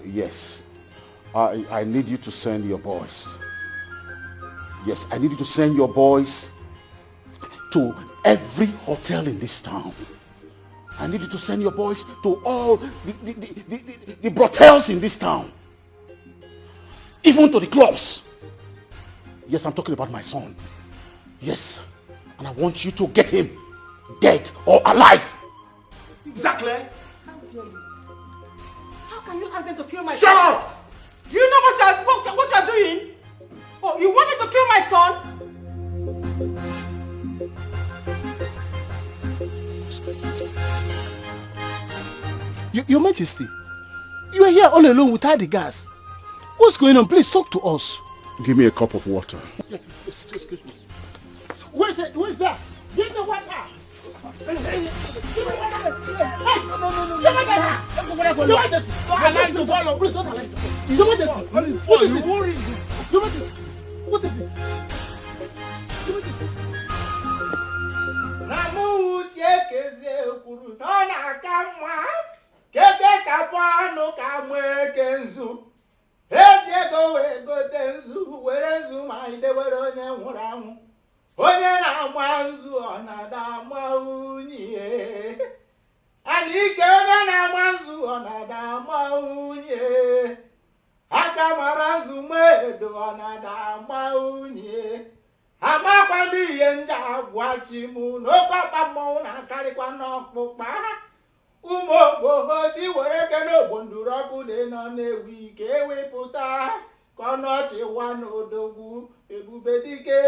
Yes, I need you to send your boys. Yes, I need you to send your boys to every hotel in this town. I need you to send your boys to all the brothels in this town. Even to the clubs. Yes, I'm talking about my son. Yes, and I want you to get him dead or alive. Exactly. How dare you? How can you ask them to kill my Shut son? up! Do you know what you're doing? Oh, you wanted to kill my son? Your Majesty, you are here all alone without the gas. What's going on? Please talk to us. Give me a cup of water. Excuse me. Where's that? Give me water. Hey, give me water. Hey, no. Your Majesty. I like to follow. Please don't allow it. Your Majesty. What is it? Your Majesty. What is it? Your Majesty. Namu chekeze kuru nona kama keke sapano kamwe kenzu eje go tenzu werenzu mainde weronye nwuramu onye na mwanzu ona da maunye anike onye na mwanzu ona da maunye akamarazu medo ona da maunye amakwa ndi ihe ndị agwachi mụ n'okọkpa mmọnwụ na-akarịkwa n'ọkpụkpa ụmụ ogboho si were ke n'ogbo nduru ọkụ dị nọ na-ewu ike ewepụta ka ọnọchị wa n'odogwu Ebube Dike.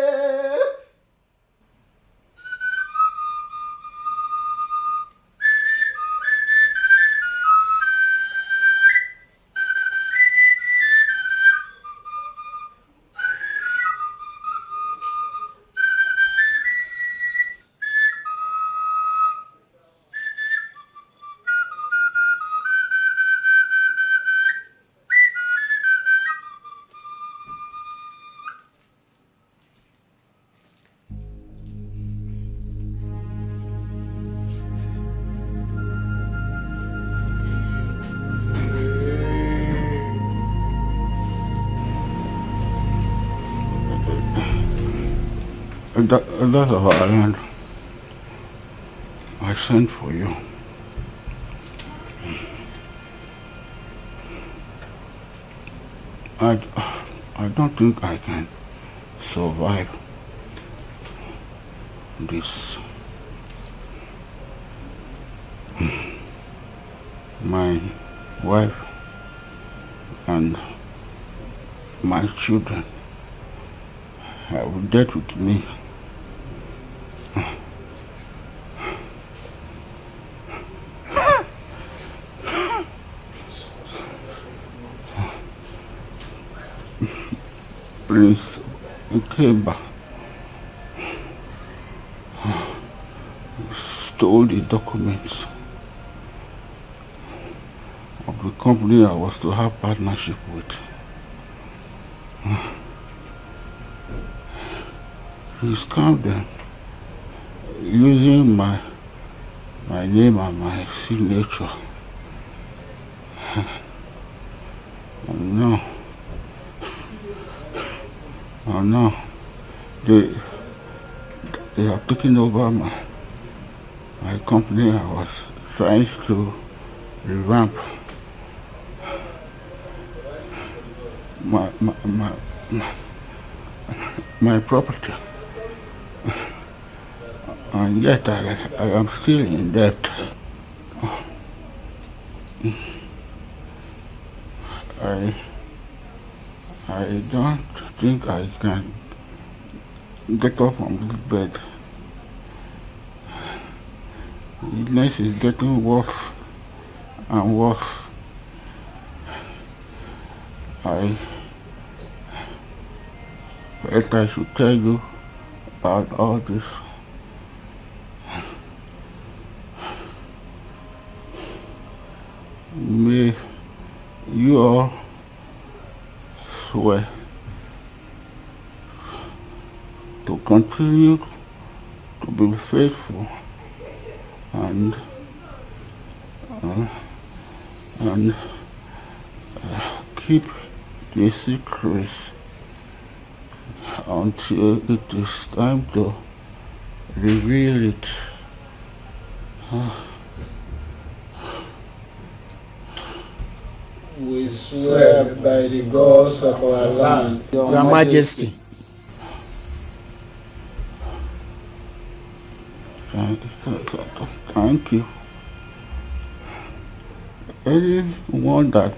That's our island. I sent for you. I don't think I can survive this. my wife and my children have dealt with me. Prince Ikeba stole the documents of the company I was to have partnership with. He scammed them using my name and my signature. And now they have taken over my company. I was trying to revamp my property, and yet I am still in debt. I don't think I can get up from this bed. The illness is getting worse and worse. I felt I should tell you about all this. May you all swear to continue to be faithful and keep the secrets until it is time to reveal it. We swear by the gods of our land, Your Majesty. Thank you. Anyone that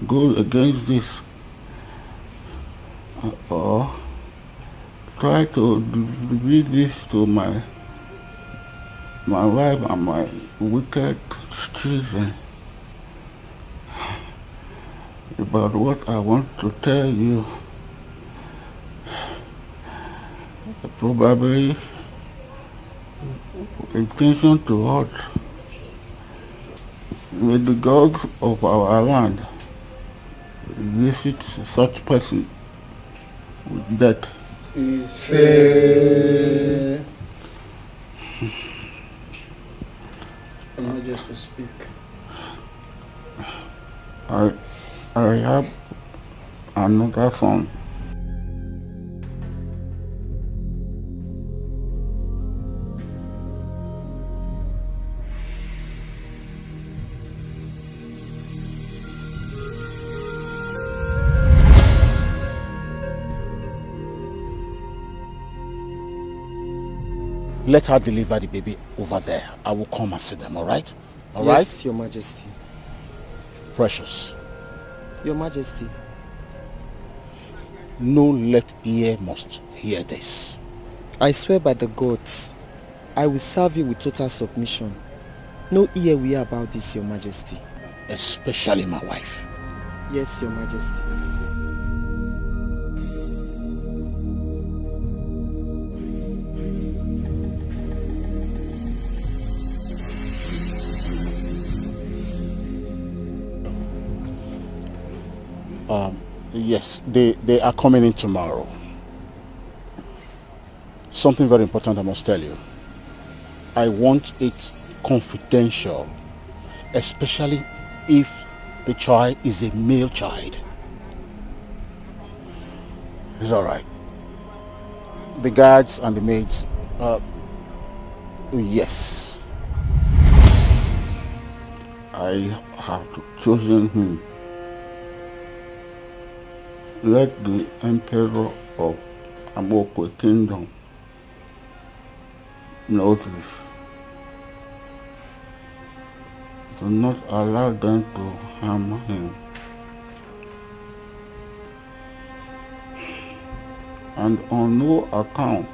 goes against this or try to reveal this to my wife and my wicked children about what I want to tell you, probably intention to hurt. May the gods of our land visit such person with death. Say, Your Majesty, speak. I have another son. Let her deliver the baby over there. I will come and see them, all right? All yes, right? Your Majesty. Precious. Your Majesty. No left ear must hear this. I swear by the gods, I will serve you with total submission. No ear will hear about this, Your Majesty. Especially my wife. Yes, Your Majesty. Yes, they are coming in tomorrow. Something very important I must tell you. I want it confidential, especially if the child is a male child. It's all right. The guards and the maids, yes. I have chosen him. Let the Emperor of Amokwe Kingdom know this. Do not allow them to harm him. And on no account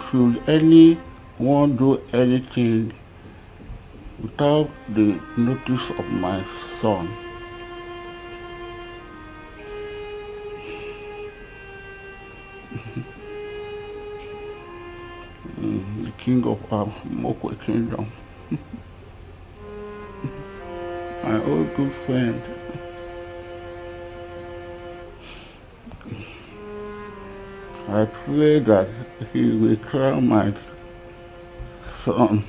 should anyone do anything without the notice of my son. The king of Mokwe kingdom. My old good friend. I pray that he will crown my son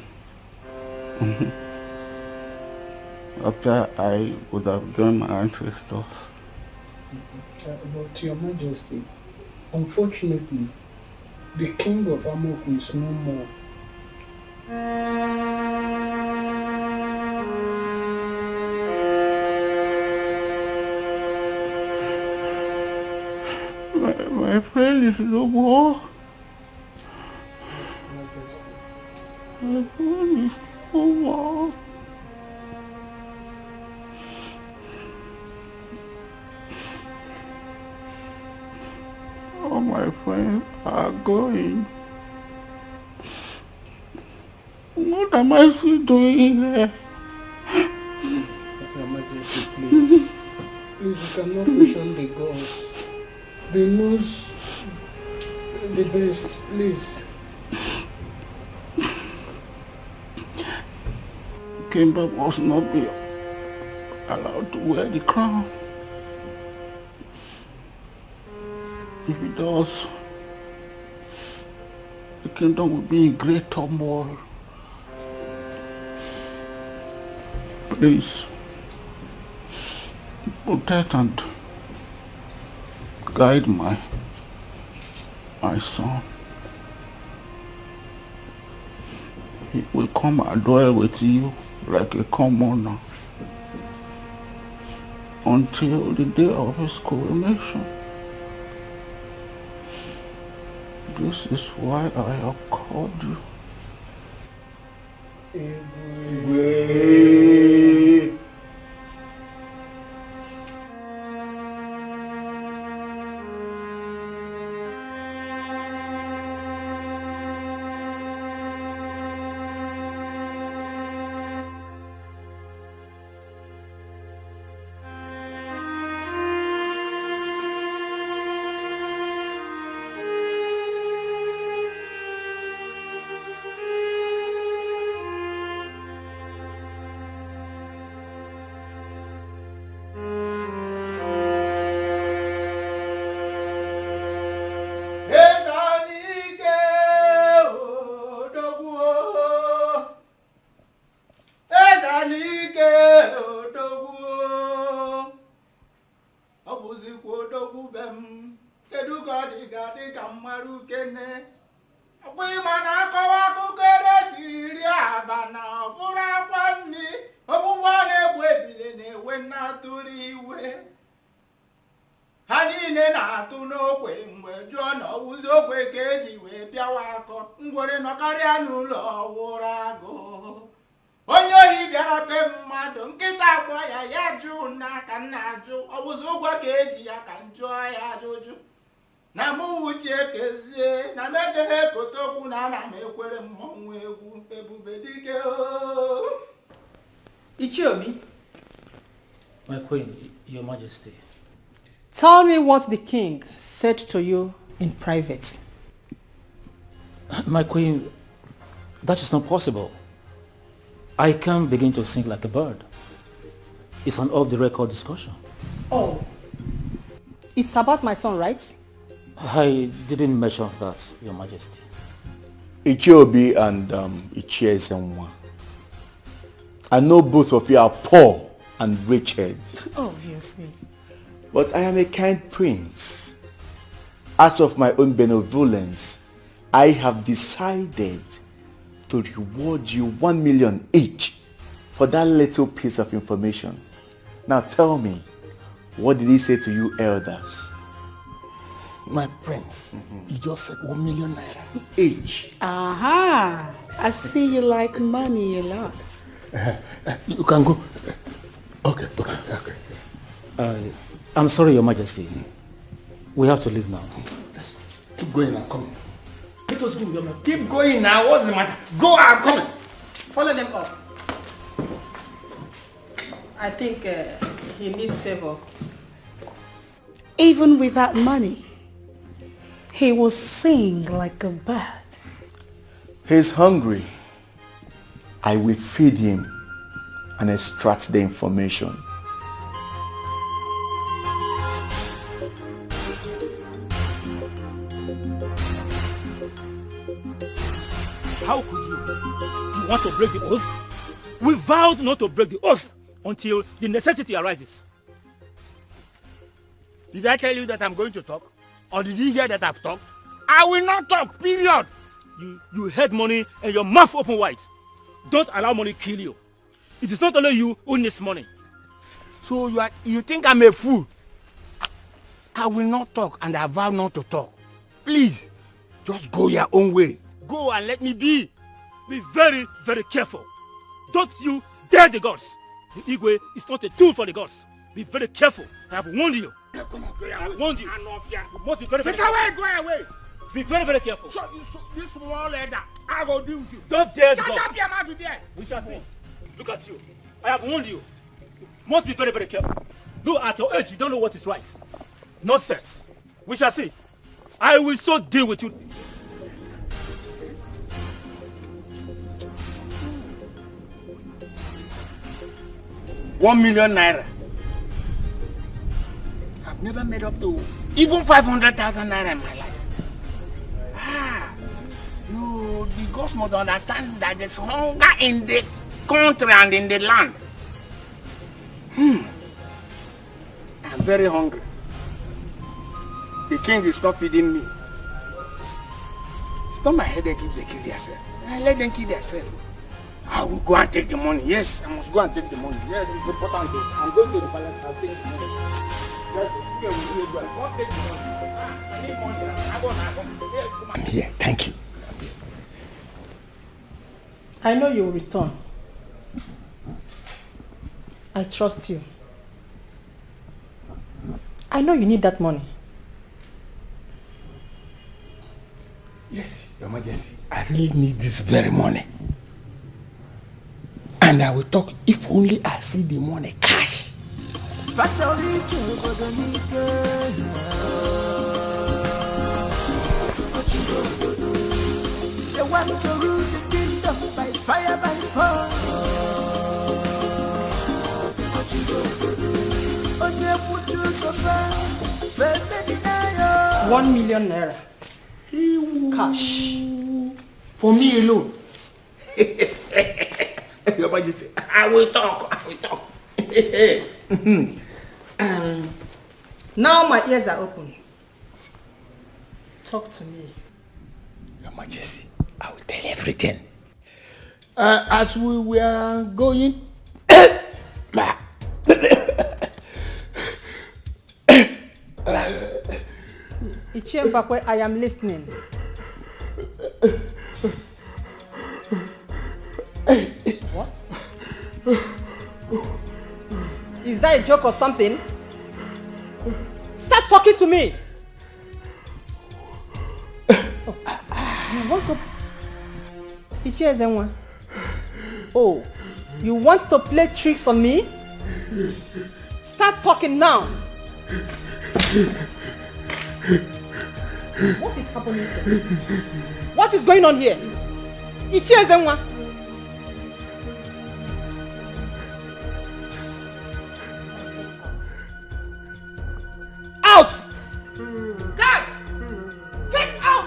after I would have done my ancestors. But Your Majesty, unfortunately, the king of Amoku is no more. My friend is no more. My friend is no more. All my friends are going. What am I still doing here? Your Majesty, please. Please, you cannot question the gods. They knows the best, please. Kimber must not be allowed to wear the crown. If he does, the kingdom will be in great turmoil. Please, protect and guide my son. He will come and dwell with you like a commoner until the day of his coronation. This is why I have called you. Ichiobi. My queen, your majesty. Tell me what the king said to you in private. My queen, that is not possible. I can't begin to sing like a bird. It's an off-the-record discussion. Oh. It's about my son, right? I didn't mention that, your majesty. Ichiobi and Ichiezenwa. I know both of you are poor and wretched. Obviously. But I am a kind prince. Out of my own benevolence, I have decided to reward you 1 million each for that little piece of information. Now tell me, what did he say to you elders? My prince, you just said 1 million naira each. Aha! I see you like money a lot. You can go. Okay. I'm sorry, Your Majesty. We have to leave now. Let's keep going and coming. Let us go, Your Majesty. Keep going now. What's the matter? Go and coming. Follow them up. I think he needs favor. Even without money, he will sing like a bird. He's hungry. I will feed him and extract the information. How could you? You want to break the oath? We vowed not to break the oath until the necessity arises. Did I tell you that I'm going to talk? Or did you hear that I've talked? I will not talk, period. You had money and your mouth open wide. Don't allow money kill you. It is not only you who needs money. So you think I'm a fool? I will not talk and I vow not to talk. Please, just go your own way. Go and let me be. Be very, very careful. Don't you dare the gods. The Igwe is not a tool for the gods. Be very careful. I have warned you. I have warned you. You must be very, very careful. Get away, go away. Be very, very careful. So this small leader, I will deal with you. Don't dare the gods. gods. Shut up your mouth there. We shall see. Look at you. I have warned you. You must be very, very careful. Look, at your age, you don't know what is right. Nonsense. We shall see. I will so deal with you. ₦1 million. I've never made up to even 500,000 naira in my life. No, the gods must understand that there's hunger in the country and in the land. I'm very hungry. The king is not feeding me. It's not my headache if they kill themselves. I let them kill themselves. I will go and take the money. Yes, I must go and take the money. Yes, it's important. I'm going to the palace. I'll take the money. I'm here. Thank you. I know you will return. I trust you. I know you need that money. Yes, Your Majesty. I really need this very money. And I will talk if only I see the money cash. They want to rule the kingdom by fire, by force. 1 million naira. Cash. For me alone. Your Majesty, I will talk. Now my ears are open. Talk to me. Your Majesty, I will tell everything. As we were going... Ichembakwe, I am listening. What? Is that a joke or something? Stop talking to me! You want to... Oh, you want to play tricks on me? Start talking now! What is happening here? What is going on here? Out! God! Get out!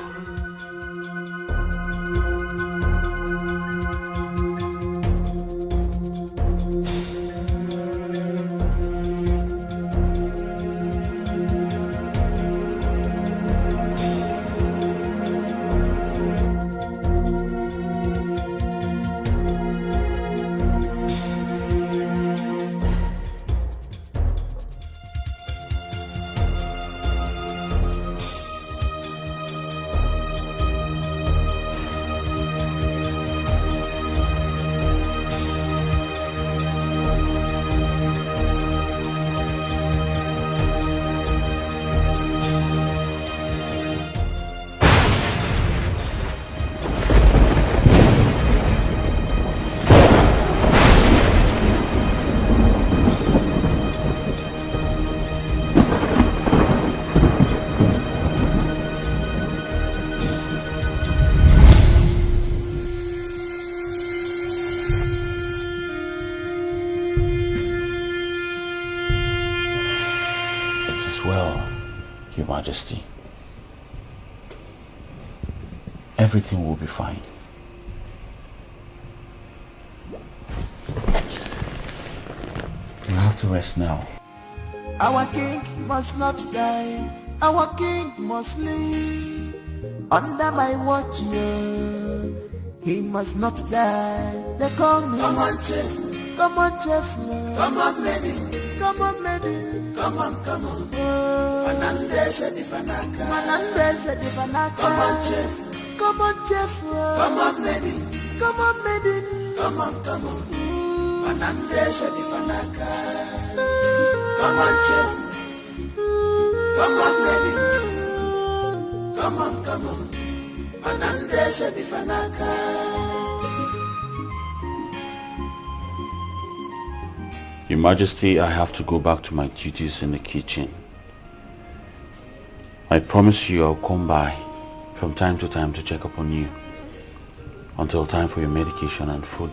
Majesty. Everything will be fine. You have to rest now. Our king must not die. Our king must live. Under my watch, yeah. He must not die. They call me. Come on, chief. Come on, chief. Come on, maiden. Come on, maiden. Come on, come on. Manandese di Fanaka. Manandese di Fanaka. Come on, chief. Come on, chief. Come on, maiden. Come on, maiden. Come on, come on. Manandese di Fanaka. Come on, chief. Come on, maiden. Come on, come on. Manandese di Fanaka. Your Majesty, I have to go back to my duties in the kitchen. I promise you I'll come by from time to time to check up on you until time for your medication and food.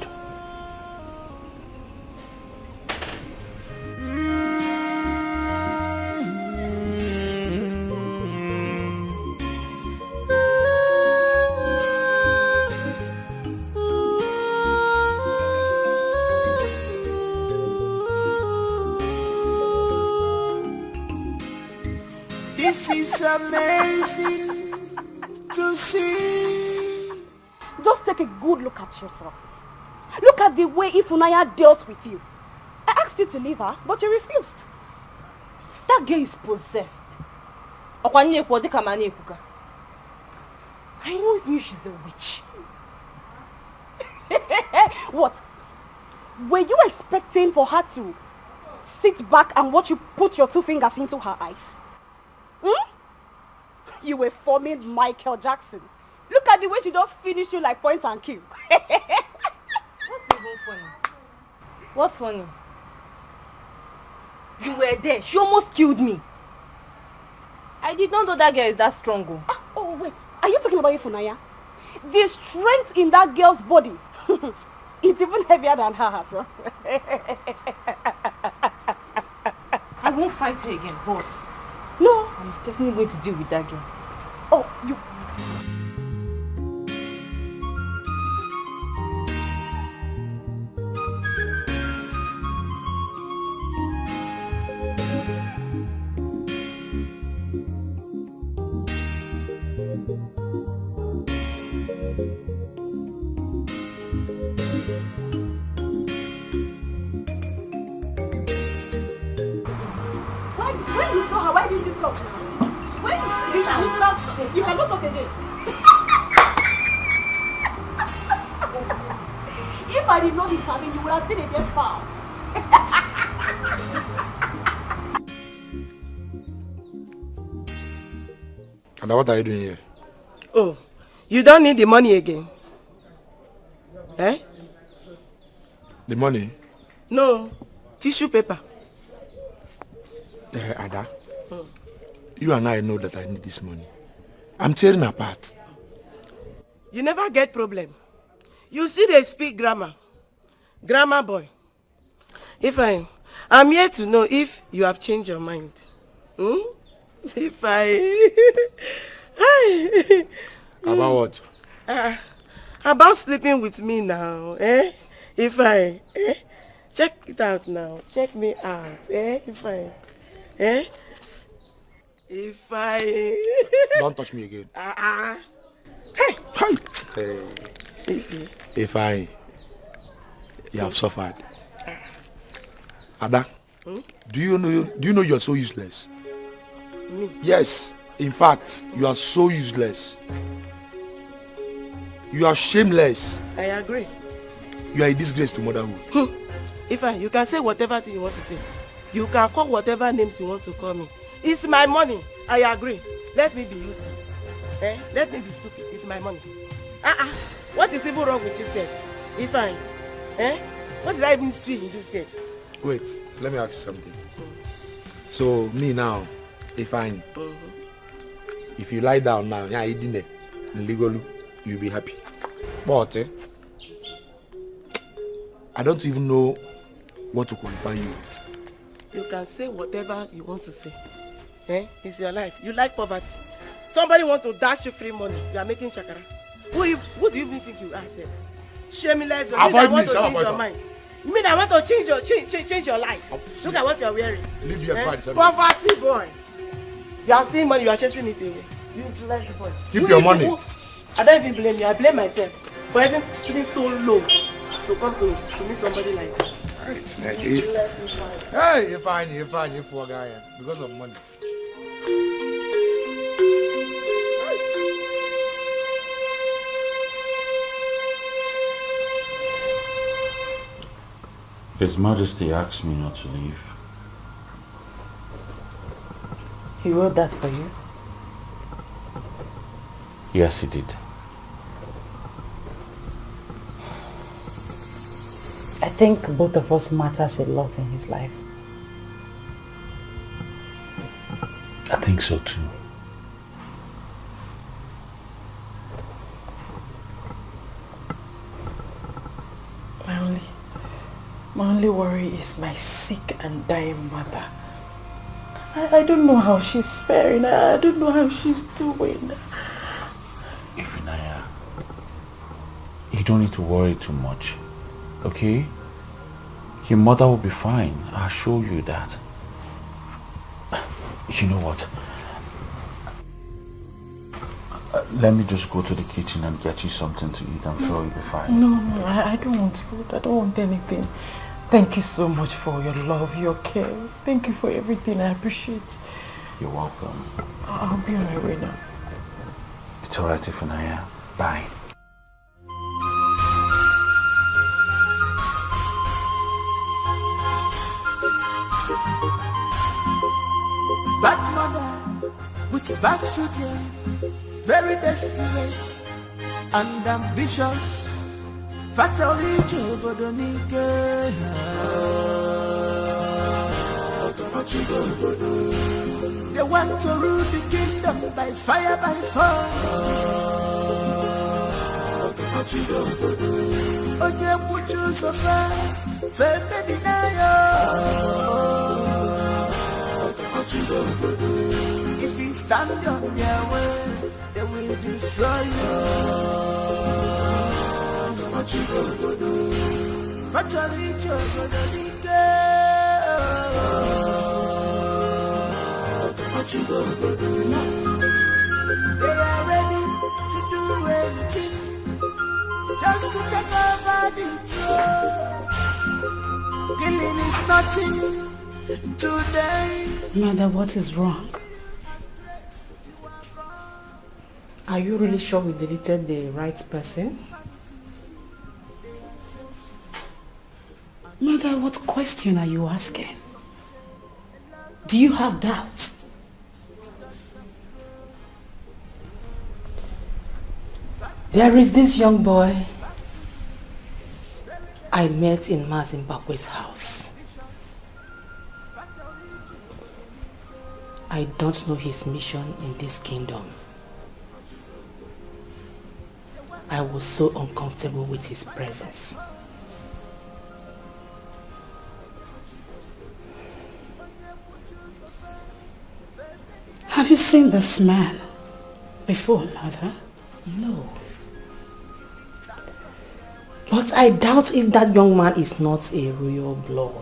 This is amazing to see. Just take a good look at yourself. Look at the way Ifunanya deals with you. I asked you to leave her, but you refused. That girl is possessed. I always knew she's a witch. What? Were you expecting for her to sit back and watch you put your 2 fingers into her eyes? Hmm? You were forming Michael Jackson. Look at the way she just finished you like point and kill. What's even funny? What's funny? You were there. She almost killed me. I did not know that girl is that strong. Oh, wait. Are you talking about Ifunanya? The strength in that girl's body. It's even heavier than her herself. I won't fight her again, but no, I'm definitely going to deal with that girl. Oh, you... When you saw her, why didn't you talk now? When you should not, you cannot talk again. If I did not intervene, you would have been again foul. And what are you doing here? Oh, you don't need the money again? Eh? The money? No, tissue paper. Ada, you and I know that I need this money. I'm tearing apart. You never get problem. You see they speak grammar. Grammar boy. I'm here to know if you have changed your mind. About what? About sleeping with me now, eh? Check it out now. Check me out, eh? Eh? Don't touch me again. Hey! Hey! You have suffered. Ada, do you know you are so useless? Me? Yes, in fact, you are so useless. You are shameless. I agree. You are a disgrace to motherhood. You can say whatever thing you want to say. You can call whatever names you want to call me. It's my money. I agree. Let me be useless. Eh? Let me be stupid. It's my money. What is even wrong with you, sir? Eh? What did I even see in this case? Wait, let me ask you something. So, me now, if you lie down now, legally, you'll be happy. But, I don't even know what to qualify you with. You can say whatever you want to say. It's your life. You like poverty. Somebody want to dash you free money. You are making shakara. Who do you even think you are? Shameless. You mean I want to change your mind? You mean I want to change your life? Look at what you are wearing. Leave your pride. Poverty boy. You are seeing money. You are chasing it away. You like boy. Keep your money. I don't even blame you. I blame myself for even feeling so low to come to meet somebody like that. Right. Hey, you're fine, you poor guy. Because of money. His Majesty asked me not to leave. He wrote that for you? Yes, he did. I think both of us matters a lot in his life. I think so too. My only worry is my sick and dying mother. I don't know how she's faring. I don't know how she's doing. Ifunanya, you don't need to worry too much, okay? Your mother will be fine. I'll show you that. You know what? Let me just go to the kitchen and get you something to eat. I'm sure you'll be fine. No, I don't want food. I don't want anything. Thank you so much for your love, your care. Thank you for everything. I appreciate. You're welcome. I'll be on my way now. It's alright, Ifunanya. Bye. Bad mother with bad children, very desperate and ambitious. Fatally Jobodonike. They want to rule the kingdom by fire, by fire. Onye puchu sofa, feme dinayo. If you stand on their way, they will destroy you. Fatally Jobodonike. They are ready to do anything just to take over the throne. Killing is nothing today. Mother, what is wrong? Are you really sure we deleted the right person? Mother, what question are you asking? Do you have doubts? There is this young boy I met in Mazimbabwe's house. I don't know his mission in this kingdom. I was so uncomfortable with his presence. Have you seen this man before, Mother? No. But I doubt if that young man is not a royal blood.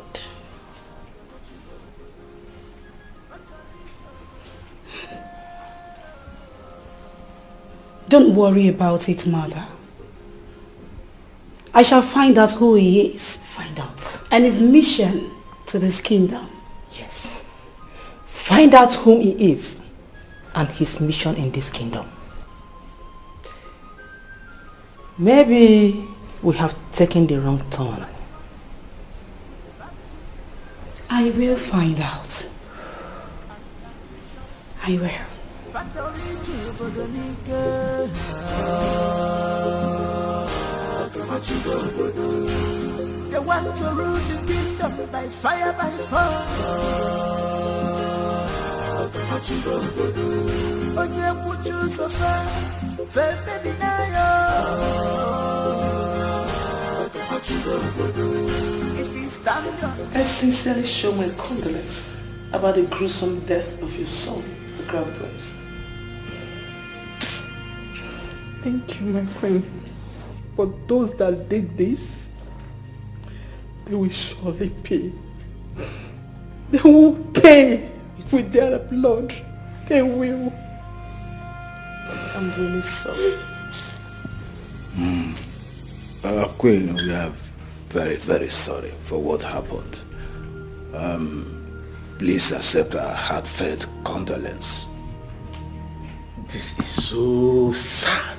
Don't worry about it, Mother. I shall find out who he is. Find out. And his mission to this kingdom. Yes. Find out whom he is and his mission in this kingdom. Maybe we have taken the wrong turn. I will find out. I will. They want to rule the kingdom by fire, by fire. Onye puchu sofa, feme dinayo. I sincerely show my condolence about the gruesome death of your son, the Crown Prince. Thank you, my friend. But those that did this, they will surely pay. They will pay with their blood. They will. I'm really sorry. Queen, we are very, very sorry for what happened. Please accept our heartfelt condolence. This is so sad.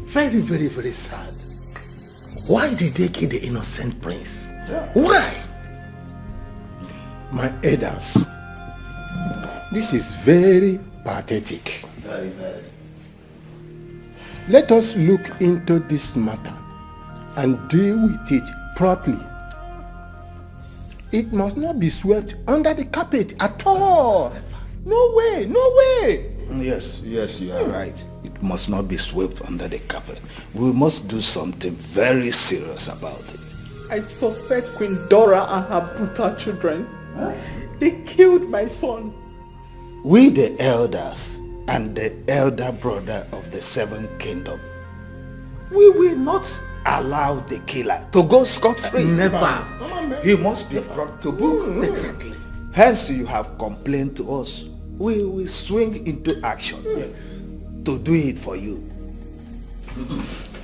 Very, very, very sad. Why did they kill the innocent prince? Why? My elders, this is very pathetic. Very, very. Let us look into this matter and deal with it properly. It must not be swept under the carpet at all. No way, no way. Yes, you are right. It must not be swept under the carpet. We must do something very serious about it. I suspect Queen Dora and her brutal children. They killed my son. We the elders and the elder brother of the Seventh Kingdom, we will not allow the killer to go scot-free. Never. He must be brought to book. Exactly. Hence you have complained to us. We will swing into action to do it for you.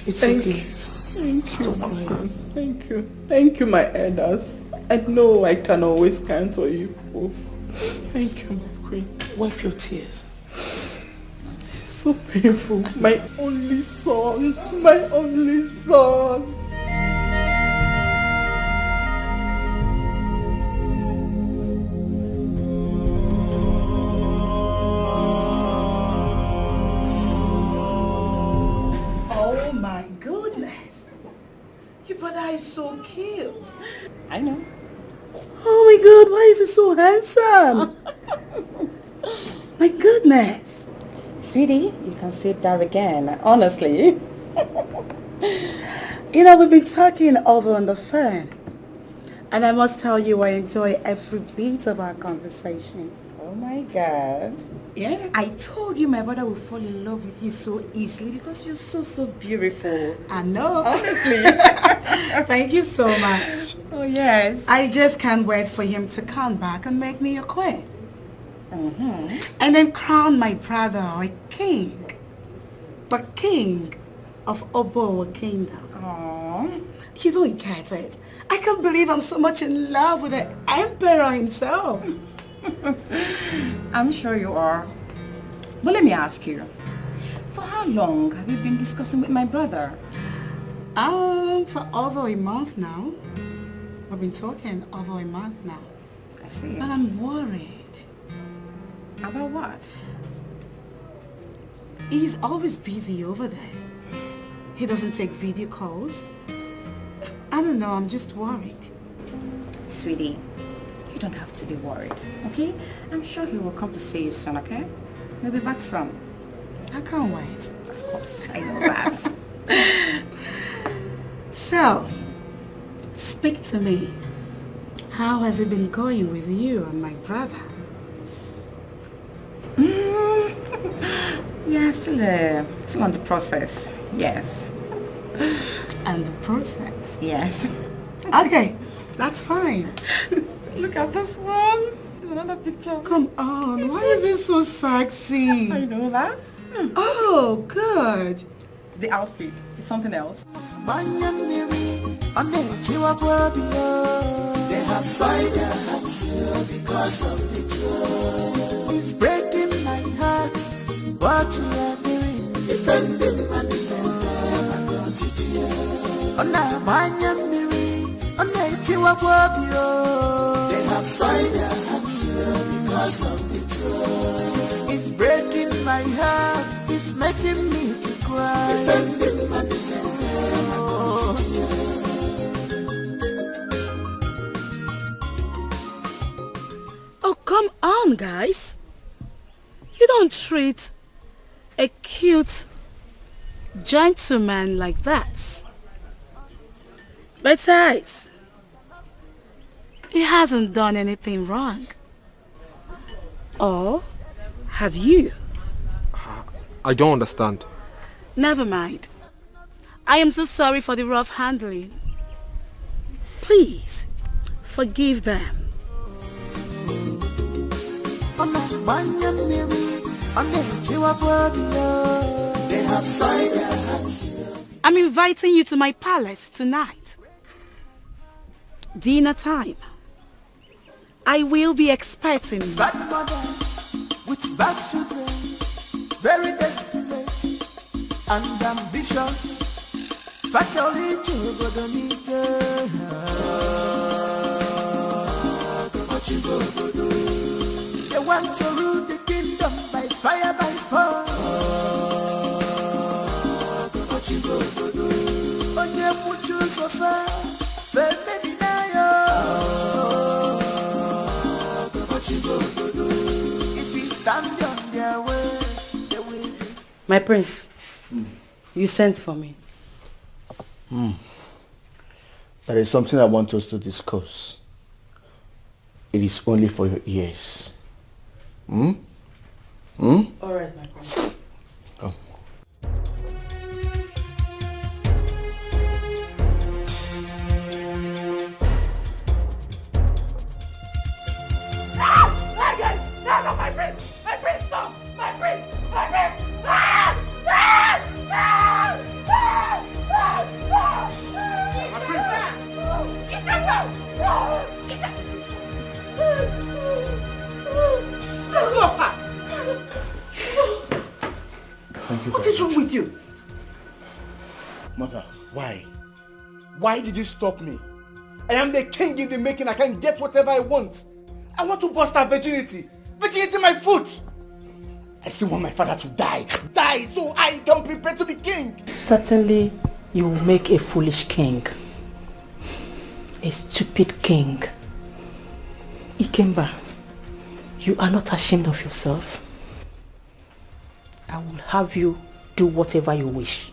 It's Thank okay. you. Thank you, my friend. Thank you. Thank you, my elders. I know I can always count on you. Thank you, my queen. Wipe your tears. It's so painful. My only son. My only son. Oh my goodness. Your brother is so cute. I know. Oh my God, why is he so handsome? My goodness. Sweetie, you can sit there again, honestly. You know, we've been talking over on the phone. And I must tell you, I enjoy every bit of our conversation. Oh my God. Yeah. I told you my brother will fall in love with you so easily because you're so beautiful. I know. Honestly. Thank you so much. Oh yes. I just can't wait for him to come back and make me a queen. Mm-hmm. And then crown my brother a king. The king of Obo Kingdom. Aww. You don't get it. I can't believe I'm so much in love with the emperor himself. I'm sure you are. But let me ask you, for how long have you been discussing with my brother? For over a month now. We've been talking over a month now. I see. But I'm worried. About what? He's always busy over there. He doesn't take video calls. I don't know, I'm just worried. Sweetie, you don't have to be worried, okay? I'm sure he will come to see you soon, okay? He'll be back soon. I can't wait. Of course, I know that. So, speak to me. How has it been going with you and my brother? Yeah, still on the process, yes. And the process? Yes. Okay, that's fine. Look at this one. There's another picture. Come on, why is it so sexy? I know that. Oh, good. The outfit is something else. They have soiled their hands because of the truth. It's breaking my heart. What you are doing, defending my defender. They have soiled their hands because of the truth. It's breaking my heart. It's making me to cry. Defending my Oh, come on, guys. You don't treat a cute gentleman like this. Besides, he hasn't done anything wrong. Or have you? I don't understand. Never mind. I am so sorry for the rough handling. Please, forgive them. They have signed their hands. I'm inviting you to my palace tonight. Dinner time. I will be expecting you. Bad mother with bad children, very desperate and ambitious. Fatally, they want to rule the kingdom by fire, by force. Onye muchu sofa, feme dinayo. If you stand on their way, they will be. My prince, you sent for me. There is something I want us to discuss. It is only for your ears. All right, my prince. Come. No, my prince! My prince, stop! My prince! My prince! Let go of her! Thank you. What is wrong with you? Mother, why? Why did you stop me? I am the king in the making. I can get whatever I want. I want to bust her virginity. Virginity my foot. I still want my father to die. Die so I can prepare to be king. Certainly, you will make a foolish king. A stupid king. Ikemba, you are not ashamed of yourself. I will have you do whatever you wish,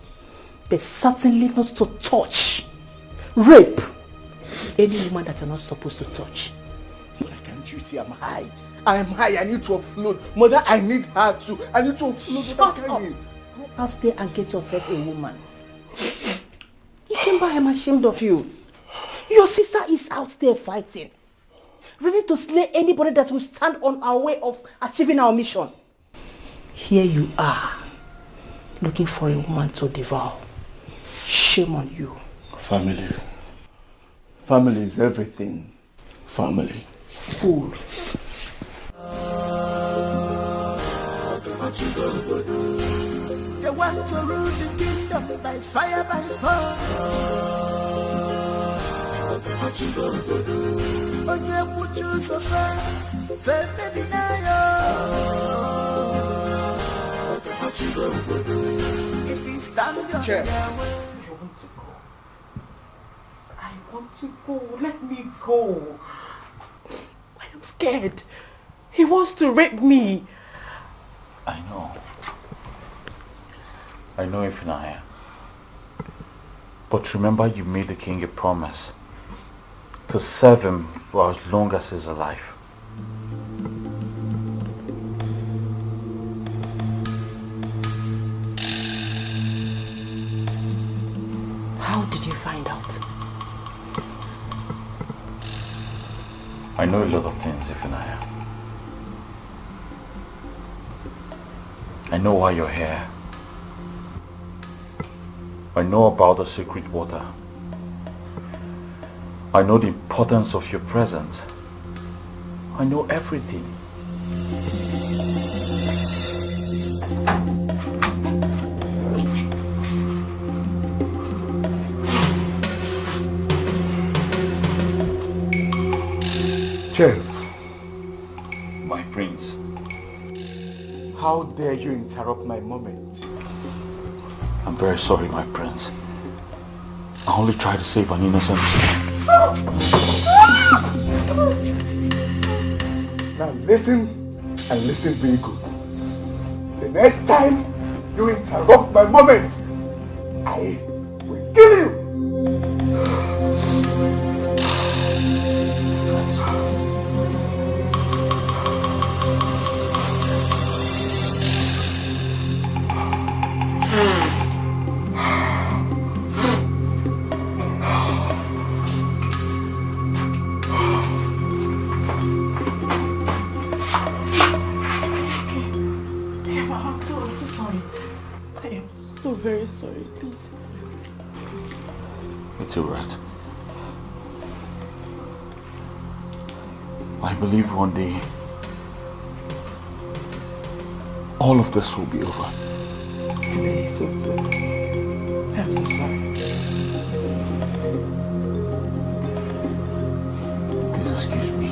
but certainly not to touch, rape any woman that you're not supposed to touch. Mother, can't you see I'm high? I am high. I need to offload. Mother, I need her too. I need to offload. Shut up. Go out there and get yourself a woman. Ikemba, I'm ashamed of you. Your sister is out there fighting, ready to slay anybody that will stand on our way of achieving our mission. Here you are, looking for a woman to devour. Shame on you. Family. Family is everything. Family. Fool. They want to rule the kingdom by fire, by force. Onye muchu sofa, feme dinayo. If you stand on their way. I want to go. Let me go. I am scared. He wants to rape me. I know. I know, Ifunanya. But remember, you made the king a promise to serve him for as long as he's alive. How did you find out? I know a lot of things, Ifunanya. I know why you're here. I know about the secret water. I know the importance of your presence. I know everything. Chef. My prince. How dare you interrupt my moment? I'm very sorry, my prince. I only tried to save an innocent. Now listen, and listen very good. The next time you interrupt my moment, I will kill you! I am so very sorry, please. It's alright. I believe one day all of this will be over. I believe so too. I'm so sorry. Please excuse me.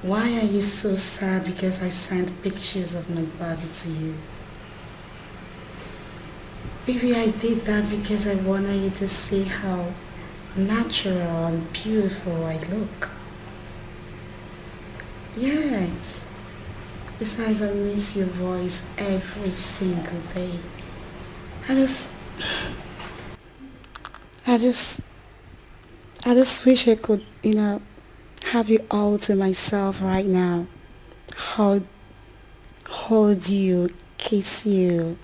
Why are you so sad because I sent pictures of my body to you? Baby, I did that because I wanted you to see how natural and beautiful I look. Yes. Besides, I miss your voice every single day. I just wish I could, have you all to myself right now. Hold you, kiss you.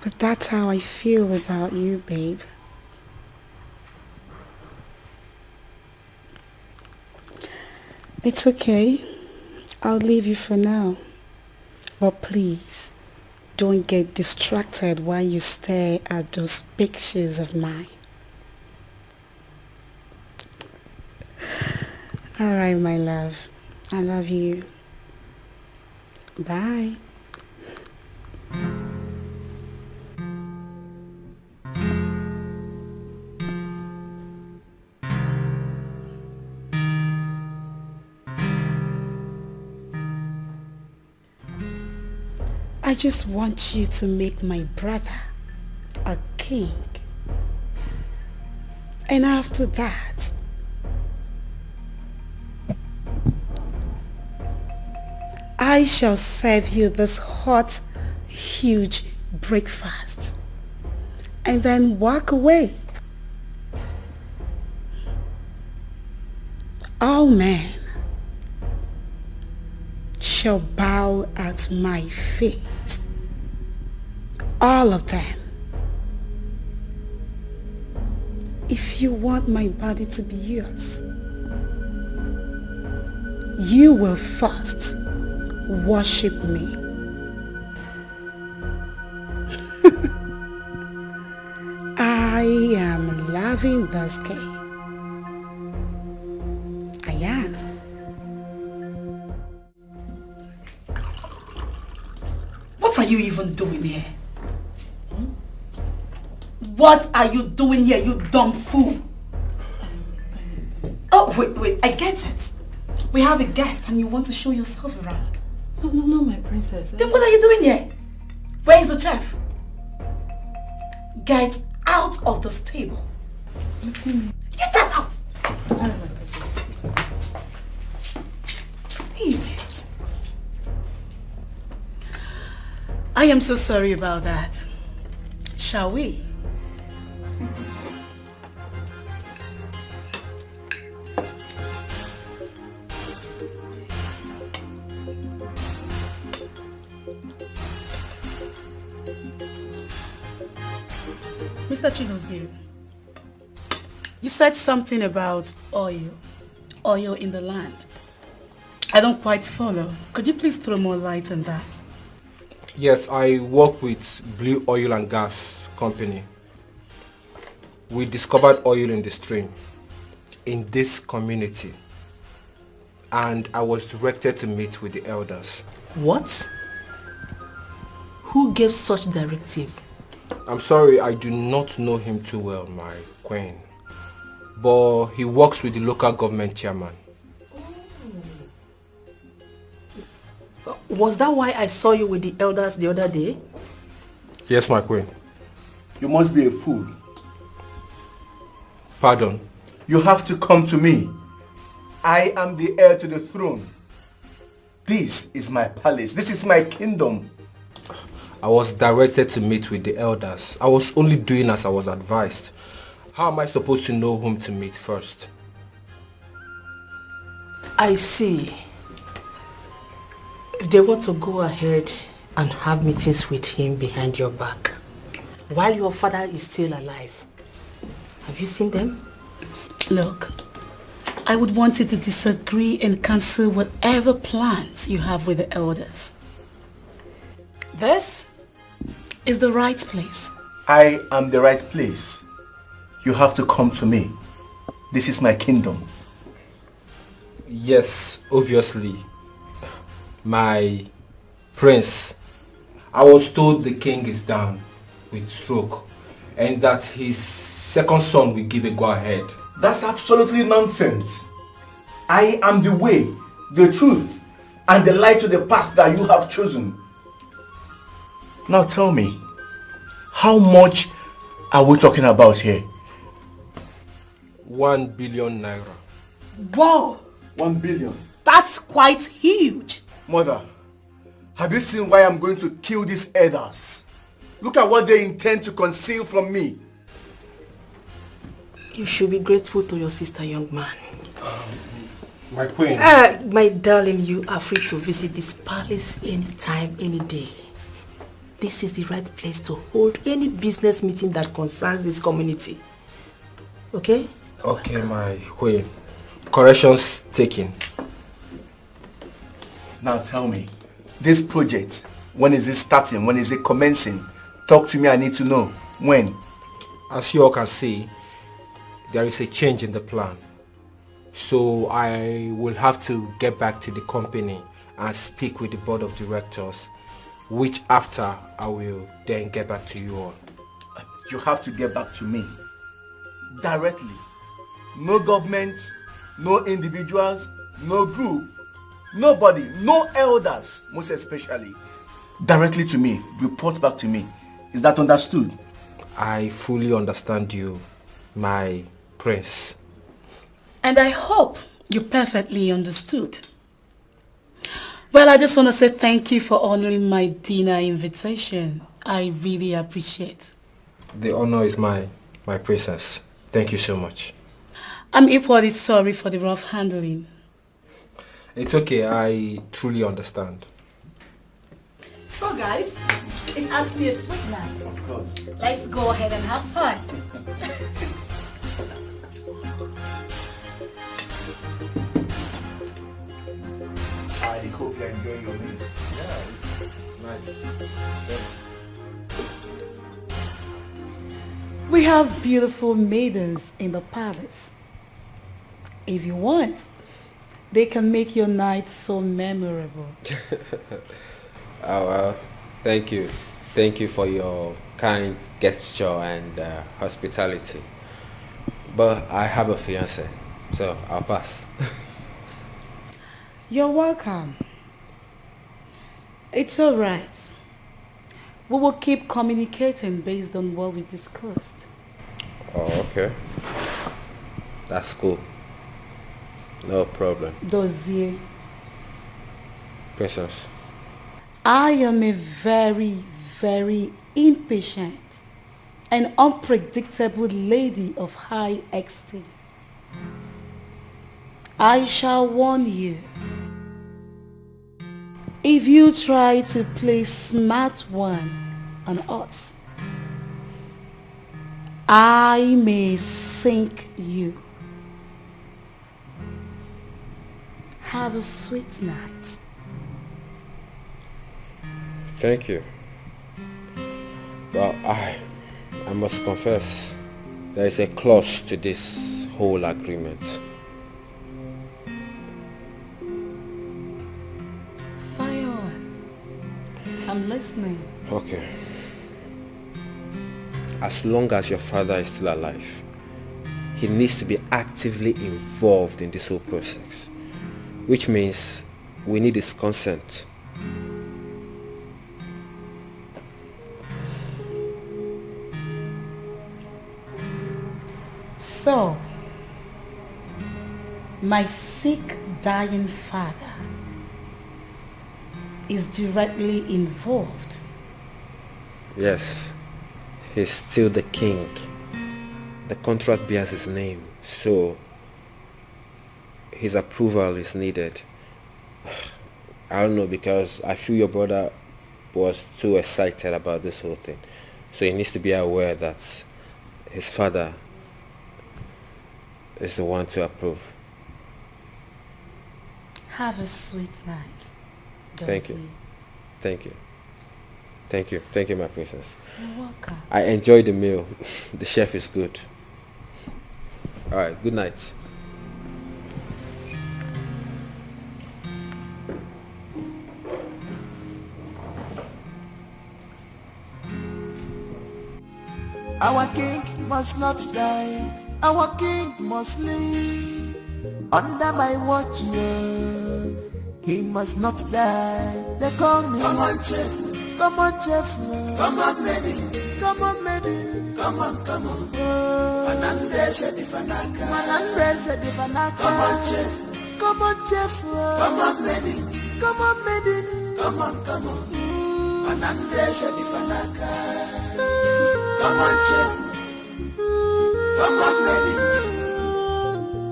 But that's how I feel about you, babe. It's okay. I'll leave you for now. But please, don't get distracted while you stare at those pictures of mine. All right, my love. I love you. Bye. I just want you to make my brother a king. And after that, I shall serve you this hot, huge breakfast and then walk away. All men shall bow at my feet. All of them. If you want my body to be yours, you will first worship me. I am loving this game. I am. What are you even doing here? What are you doing here, you dumb fool? Oh, wait, I get it. We have a guest and you want to show yourself around. No, my princess. Then what are you doing here? Where is the chef? Get out of this table. Get that out! Sorry, my princess. Idiot. I am so sorry about that. Shall we? Mr. Chinozie, you said something about oil in the land. I don't quite follow. Could you please throw more light on that? Yes, I work with Blue Oil and Gas Company. We discovered oil in the stream in this community, and I was directed to meet with the elders. What? Who gave such directive? I'm sorry, I do not know him too well, my queen. But he works with the local government chairman. Was that why I saw you with the elders the other day? Yes, my queen. You must be a fool. Pardon? You have to come to me. I am the heir to the throne. This is my palace. This is my kingdom. I was directed to meet with the elders. I was only doing as I was advised. How am I supposed to know whom to meet first? I see. They want to go ahead and have meetings with him behind your back. while your father is still alive. Have you seen them? Look, I would want you to disagree and cancel whatever plans you have with the elders. This is the right place. I am the right place. You have to come to me. This is my kingdom. Yes, obviously. My prince, I was told the king is down with stroke and that his second son will give a go-ahead. That's absolutely nonsense. I am the way, the truth, and the light to the path that you have chosen. Now tell me, how much are we talking about here? 1 billion naira. Whoa! 1 billion. That's quite huge. Mother, have you seen why I'm going to kill these elders? Look at what they intend to conceal from me. You should be grateful to your sister, young man. My queen. My darling, you are free to visit this palace anytime, any day. This is the right place to hold any business meeting that concerns this community. Okay? Okay, my queen. Corrections taken. Now tell me, this project, when is it starting? When is it commencing? Talk to me, I need to know. When? As you all can see, there is a change in the plan. So I will have to get back to the company and speak with the board of directors, which after I will then get back to you all. You have to get back to me. Directly. No government, no individuals, no group, nobody, no elders, most especially. Directly to me. Report back to me. Is that understood? I fully understand you, my prince. And I hope you perfectly understood. Well, I just want to say thank you for honoring my dinner invitation. I really appreciate. The honor is mine, my princess. Thank you so much. I'm equally sorry for the rough handling. It's okay, I truly understand. So guys, it's actually a sweet night. Of course. Let's go ahead and have fun. I hope you enjoy your meal. Yeah, nice. We have beautiful maidens in the palace. If you want, they can make your night so memorable. Oh, well, thank you. Thank you for your kind gesture and hospitality. But I have a fiancé, so I'll pass. You're welcome. It's all right. We will keep communicating based on what we discussed. Oh, okay. That's cool. No problem. Dozier, Princess. I am a very, very impatient and unpredictable lady of high esteem. I shall warn you. If you try to play smart one on us, I may sink you. Have a sweet night. Thank you. Well, I must confess, there is a clause to this whole agreement. Fire on. I'm listening. Okay. As long as your father is still alive, he needs to be actively involved in this whole process, which means we need his consent. So, my sick, dying father is directly involved. Yes, he's still the king. The contract bears his name, so his approval is needed. I don't know, because I feel your brother was too excited about this whole thing. So he needs to be aware that his father is the one to approve. Have a sweet night. Thank you. Thank you. Thank you. Thank you, my princess. You're welcome. I enjoyed the meal. The chef is good. Alright, good night. Our king must not die. Our king must live. Under my watch, yeah. He must not die. They call me. Come on, chef. Come on, chef. Come on, maiden. Come on, maiden. Come on, come on. Manandrese di fanaka. Manandrese di fanaka. Come on, chef. Come on, chef. Come on, maiden. Come on, maiden. Come on, come on. Manandrese di fanaka. Come on, chef. Come on, maiden.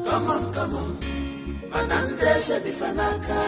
Come on, come on. Manandrese di fanaka.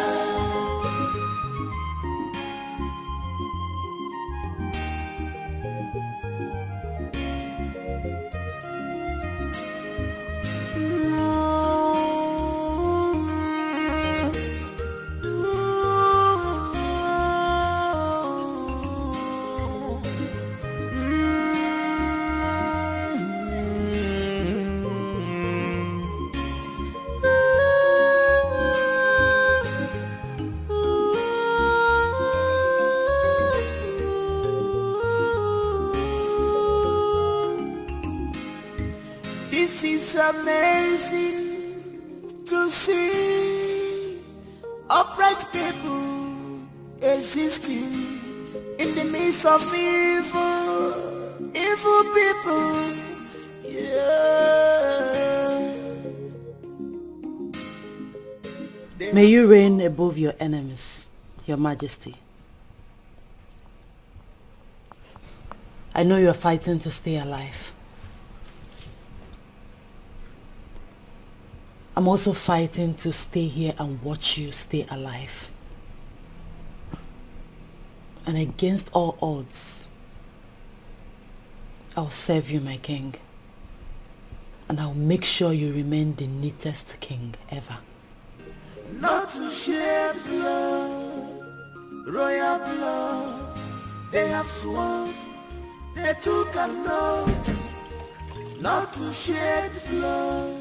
This is amazing to see upright people existing in the midst of evil people. Yeah. May you reign above your enemies, Your Majesty. I know you are fighting to stay alive. I'm also fighting to stay here and watch you stay alive. And against all odds, I'll serve you, my king. And I'll make sure you remain the neatest king ever. Not to shed blood, royal blood. They have sworn, they took an oath. Not to shed blood,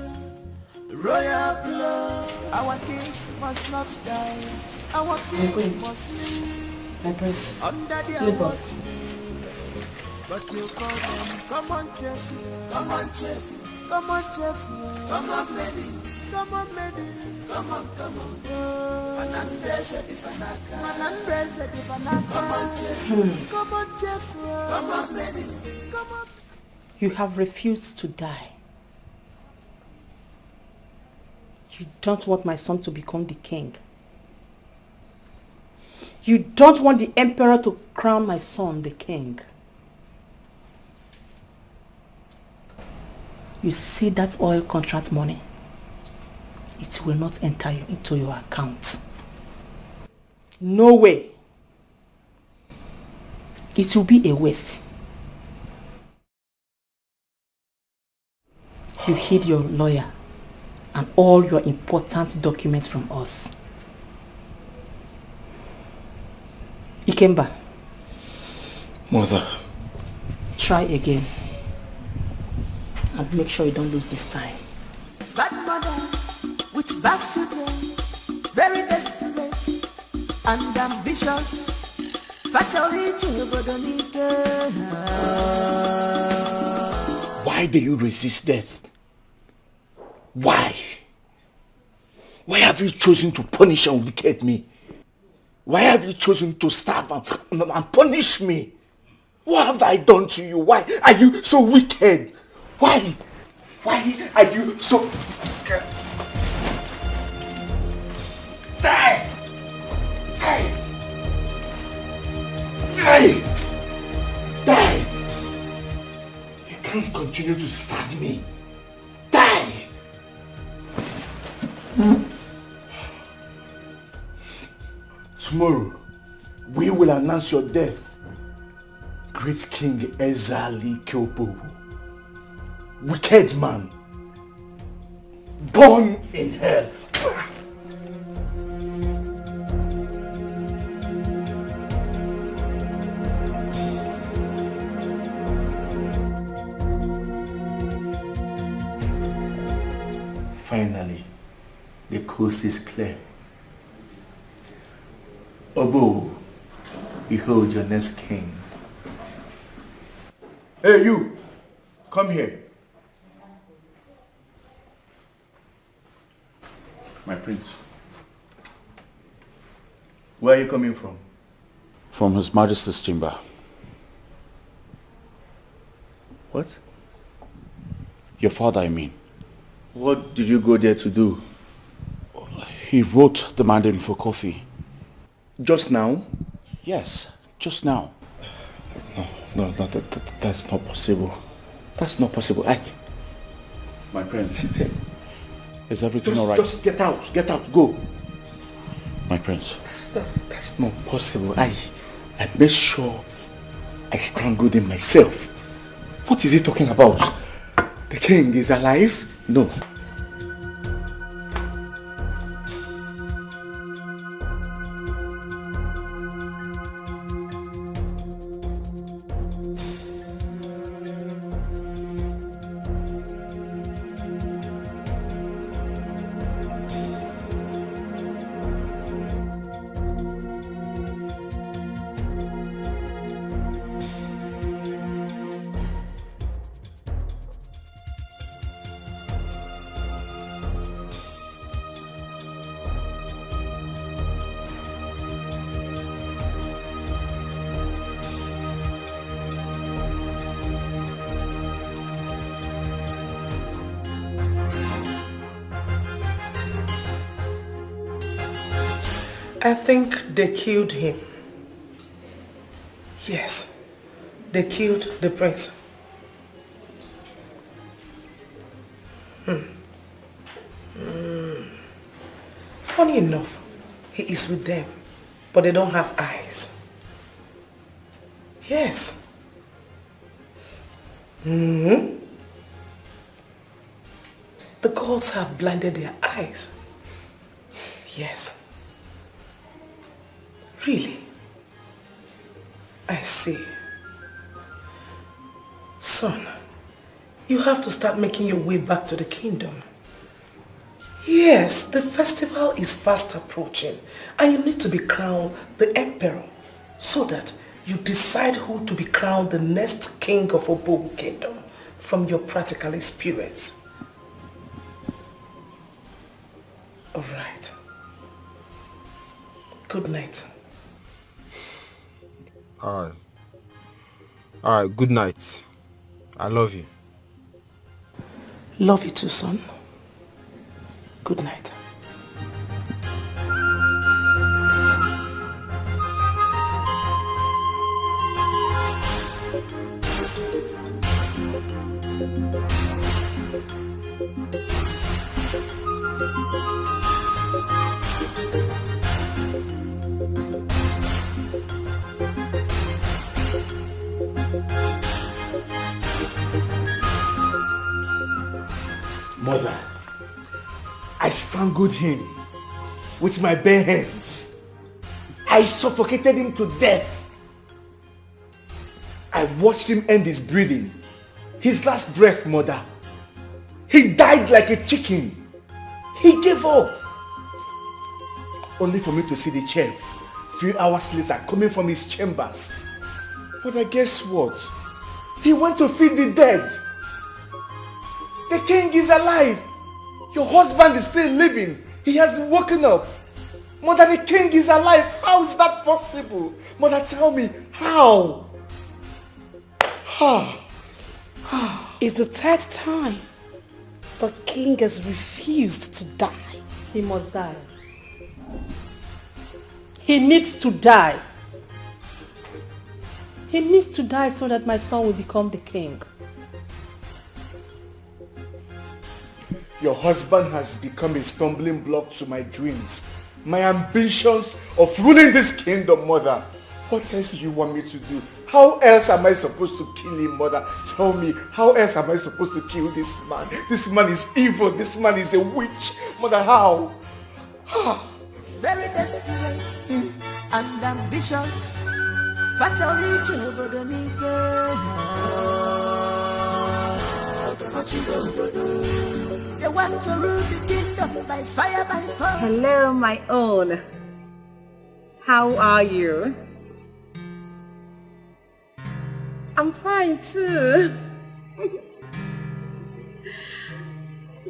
royal blood. Our king must not die. Our king must live. My prince, under the leave us. But you call them, come on, chef. Come on, chef. Come on, chef. Come on, maiden. Come on, maiden. Come on, come on. Manandrese di fanaka. Manandrese di fanaka. Come on, chef. Come on, chef. Come on, maiden. Come on. You have refused to die. You don't want my son to become the king. You don't want the emperor to crown my son the king. You see that oil contract money? It will not enter into your account. No way. It will be a waste. You hid your lawyer and all your important documents from us. Ikemba. Mother. Try again. And make sure you don't lose this time. Bad mother with bad children, very desperate and ambitious. Why do you resist death? Why? Why have you chosen to punish and wicked me? Why have you chosen to starve and punish me? What have I done to you? Why are you so wicked? Why? Why are you so... Die! Die! Die! Die! You can't continue to starve me. Die! Tomorrow, we will announce your death. great king Ezali Kyobowo. Wicked man. Born in hell. Finally, the coast is clear. Obo, behold your next king. Hey you, come here. My prince. Where are you coming from? From His Majesty's chamber. What? Your father, I mean. What did you go there to do? He wrote demanding for coffee. Just now? Yes, just now. No, that's not possible. That's not possible. My prince, is everything alright? Just get out, go. My prince. That's not possible. I made sure I strangled him myself. What is he talking about? The king is alive? No. I think they killed him. Yes, they killed the prince. Funny enough, he is with them, but they don't have eyes. Yes. The gods have blinded their eyes. Yes. Really? I see. Son, you have to start making your way back to the kingdom. Yes, the festival is fast approaching and you need to be crowned the emperor so that you decide who to be crowned the next king of Obowo Kingdom from your practical experience. All right. Good night. All right, good night. I love you. Love you too, son. Good night. Mother, I strangled him with my bare hands. I suffocated him to death. I watched him end his breathing. His last breath, Mother. He died like a chicken. He gave up. Only for me to see the chef few hours later coming from his chambers. Mother, guess what? He went to feed the dead. The king is alive. Your husband is still living. He has woken up. Mother, the king is alive. How is that possible? Mother, tell me, how? It's the third time the king has refused to die. He must die. He needs to die. He needs to die so that my son will become the king. Your husband has become a stumbling block to my dreams, my ambitions of ruling this kingdom, Mother. What else do you want me to do? How else am I supposed to kill him, mother? Tell me, how else am I supposed to kill this man? This man is evil. This man is a witch. Mother, how? Very desperate and ambitious. Fatally they want to rule the kingdom by fire, by force. Hello, my own. How are you? I'm fine too.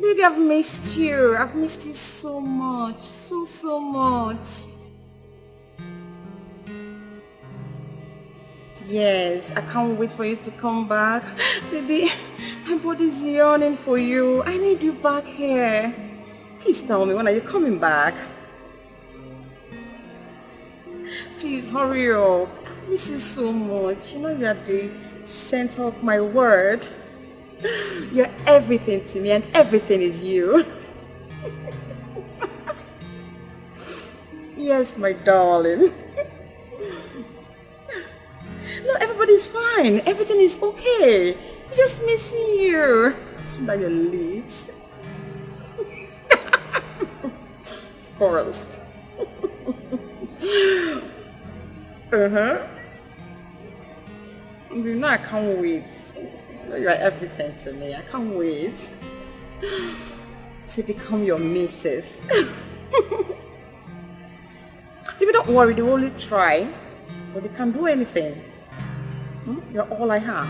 Baby, I've missed you. I've missed you so much. So much. Yes, I can't wait for you to come back. Baby, my body's yearning for you. I need you back here. Please tell me, when are you coming back? Please hurry up. I miss you so much. You know you are the center of my world. You're everything to me and everything is you. Yes, my darling. No, everybody's fine. Everything is okay. I'm just missing you. See that your lips. Of course. You know I can't wait. You know you are everything to me. I can't wait to become your missus. If don't worry, they will only try, but they can't do anything. You're all I have,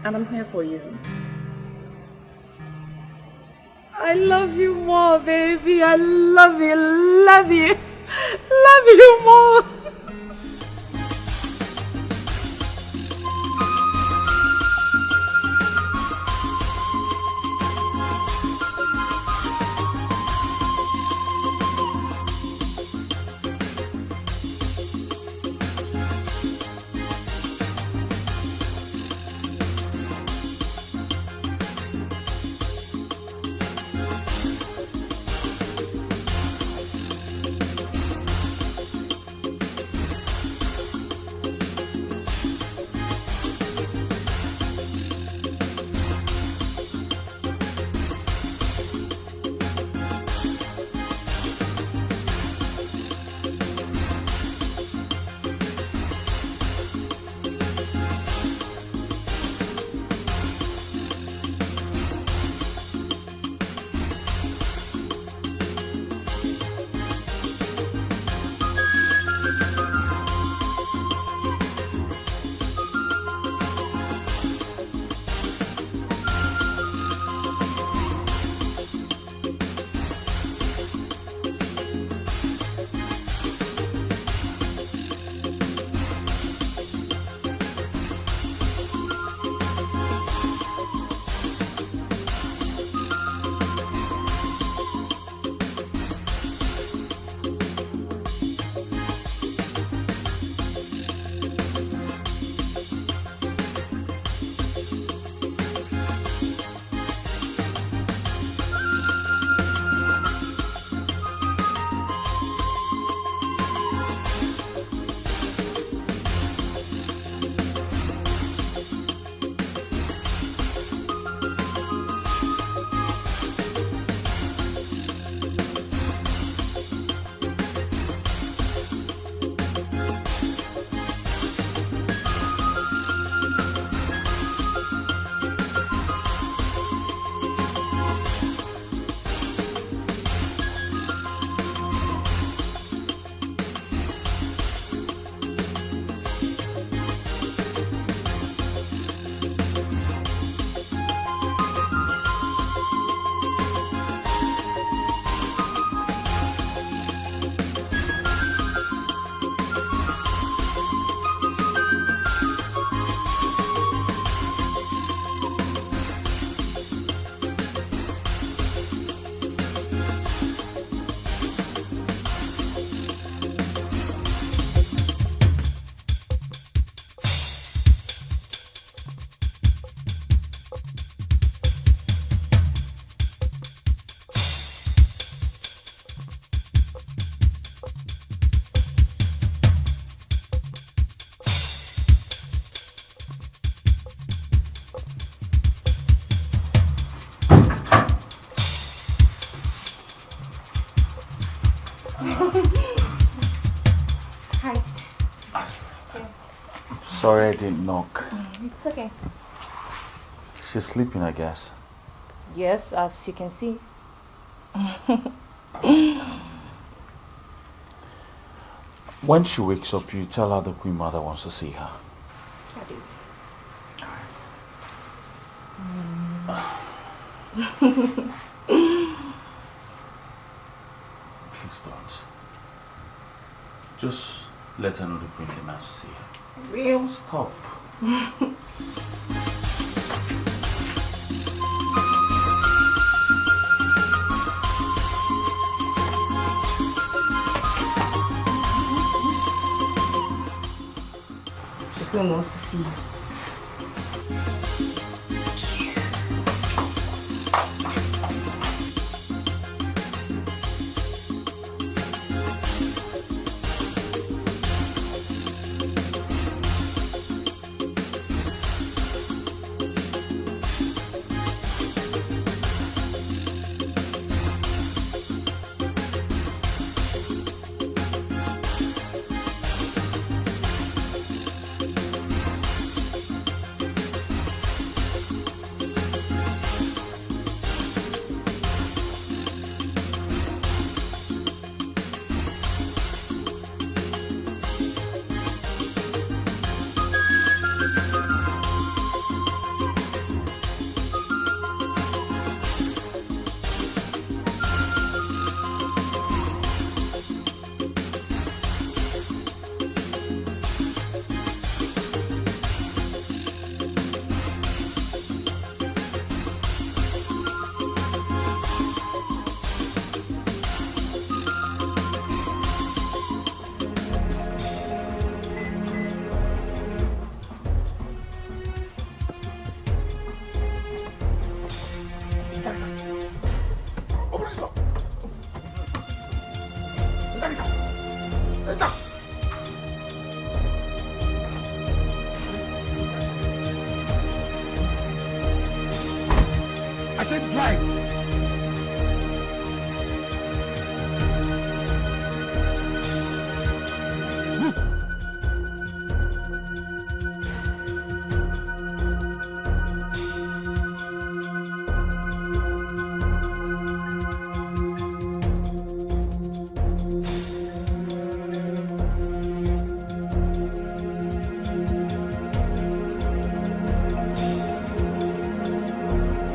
and I'm here for you. I love you more, baby. I love you, love you, love you more. Sorry I didn't knock. It's okay. She's sleeping, I guess. Yes, as you can see. When she wakes up, you tell her the Queen Mother wants to see her. I do. Please don't. Just let her know the Queen demands to see her. Real? Stop. The Queen wants to see you. I said drive. Move.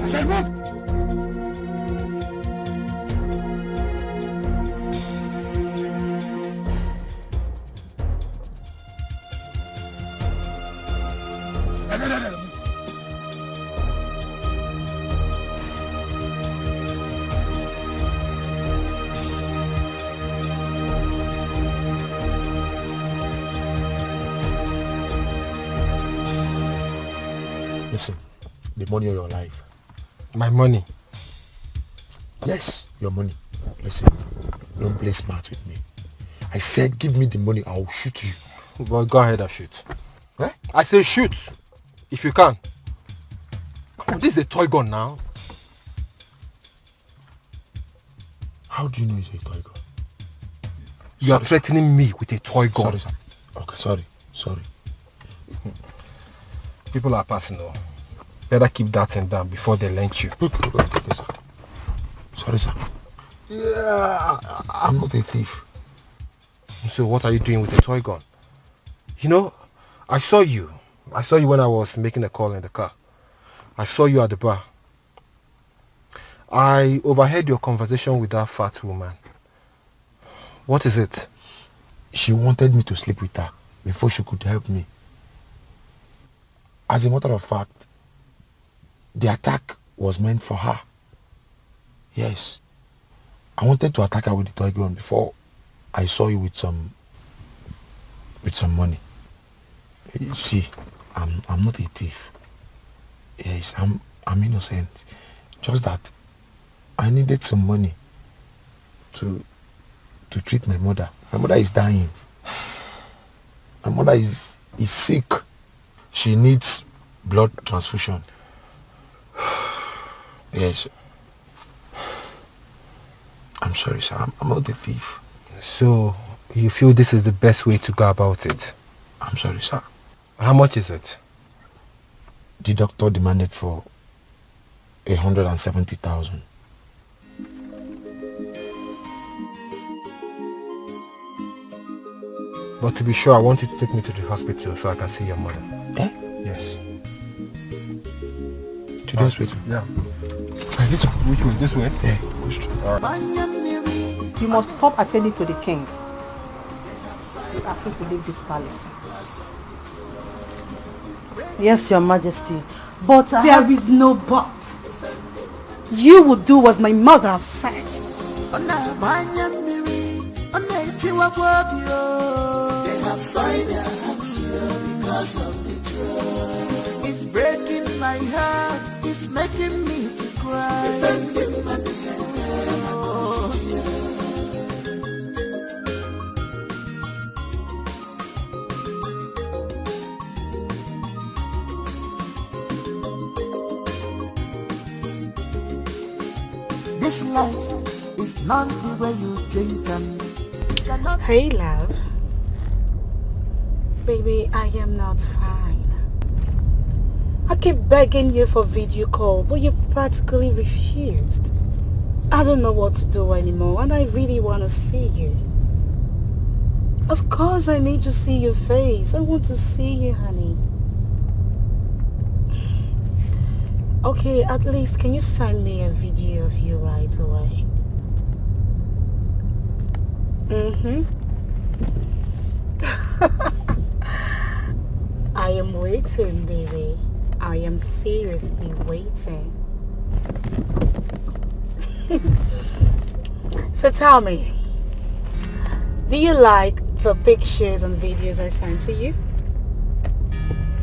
I said move. Listen, the money of your life. My money? Yes, your money. Listen, don't play smart with me. I said give me the money, I'll shoot you. Well, go ahead and shoot. Eh? I say shoot, if you can. Come on, this is a toy gun now. How do you know it's a toy gun? You are threatening me with a toy gun. Sorry, sir. Okay, sorry. People are passing though. Better keep that thing down before they lynch you. Okay, sir. Sorry, sir. Yeah, I'm not a thief. So what are you doing with a toy gun? You know, I saw you when I was making a call in the car. I saw you at the bar. I overheard your conversation with that fat woman. What is it? She wanted me to sleep with her before she could help me. As a matter of fact, the attack was meant for her. Yes. I wanted to attack her with the toy gun before I saw you with some money. You see, I'm not a thief. Yes, I'm innocent. Just that I needed some money to treat my mother. My mother is dying. My mother is sick. She needs blood transfusion. Yes. I'm sorry, sir. I'm not a thief. So, you feel this is the best way to go about it? I'm sorry, sir. How much is it? The doctor demanded for 170,000. But to be sure, I want you to take me to the hospital so I can see your mother. Eh? Yes. To the hospital? Yeah. Let's go. Which way? This way? Yeah, go straight. All right. You must stop attending to the king. You are free to leave this palace. Yes, Your Majesty. But there is no but. You will do as my mother has said. They have signed their hands here because of betrayal. It's breaking my heart, it's making me to cry. Defending my This life is not the way you drink and Hey, love. Baby, I am not fine. I keep begging you for video call, but you've practically refused. I don't know what to do anymore, and I really want to see you. Of course, I need to see your face. I want to see you, honey. Okay, at least can you send me a video of you right away? I am waiting, baby. I am seriously waiting. So tell me, do you like the pictures and videos I sent to you?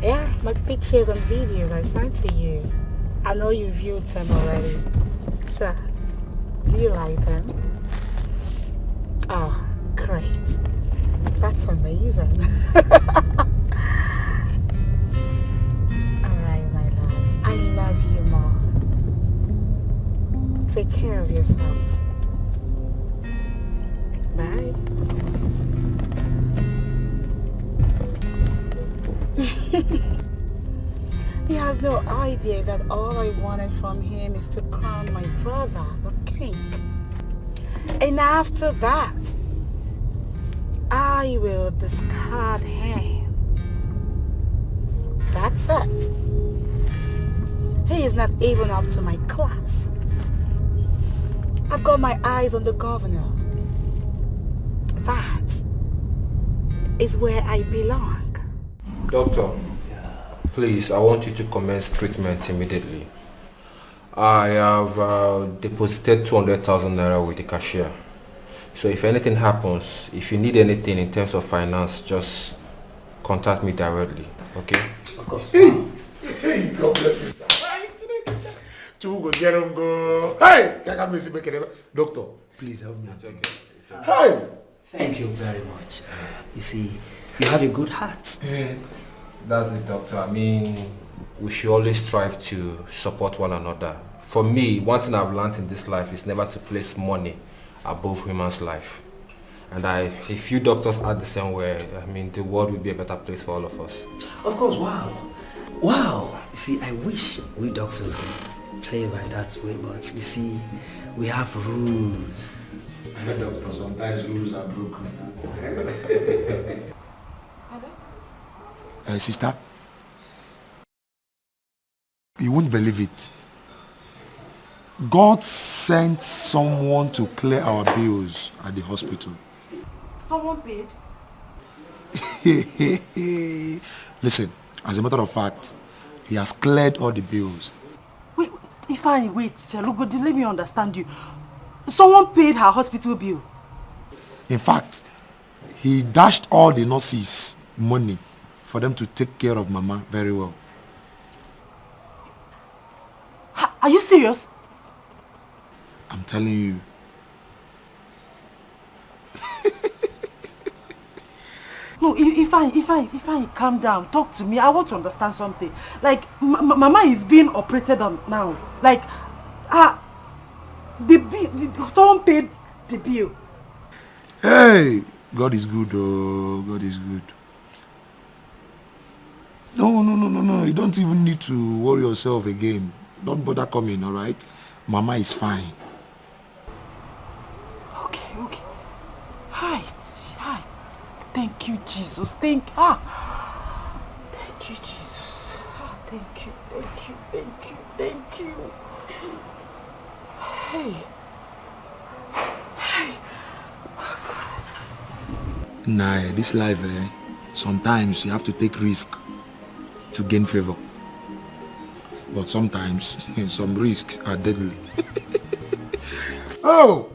Yeah, my pictures and videos I sent to you. I know you viewed them already. So, do you like them? Oh, great. That's amazing. Alright, my love. I love you more. Take care of yourself. Bye. He has no idea that all I wanted from him is to crown my brother, the king. And after that, I will discard him. That's it. He is not even up to my class. I've got my eyes on the governor. That is where I belong. Doctor, please, I want you to commence treatment immediately. I have deposited 200,000 naira with the cashier. So if anything happens, if you need anything in terms of finance, just contact me directly, okay? Of course. Hey, God bless you, sir. Hey, doctor, please help me. Hey! Thank you very much. You see, you have a good heart. That's it, doctor. I mean, we should always strive to support one another. For me, one thing I've learned in this life is never to place money above human's life. And if you doctors act the same way, I mean, the world will be a better place for all of us. Of course, wow. Wow. You see, I wish we doctors can play by that way, but you see, we have rules. Doctor, sometimes rules are broken. Sister, you won't believe it. God sent someone to clear our bills at the hospital. Someone paid? Listen, as a matter of fact, he has cleared all the bills. Wait, Chalugo, let me understand you. Someone paid her hospital bill? In fact, he dashed all the nurses money for them to take care of Mama very well. Are you serious? I'm telling you. No, if I calm down, talk to me. I want to understand something. Like, Mama is being operated on now. Like, the bill, someone paid the bill. Hey, God is good, oh, God is good. No. You don't even need to worry yourself again. Don't bother coming, all right? Mama is fine. Okay. Hi. Thank you, Jesus. Thank you, Jesus. Thank you. Hey. Nah, this life, sometimes you have to take risk to gain favor. But sometimes some risks are deadly. Oh!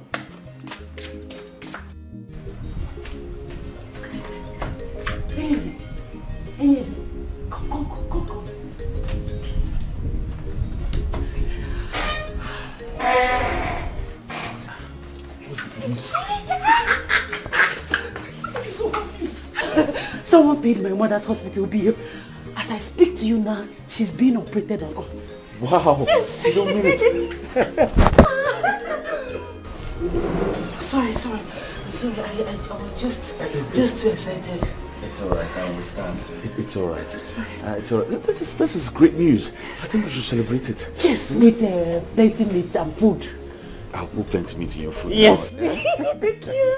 Easy. Come. Someone paid my mother's hospital bill. As I speak to you now, she's being operated on. Wow. Yes. You don't mean it. Sorry. I'm sorry. I was just too excited. It's alright, I understand. It's alright. It's alright. This is great news. I think we should celebrate it. Yes, with plenty meat and food. I'll put plenty meat in your food. Yes. Thank you.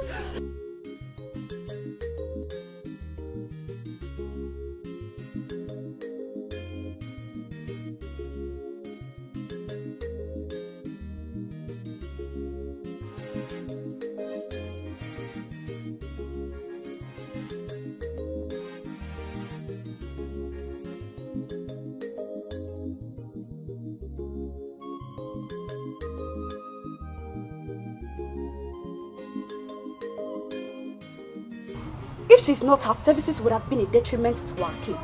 If she's not, her services would have been a detriment to our king.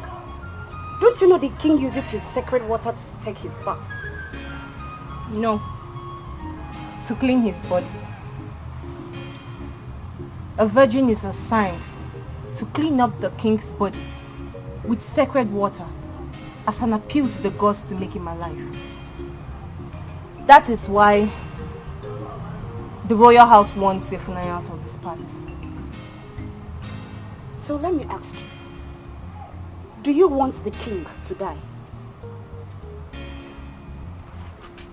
Don't you know the king uses his sacred water to take his bath? No. To clean his body. A virgin is assigned to clean up the king's body with sacred water as an appeal to the gods to make him alive. That is why the royal house wants Ifunanya out of this palace. So let me ask you, do you want the king to die?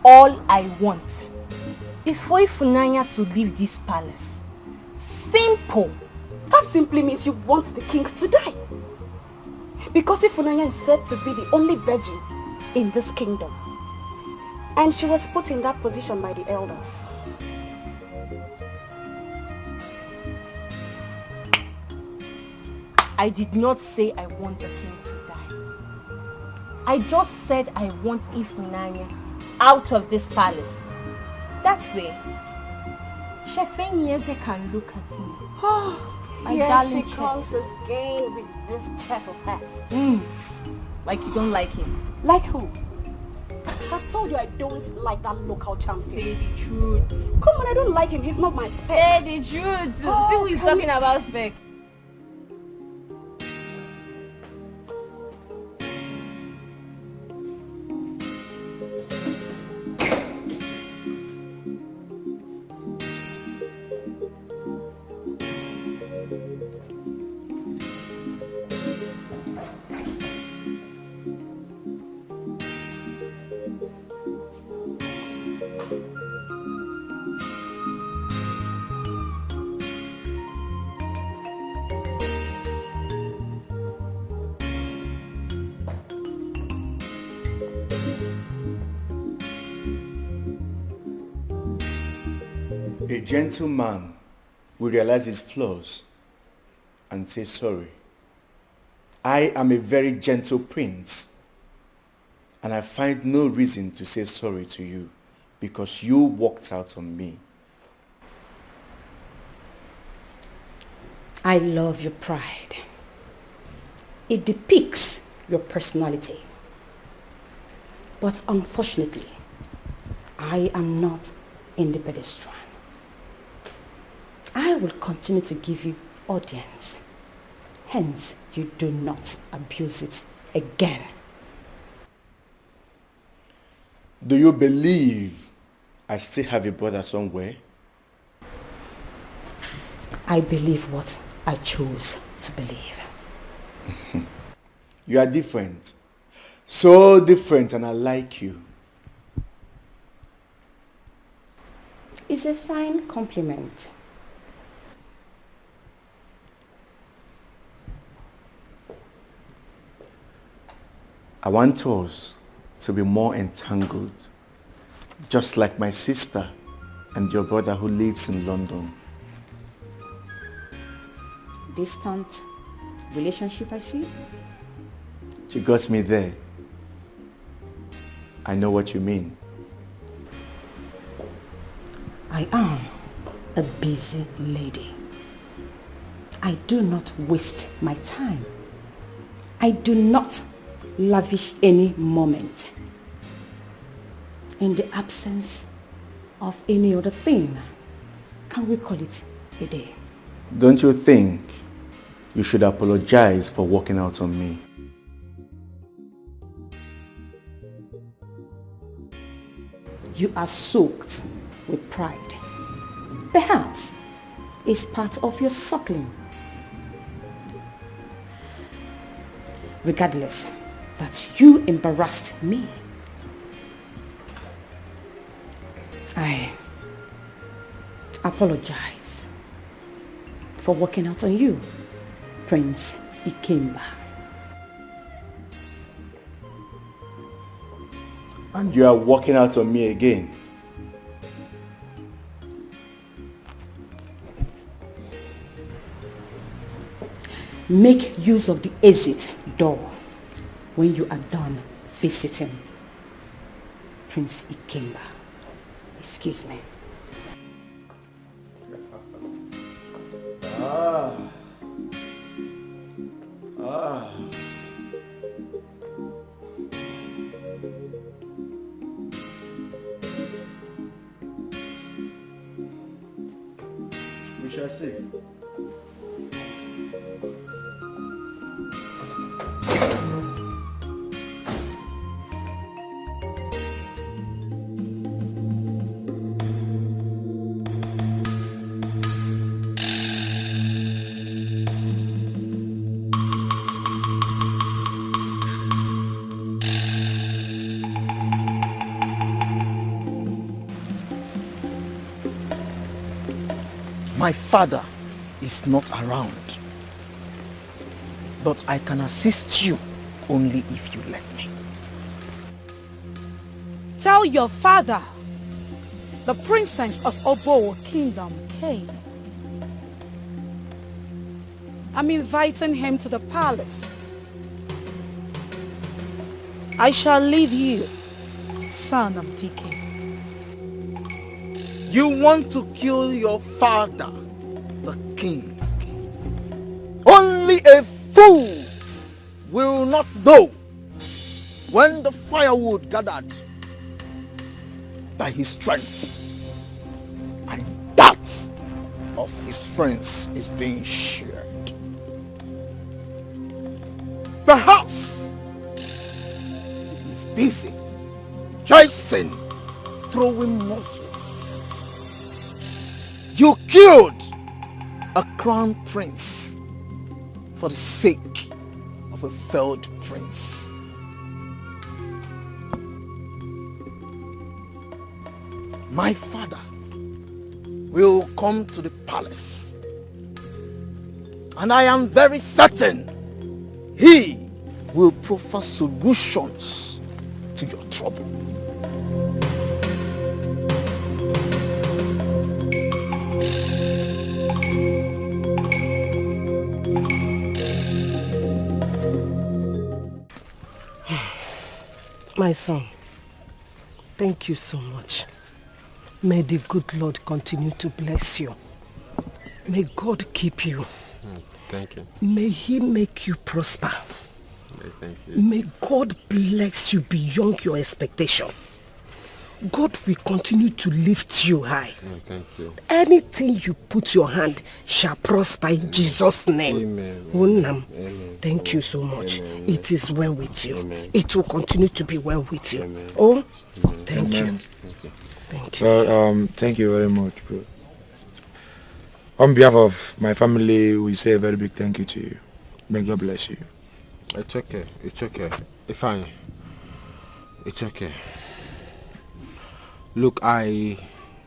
All I want is for Ifunanya to leave this palace. Simple. That simply means you want the king to die. Because Ifunanya is said to be the only virgin in this kingdom. And she was put in that position by the elders. I did not say I want the king to die. I just said I want Ifunanya out of this palace. That way, Chef Enyeze can look at me. My Here darling she chef. comes again with this chef of hers. Like you don't like him. Like who? I told you I don't like that local champion. Say the truth. Come on, I don't like him. He's not my spec. Say the truth. Oh, See who is talking about spec. A gentleman will realize his flaws and say sorry. I am a very gentle prince, and I find no reason to say sorry to you because you walked out on me. I love your pride. It depicts your personality. But unfortunately, I am not in the pedestrian. I will continue to give you audience. Hence, you do not abuse it again. Do you believe I still have a brother somewhere? I believe what I chose to believe. You are different. So different, and I like you. It's a fine compliment. I want us to be more entangled, just like my sister and your brother who lives in London. Distant relationship, I see. You got me there. I know what you mean. I am a busy lady. I do not waste my time. I do not lavish any moment. In the absence of any other thing, can we call it a day? Don't you think you should apologize for walking out on me? You are soaked with pride. Perhaps it's part of your suckling. Regardless, that you embarrassed me. I apologize for walking out on you, Prince Ikemba. And you are walking out on me again. Make use of the exit door when you are done visiting Prince Ikemba. Excuse me. We shall see. My father is not around, but I can assist you only if you let me. Tell your father the princess of Obo Kingdom came. I'm inviting him to the palace. I shall leave you, son of Dikeh. You want to kill your father, the king. Only a fool will not know when the firewood gathered by his strength and that of his friends is being shared. Perhaps he is busy chasing, throwing muscles. You killed a crown prince for the sake of a failed prince. My father will come to the palace, and I am very certain he will proffer solutions to your trouble. My son, thank you so much. May the good Lord continue to bless you. May God keep you. Thank you. May He make you prosper. Thank you. May God bless you beyond your expectation. God will continue to lift you high. Thank you. Anything you put your hand shall prosper in Jesus' name. Amen. Amen. Amen. Thank you so much. Amen. It is well with you. Amen. It will continue to be well with you. Amen. Oh, Amen. thank you. Thank you. Thank you. Well, thank you very much, bro. On behalf of my family, we say a very big thank you to you. May God bless you. It's okay. It's okay. Fine. It's okay. Look, I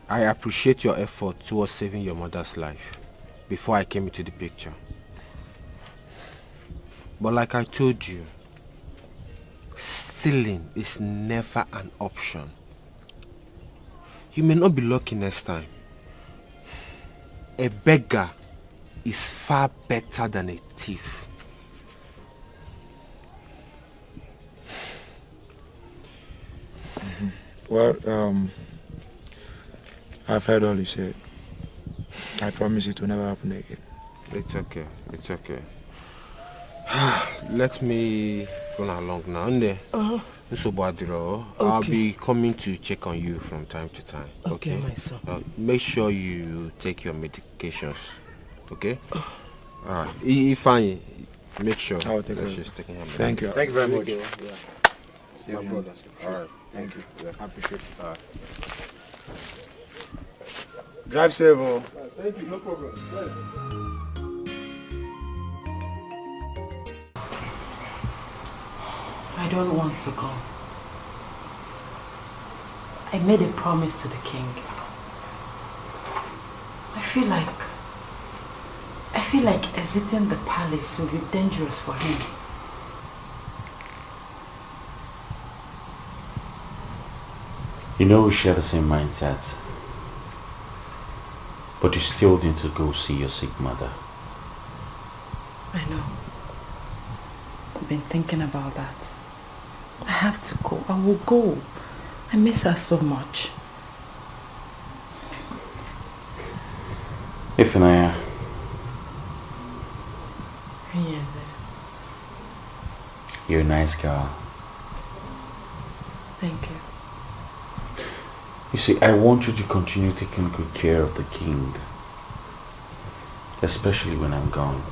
appreciate your effort towards saving your mother's life before I came into the picture. But like I told you, stealing is never an option. You may not be lucky next time. A beggar is far better than a thief. Well, I've heard all you said. I promise it will never happen again. It's okay. It's okay. Let me run along now. I'll be coming to check on you from time to time. Okay, my son. Make sure you take your medications. Okay? Alright. Ifunanya, make sure I will take that it. she's taking her medication. Thank you. Thank you very much. Yeah. My brother. Alright. Thank you. Yeah. I appreciate it. Alright. Drive safe. Oh. Thank you, no problem. I don't want to go. I made a promise to the king. I feel like exiting the palace will be dangerous for him. You know we share the same mindset. But you still need to go see your sick mother. I know. I've been thinking about that. I have to go. I will go. I miss her so much. Ifunanya. Yes. You're a nice girl. Thank you. You see, I want you to continue taking good care of the king. Especially when I'm gone.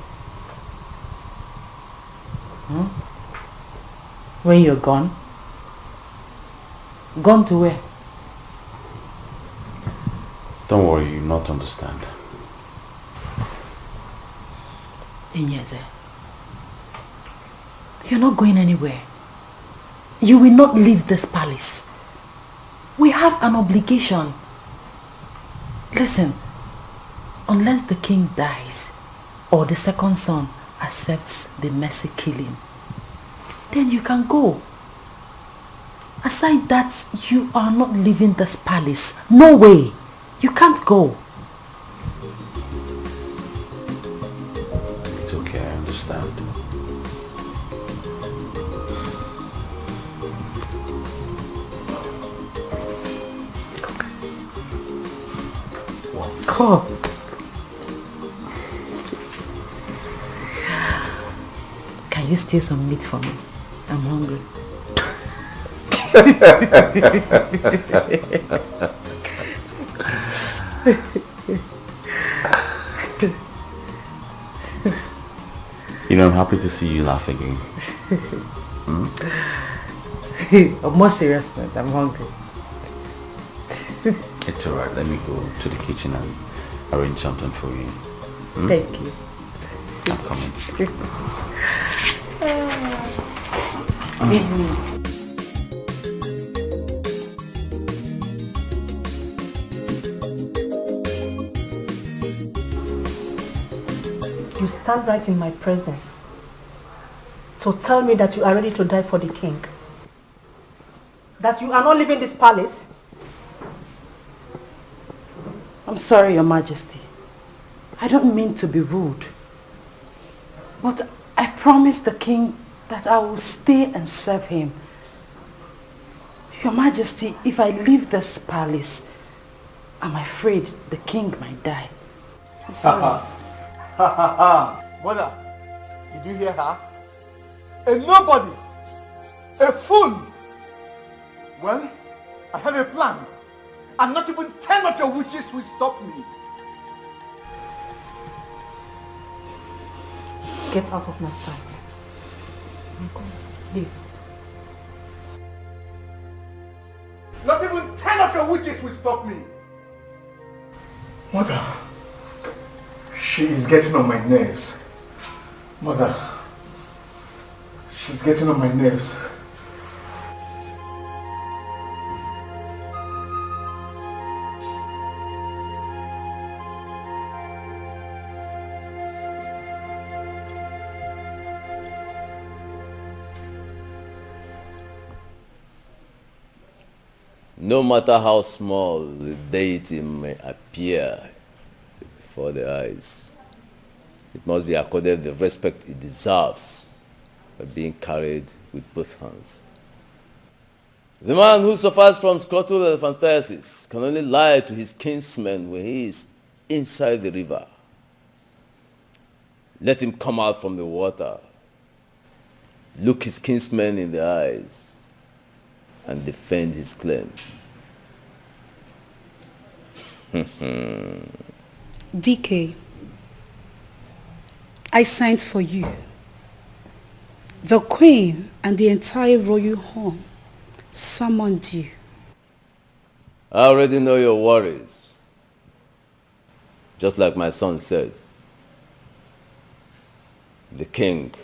When you're gone? Gone to where? Don't worry, you'll not understand. Inyeze, you're not going anywhere. You will not leave this palace. We have an obligation. Listen, unless the king dies or the second son accepts the mercy killing, then you can go. Aside that, you are not leaving this palace. No way. You can't go. It's okay, I understand. Come. Can you steal some meat for me? I'm hungry. You know, I'm happy to see you laugh again. I'm more serious now. I'm hungry. It's alright, let me go to the kitchen and arrange something for you. Thank you. I'm coming. You stand right in my presence to tell me that you are ready to die for the king. That you are not leaving this palace. I'm sorry, Your Majesty. I don't mean to be rude. But I promised the king that I will stay and serve him. Your Majesty, if I leave this palace, I'm afraid the king might die. I'm sorry. Mother, did you hear her? A nobody, a fool. Well, I have a plan, and not even 10 of your witches will stop me. Get out of my sight. Leave. Not even 10 of your witches will stop me. Mother, she is getting on my nerves. Mother, She's getting on my nerves. No matter how small the deity may appear before the eyes, it must be accorded the respect it deserves by being carried with both hands. The man who suffers from scrotal elephantiasis can only lie to his kinsman when he is inside the river. Let him come out from the water, look his kinsman in the eyes, and defend his claim. Dikeh, I sent for you. The queen and the entire royal home summoned you. I already know your worries. Just like my son said, the king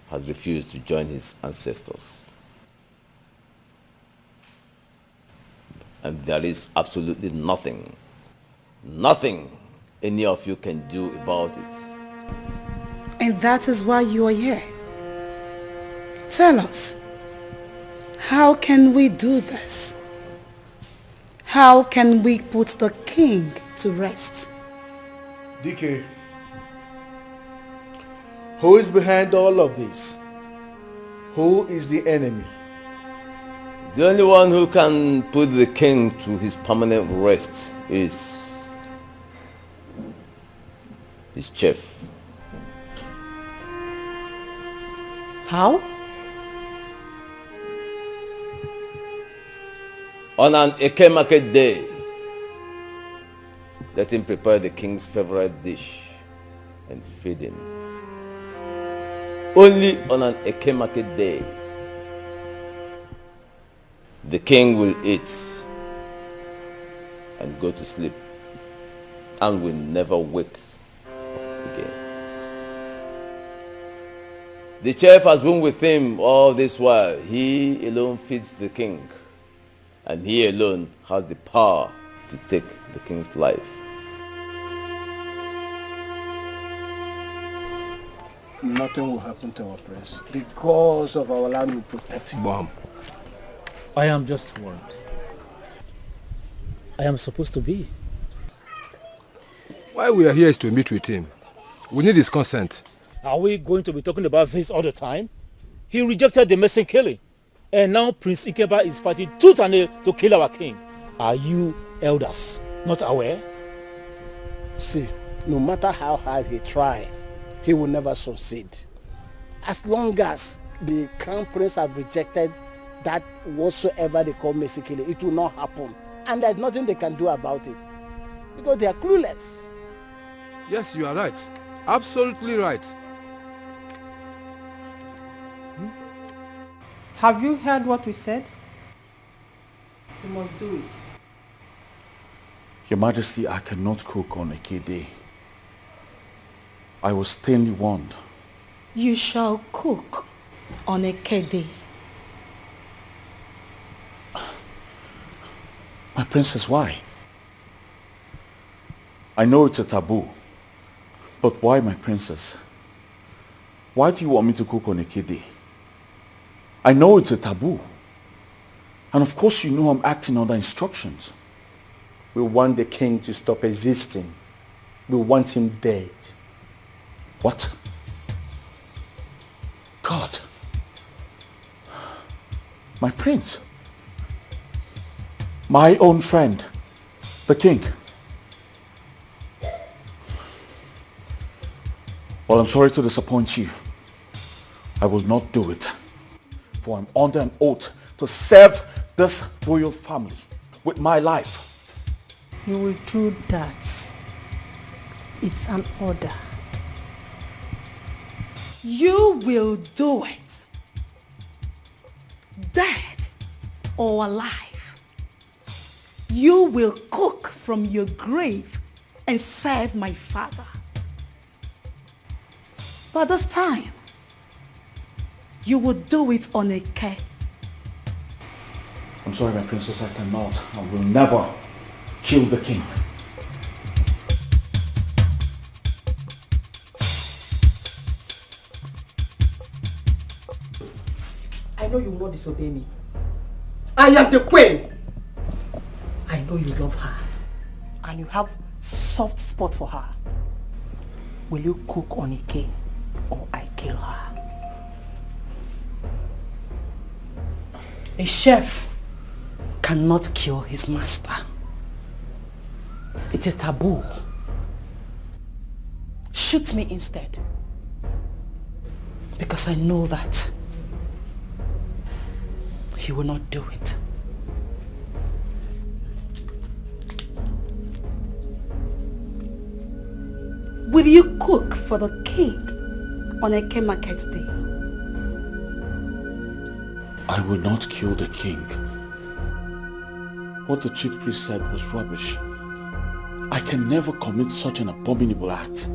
has refused to join his ancestors. And there is absolutely nothing any of you can do about it. And that is why you are here. Tell us, how can we do this? How can we put the king to rest? Dikeh, who is behind all of this? Who is the enemy? The only one who can put the king to his permanent rest is his chief. How? On an Eke market day, let him prepare the king's favorite dish and feed him. Only on an Eke market day, the king will eat and go to sleep and will never wake again. The chef has been with him all this while. He alone feeds the king, and he alone has the power to take the king's life. Nothing will happen to our prince. The gods of our land will protect him. Mom, I am just worried. I am supposed to be. Why we are here is to meet with him. We need his consent. Are we going to be talking about this all the time? He rejected the Mason killing. And now Prince Ikeba is fighting tooth and nail to kill our king. Are you elders not aware? See, no matter how hard he tries, he will never succeed. As long as the crown prince have rejected that whatsoever they call Mason killing, it will not happen. And there's nothing they can do about it. Because they are clueless. Yes, you are right. Absolutely right. Have you heard what we said? You must do it. Your Majesty, I cannot cook on Eke Day. I was sternly warned. You shall cook on Eke Day. My princess, why? I know it's a taboo, but why, my princess? Why do you want me to cook on Eke Day? I know it's a taboo. And of course you know I'm acting under instructions. We want the king to stop existing. We want him dead. What? God. My prince. My own friend, the king. Well, I'm sorry to disappoint you. I will not do it. For I'm under an oath to serve this royal family with my life. You will do that. It's an order. You will do it. Dead or alive. You will cook from your grave and serve my father. But this time, you would do it on a Eke. I'm sorry, my princess, I cannot. I will never kill the king. I know you will not disobey me. I am the queen. I know you love her. And you have soft spot for her. Will you cook on Eke or I kill her? A chef cannot kill his master. It's a taboo. Shoot me instead. Because I know that he will not do it. Will you cook for the king on Eke market day? I will not kill the king. What the chief priest said was rubbish. I can never commit such an abominable act.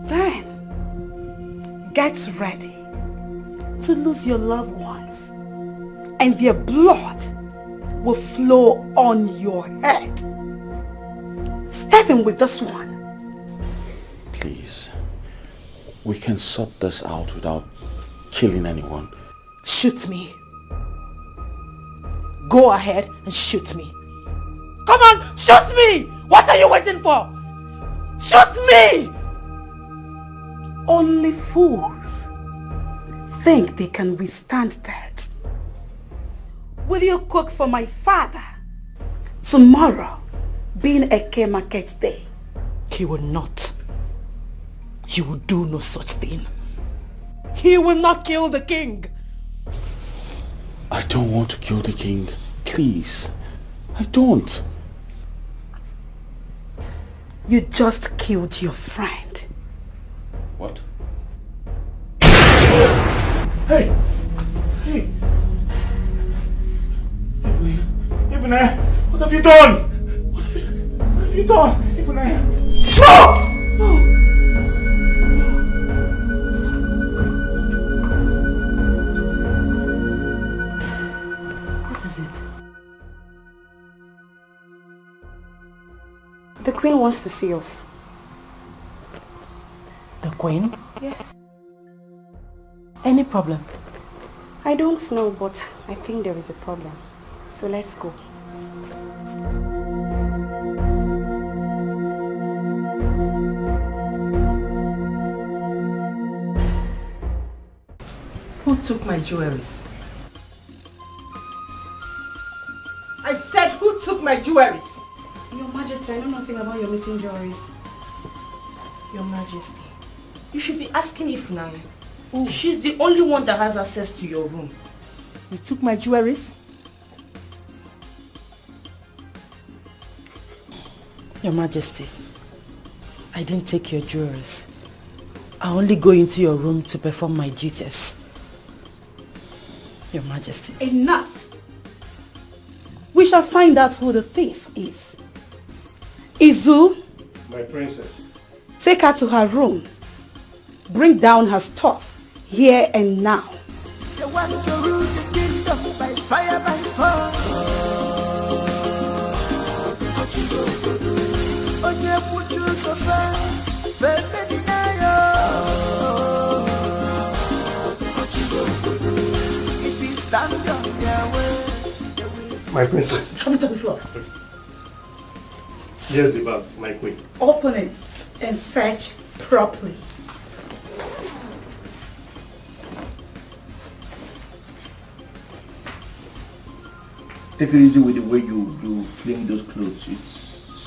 Then, get ready to lose your loved ones, and their blood will flow on your head. Starting with this one. Please, we can sort this out without killing anyone. Shoot me. Go ahead and shoot me. Come on, shoot me! What are you waiting for? Shoot me! Only fools think they can withstand that. Will you cook for my father tomorrow, being Eke market day? He will not. He will do no such thing. He will not kill the king. I don't want to kill the king. Please. I don't. You just killed your friend. What? Hey! Hey! Ifunanya! What have you done? What have you done? Ifunanya! No! No! The queen wants to see us. The queen? Yes. Any problem? I don't know, but I think there is a problem. So let's go. Who took my jewelries? I said, who took my jewelries? Your Majesty, I know nothing about your missing jewelries. Your Majesty, you should be asking Ifunanya. She's the only one that has access to your room. You took my jewelries? Your Majesty, I didn't take your jewelries. I only go into your room to perform my duties. Your Majesty. Enough! We shall find out who the thief is. Izu, my princess, take her to her room. Bring down her stuff here and now. They want to rule the kingdom by fire, by force. Onye puchu sofa, feme dinayo. If you stand on their way, my princess. Show me to the floor. Here's the bag, my queen. Open it and search properly. Take it easy with the way you fling those clothes. It's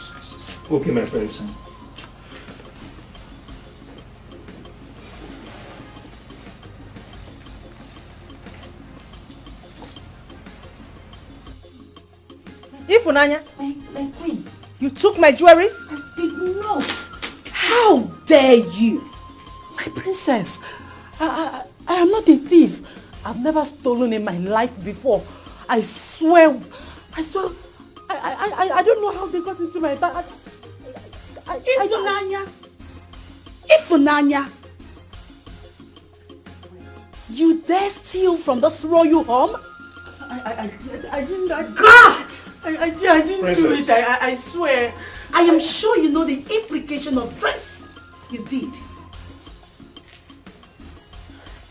okay, my prince. Ifunanya, my queen. You took my jewelries? I did not. How dare you? My princess, I am not a thief. I've never stolen in my life before. I swear, I don't know how they got into my bag. Ifunanya! Ifunanya! You dare steal from this royal home? I didn't. God! I didn't do it. I swear. I am sure you know the implication of this. You did.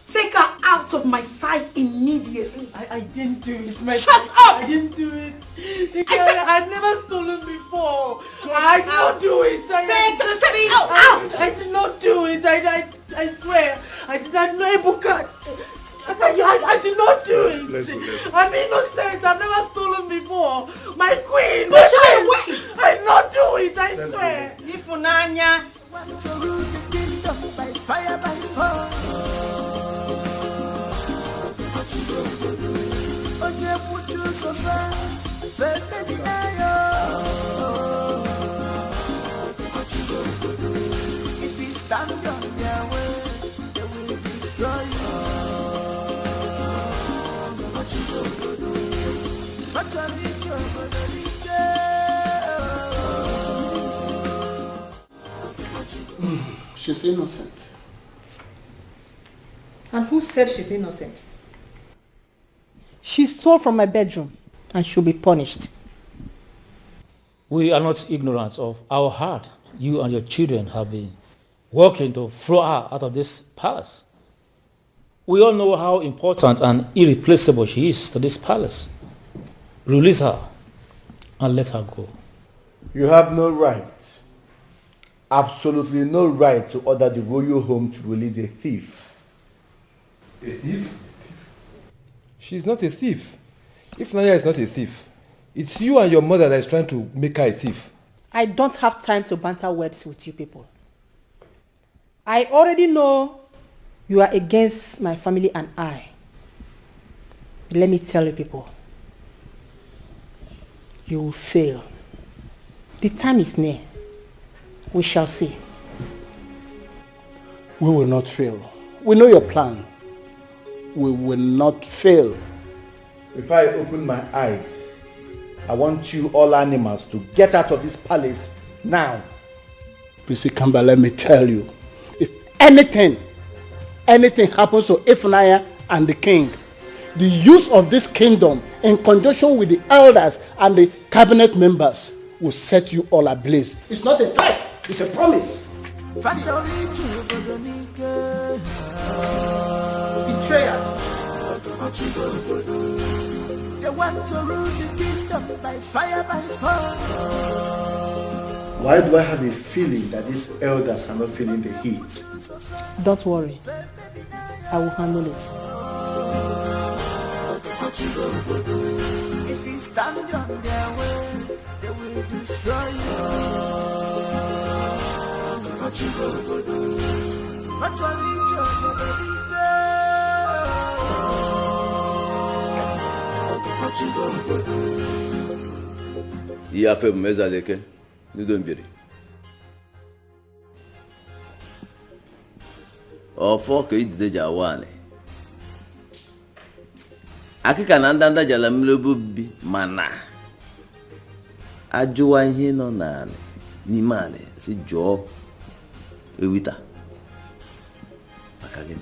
Take her out of my sight immediately. I didn't do it. Shut up! I didn't do it. I've never stolen before. I did not do it. Take the thing out! I did not do it. I swear. I did not know Ebuka. I did not do it. I'm innocent. I've never stolen before. My queen. Push her away. I did not do it. I swear. Ifunanya. Want to rule the kingdom by fire, by force. Oye mucho sofá, vete dinayo. If you stand on their way, they will destroy you. She's innocent. And who said she's innocent? She stole from my bedroom and she'll be punished. We are not ignorant of how hard you and your children have been working to throw her out of this palace. We all know how important and irreplaceable she is to this palace. Release her and let her go. You have no right, absolutely no right to order the royal home to release a thief. A thief? She's not a thief. Ifunanya is not a thief. It's you and your mother that is trying to make her a thief. I don't have time to banter words with you people. I already know you are against my family and I. Let me tell you people, you will fail. The time is near. We shall see. We will not fail. We know your plan. We will not fail. If I open my eyes, I want you all animals to get out of this palace now. Prissy Kamba, let me tell you, if anything happens to Ifunanya and the king, the use of this kingdom in conjunction with the elders and the cabinet members will set you all ablaze. It's not a threat, it's a promise. Betrayal. They want to rule the kingdom by fire, by force. Why do I have a feeling that these elders are not feeling the heat? Don't worry. I will handle it. If you stand on their way, they will destroy Il a fait mes aleke, nous donne bien. Au fort que il déjà wane. Akika na ndanda jala mlebubi mana. Ajuwa ihe no na ni mane si jo ewita. Akagin.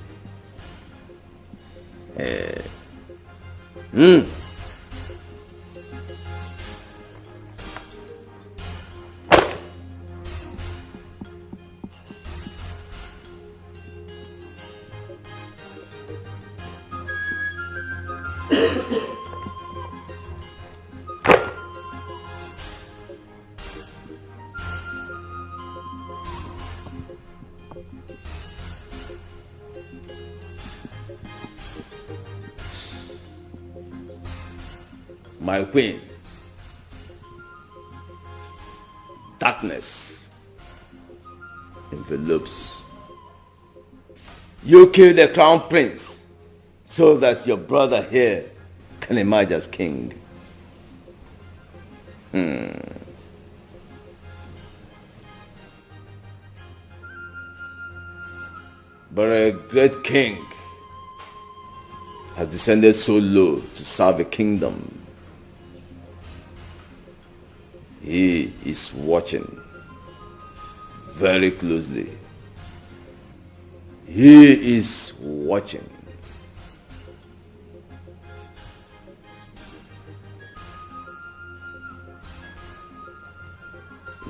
My queen, darkness envelopes. You kill the crown prince so that your brother here can emerge as king. But a great king has descended so low to serve a kingdom. He is watching very closely. He is watching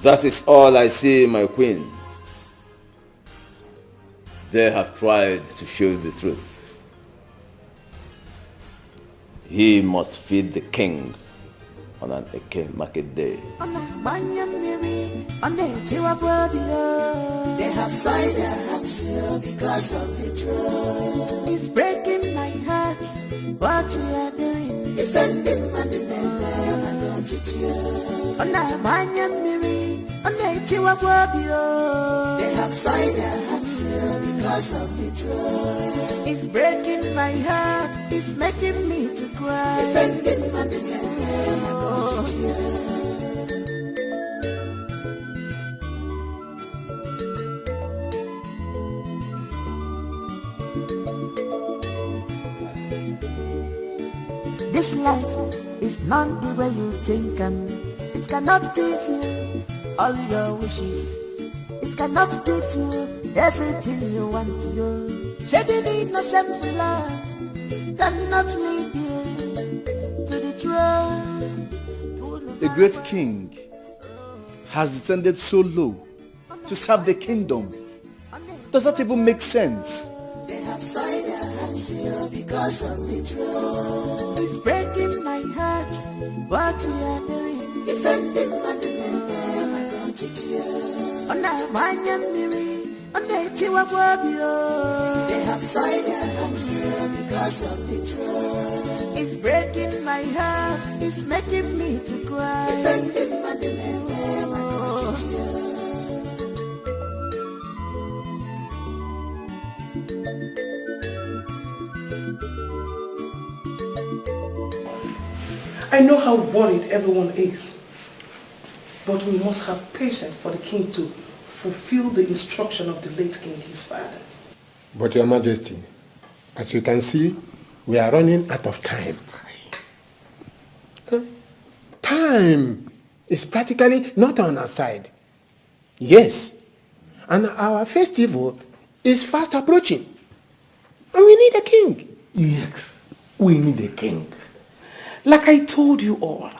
That is all I see, my queen. They have tried to show the truth. He must feed the king on an Eke market day. They have signed their hands because of betrayal. It's breaking my heart what you are doing. Defending my name and don't cheat you. They have signed their hands because of betrayal. It's breaking my heart, it's making me to cry. Defending my name and don't cheat you. This life is not the way you think, and it cannot give you all your wishes. It cannot give you everything you want to do. Shedding innocent blood cannot lead you to the throne. The great king has descended so low to serve the kingdom. Does that even make sense? They have signed their hands here because of betrayal. It's breaking my heart what you are doing. Defending my name, I don't cheat you. They have signed their hands here because of betrayal. It's breaking my heart, it's making me to cry. Defending my name, I don't cheat you. I know how worried everyone is, but we must have patience for the king to fulfill the instruction of the late king, his father. But Your Majesty, as you can see, we are running out of time. Time is practically not on our side. Yes, and our festival is fast approaching. And we need a king. Yes, we need a king. Like I told you all,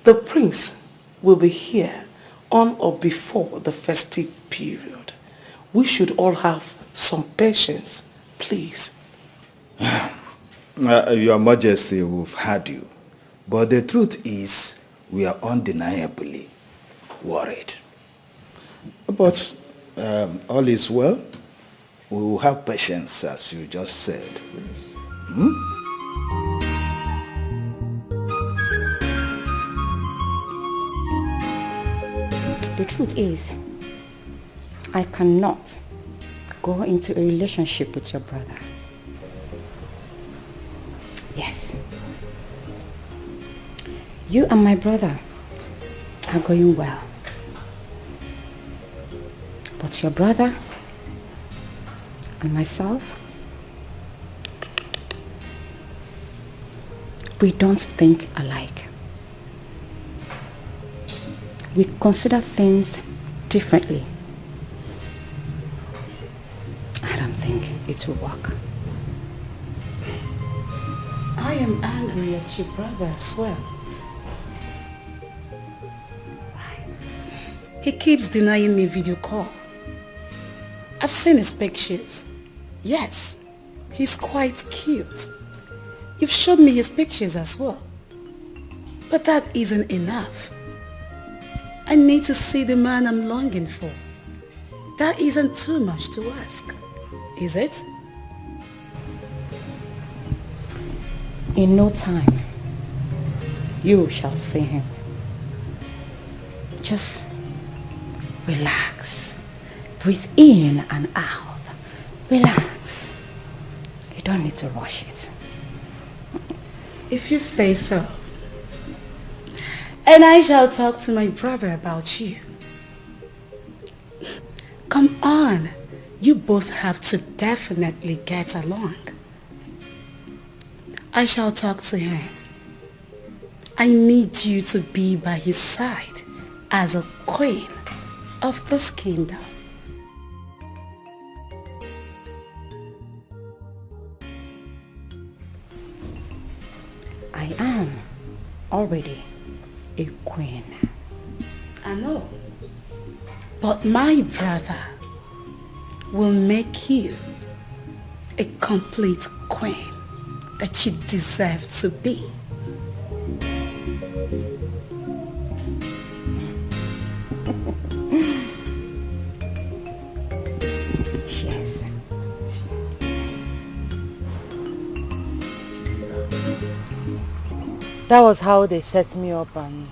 the prince will be here on or before the festive period. We should all have some patience, please. Your Majesty, we've heard you. But the truth is, we are undeniably worried. But all is well. We will have patience, as you just said. Yes. The truth is, I cannot go into a relationship with your brother. Yes. You and my brother are going well. But your brother and myself, we don't think alike. We consider things differently. I don't think it will work. I am angry at your brother as well. He keeps denying me video call. I've seen his pictures. Yes, he's quite cute. You've showed me his pictures as well. But that isn't enough. I need to see the man I'm longing for. That isn't too much to ask, is it? In no time, you shall see him. Just relax. Breathe in and out. Relax. You don't need to rush it. If you say so. And I shall talk to my brother about you. Come on. You both have to definitely get along. I shall talk to him. I need you to be by his side as a queen of this kingdom. I am already a queen. I know. But my brother will make you a complete queen that you deserve to be. Cheers. That was how they set me up and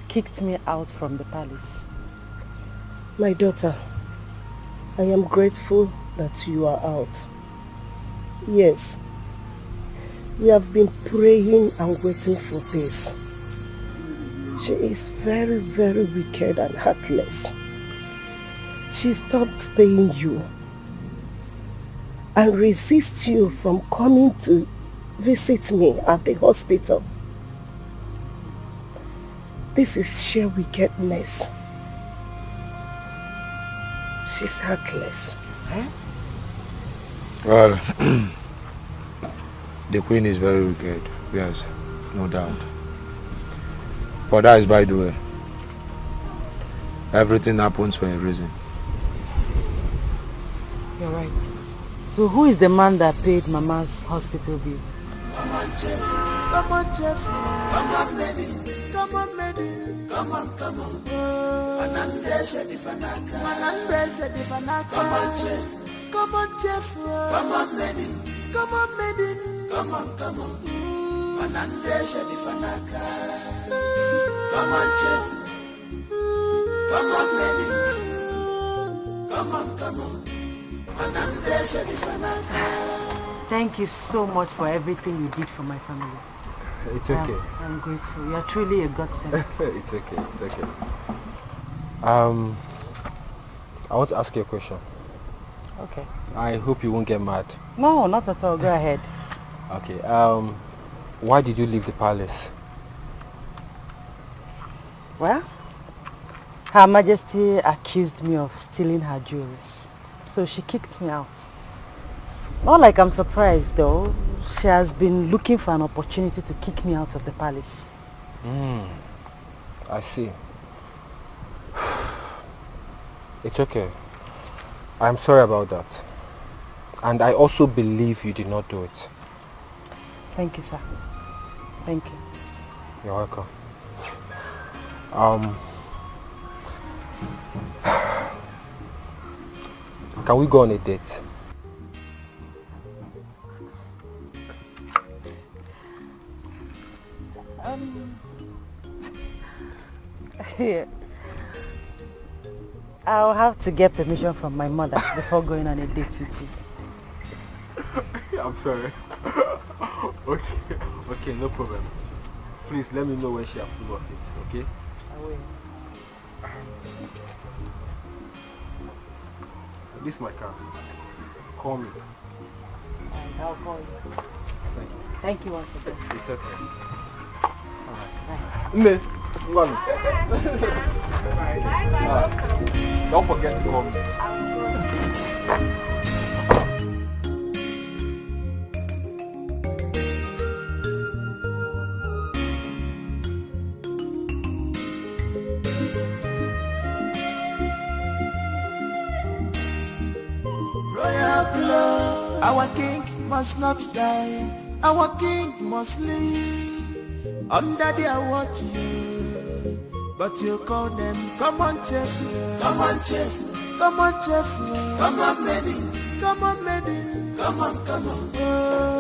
kicked me out from the palace. My daughter, I am grateful that you are out. Yes, we have been praying and waiting for this. She is very, very wicked and heartless. She stopped paying you and resists you from coming to visit me at the hospital. This is sheer wickedness. She's heartless. Eh? Well, the queen is very wicked, yes, no doubt. But that is by the way. Everything happens for a reason. You're right. So who is the man that paid Mama's hospital bill? Come on, Jeff. Come on, Jeff. Come on, Medin. Come on, Medin. Come on, come on. Manandese di Fanaka. Manandese di Fanaka. Come on, Jeff. Come on, Jeff. Come on, Medin. Come on, Medin. Come on, come on. Manandese di Fanaka. Come on, Jeff. Come on, Medin. Come on, come on. Manandese di Fanaka. Thank you so much for everything you did for my family. It's okay. I'm grateful. You are truly a godsend. It's okay, it's okay. I want to ask you a question. Okay. I hope you won't get mad. No, not at all. Go ahead. Okay. Why did you leave the palace? Well, Her Majesty accused me of stealing her jewels, so she kicked me out. Not like I'm surprised though. She has been looking for an opportunity to kick me out of the palace. I see. It's okay. I'm sorry about that. And I also believe you did not do it. Thank you, sir. Thank you. You're welcome. Can we go on a date? Yeah. I'll have to get permission from my mother before going on a date with you. I'm sorry. Okay, no problem. Please let me know when she approves of it, okay? I will. This is my car. Call me. I'll call you. Thank you. Thank you once again. It's okay. Alright. Bye. Don't forget to call me. Royal blood, our king must not die. Our king must live under their watch. But you call them, come on, Jeff. Come on, Jeff. Come on, Jeff. Come on, Medin. Come on, Medin. Come on, come on.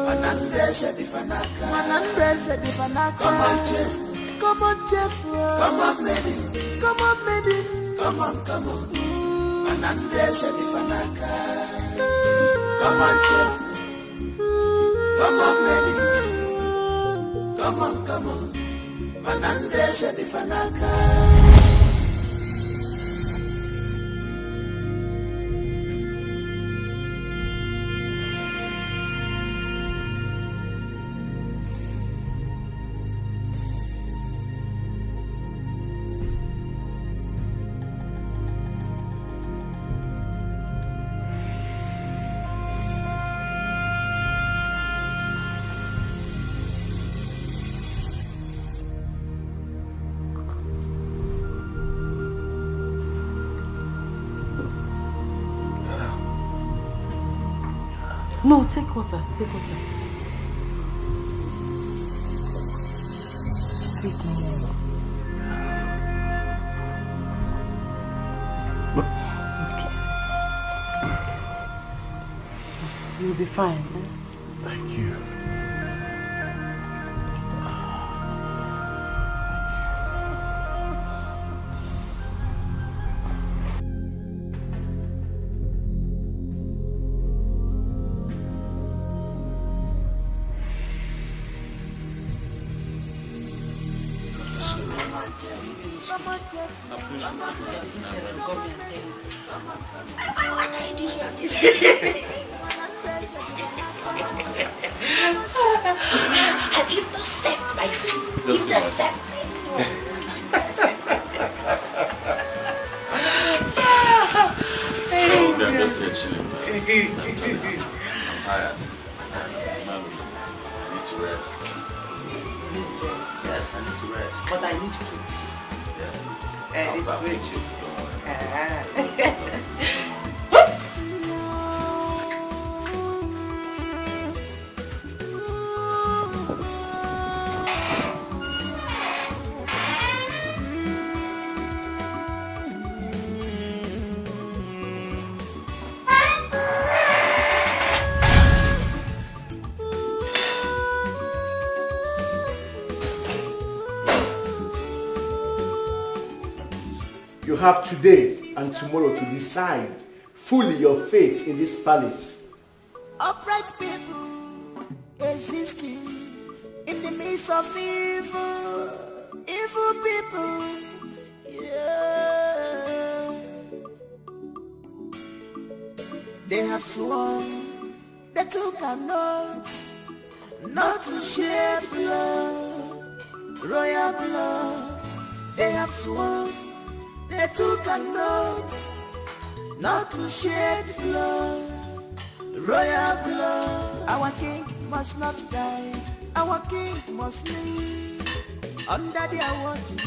Manandese di Fanaka. Manandese di Fanaka. Come on, Jeff. Come on, Jeff. Come on, Medin. Come on, Medin. Come on, come on. Manandese di Fanaka. Come on, Jeff. Come on, Medin. Come on, come on. Manandese di Fanaka. No, take water. Take water. Take more. It's okay. You'll be fine. Eh? Thank you. Have you not served my food? You've not served my food. I'm just here chilling, man. I'm tired. I need to rest. Yes, I need to rest. But I need food. Yeah. I'll meet you. You have today and tomorrow to decide fully your fate in this palace. Upright people existing in the midst of evil, evil people. Yeah. They have sworn they took an oath not to shed blood, royal blood. They have sworn they took an oath not to shed blood, royal blood. Our king must not die, our king must live under their watching.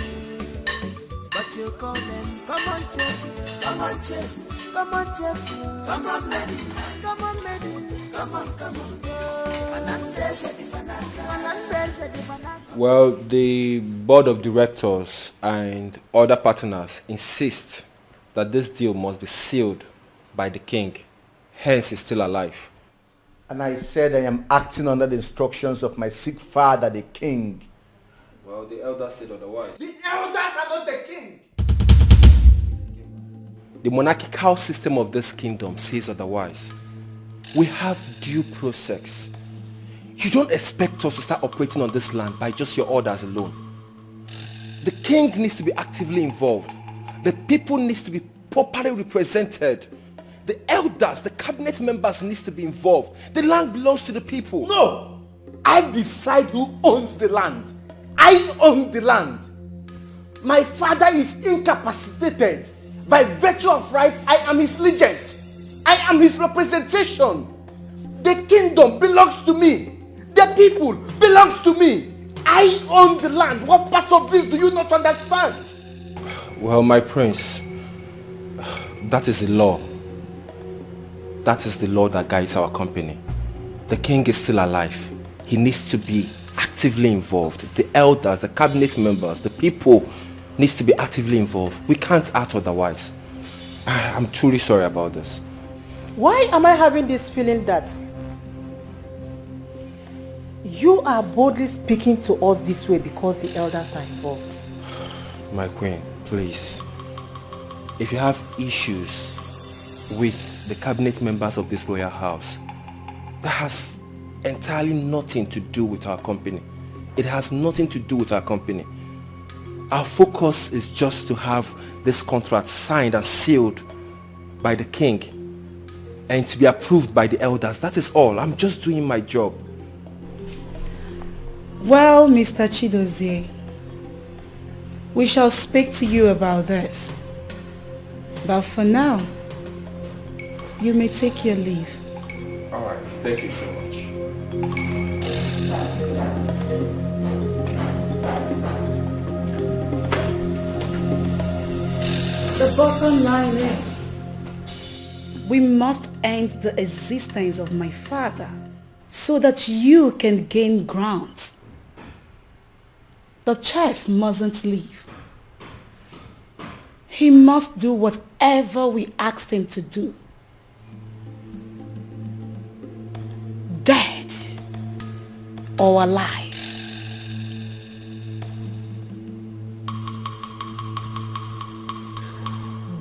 But you call them, come on, Jeff, come on, Jeff, come on, Jeff, come on, Medin, come on, Medin, come on, come on. Well, the board of directors and other partners insist that this deal must be sealed by the king, hence he's still alive. And I said I am acting under the instructions of my sick father, the king. Well, the elders said otherwise. The elders are not the king. The monarchical system of this kingdom says otherwise. We have due process. You don't expect us to start operating on this land by just your orders alone. The king needs to be actively involved. The people needs to be properly represented. The elders, the cabinet members needs to be involved. The land belongs to the people. No! I decide who owns the land. I own the land. My father is incapacitated. By virtue of right, I am his legend. I am his representation. The kingdom belongs to me. The people belongs to me. I own the land. What part of this do you not understand? Well, my prince, that is the law. That is the law that guides our company. The king is still alive. He needs to be actively involved. The elders, the cabinet members, the people needs to be actively involved. We can't act otherwise. I'm truly sorry about this. Why am I having this feeling that you are boldly speaking to us this way because the elders are involved? My queen, please. If you have issues with the cabinet members of this royal house, that has entirely nothing to do with our company. It has nothing to do with our company. Our focus is just to have this contract signed and sealed by the king and to be approved by the elders. That is all. I'm just doing my job. Well, Mr. Chidozie, we shall speak to you about this. But for now, you may take your leave. All right. Thank you so much. The bottom line is, We must end the existence of my father so that you can gain ground. The chief mustn't leave. He must do whatever we asked him to do. Dead or alive.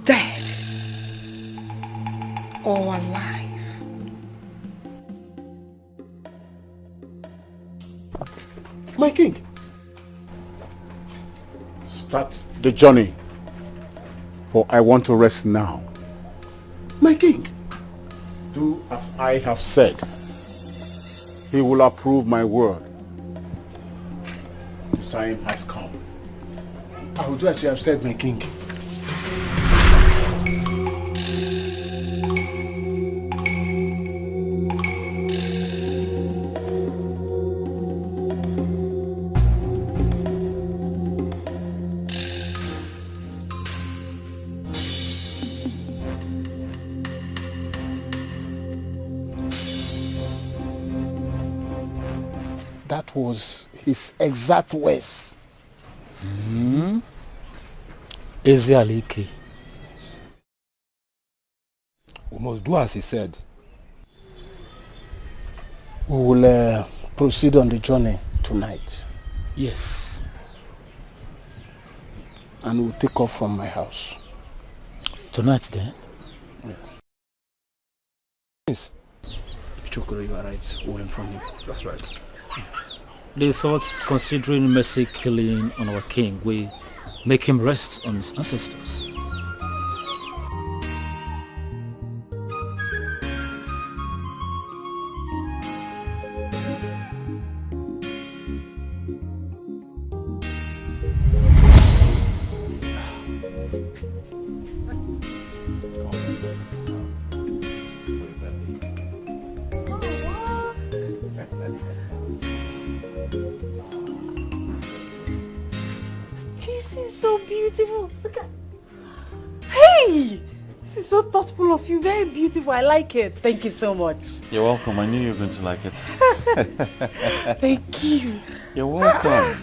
Dead or alive. My king. Start the journey, for I want to rest now. My king, do as I have said. He will approve my word. The time has come. I will do as you have said, my king. That was his exact words. Ezialike. We must do as he said. We will proceed on the journey tonight. Yes. And we'll take off from my house. Tonight then? Yes. Chokoro, you are right. We'll inform you. That's right. The thoughts considering mercy killing on our king, we make him rest on his ancestors. This is so beautiful. Look at. Hey! This is so thoughtful of you. Very beautiful. I like it. Thank you so much. You're welcome. I knew you were going to like it. Thank you. You're welcome.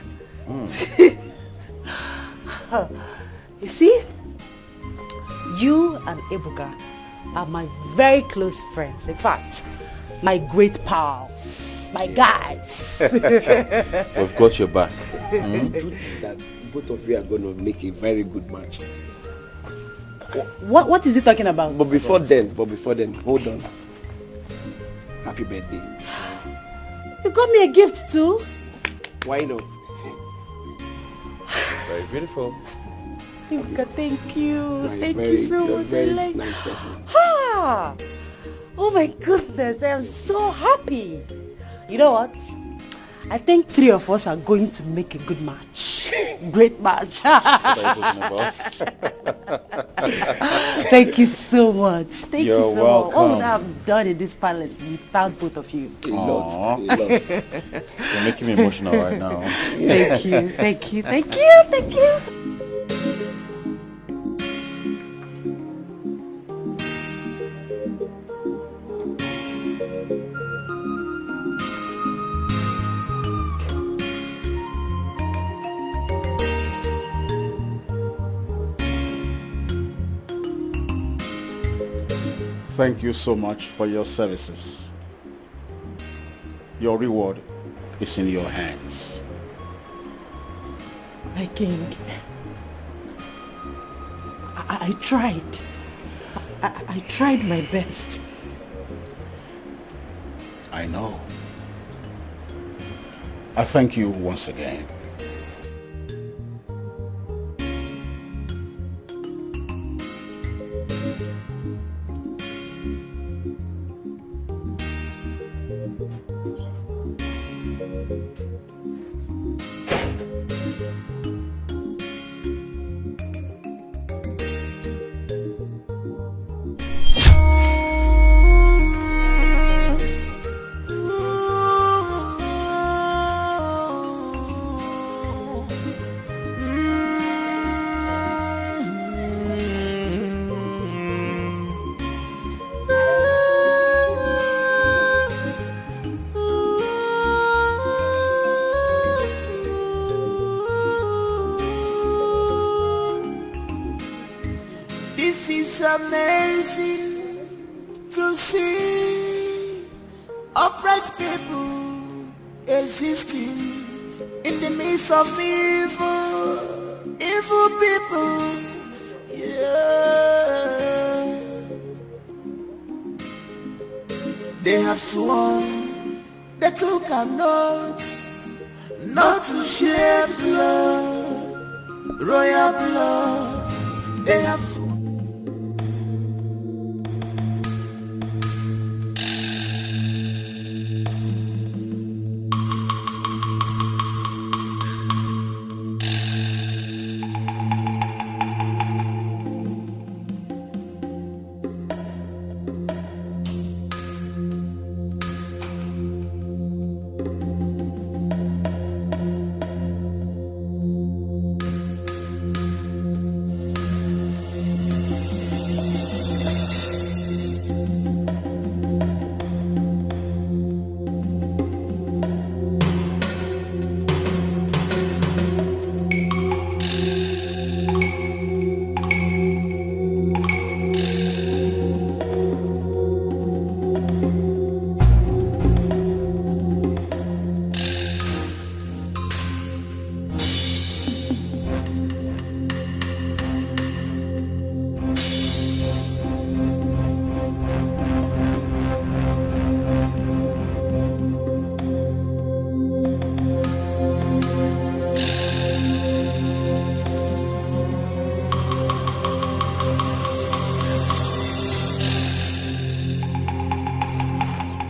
You see, you and Ebuka are my very close friends. In fact, my great pals, my guys. We've got your back. That both of you are going to make a very good match. What is he talking about? But before then, hold on. Happy birthday. You got me a gift too? Why not? Very beautiful. Ebuka, thank you. Thank Very, you so you're a much. very nice person. Ah! Oh my goodness, I am so happy. You know what? I think three of us are going to make a good match. Great match. Thank you so much. Thank You're you so welcome. much. All that I've done in this palace without both of you. A lot. You're making me emotional right now. Thank you, thank you, thank you, thank you. Thank you so much for your services. Your reward is in your hands. My king, I tried. I tried my best. I know. I thank you once again. It is amazing to see upright people existing in the midst of evil people. Yeah. They have sworn they took an oath not to shed blood, royal blood. They have sworn.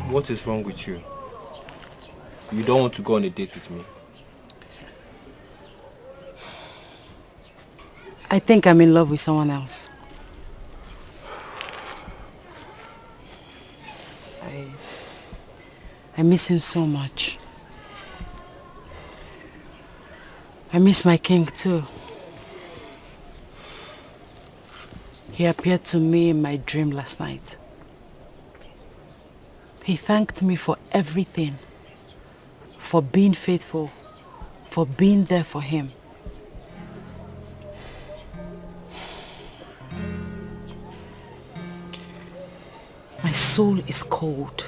What is wrong with you? You don't want to go on a date with me? I think I'm in love with someone else. I miss him so much. I miss my king too. He appeared to me in my dream last night. He thanked me for everything, for being faithful, for being there for him. My soul is cold.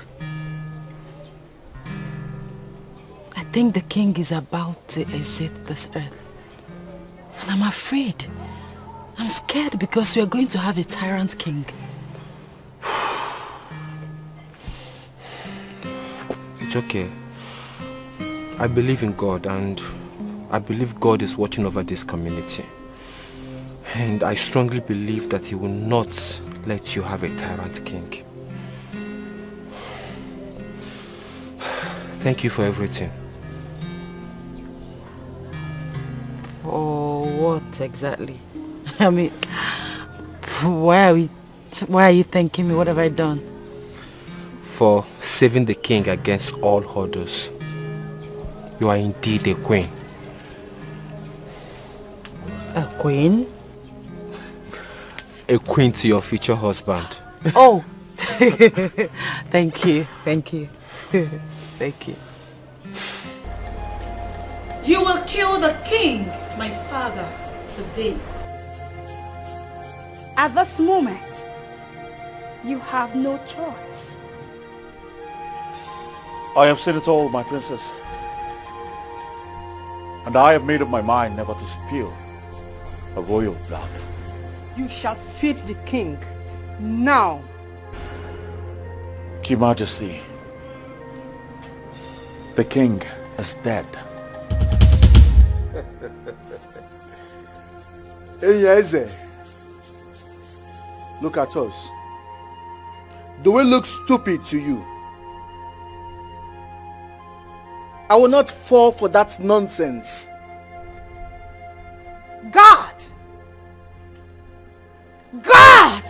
I think the king is about to exit this earth. And I'm afraid. I'm scared because we are going to have a tyrant king. It's okay. I believe in God, and I believe God is watching over this community. And I strongly believe that he will not let you have a tyrant king. Thank you for everything. For what exactly? I mean, why are you thanking me? What have I done? For saving the king against all others. You are indeed a queen. A queen? A queen to your future husband. Oh! Thank you, thank you. Thank you. You will kill the king, my father, today. At this moment, you have no choice. I have seen it all, my princess. And I have made up my mind never to spill a royal blood. You shall feed the king, now. Your Majesty, the king is dead. Eze, look at us. Do we look stupid to you? I will not fall for that nonsense. God! God!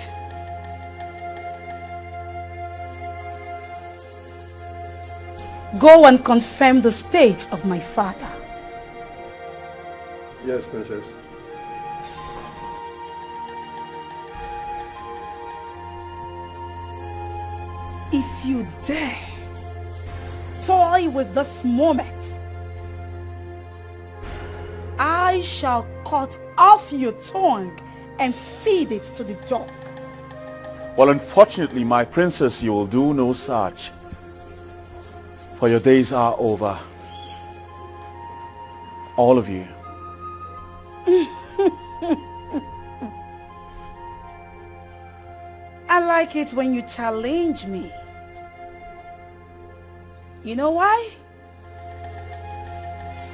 Go and confirm the state of my father. Yes, princess. If you dare toy with this moment, I shall cut off your tongue and feed it to the dog. Well, unfortunately, my princess, you will do no such. For your days are over. All of you. I like it when you challenge me. You know why?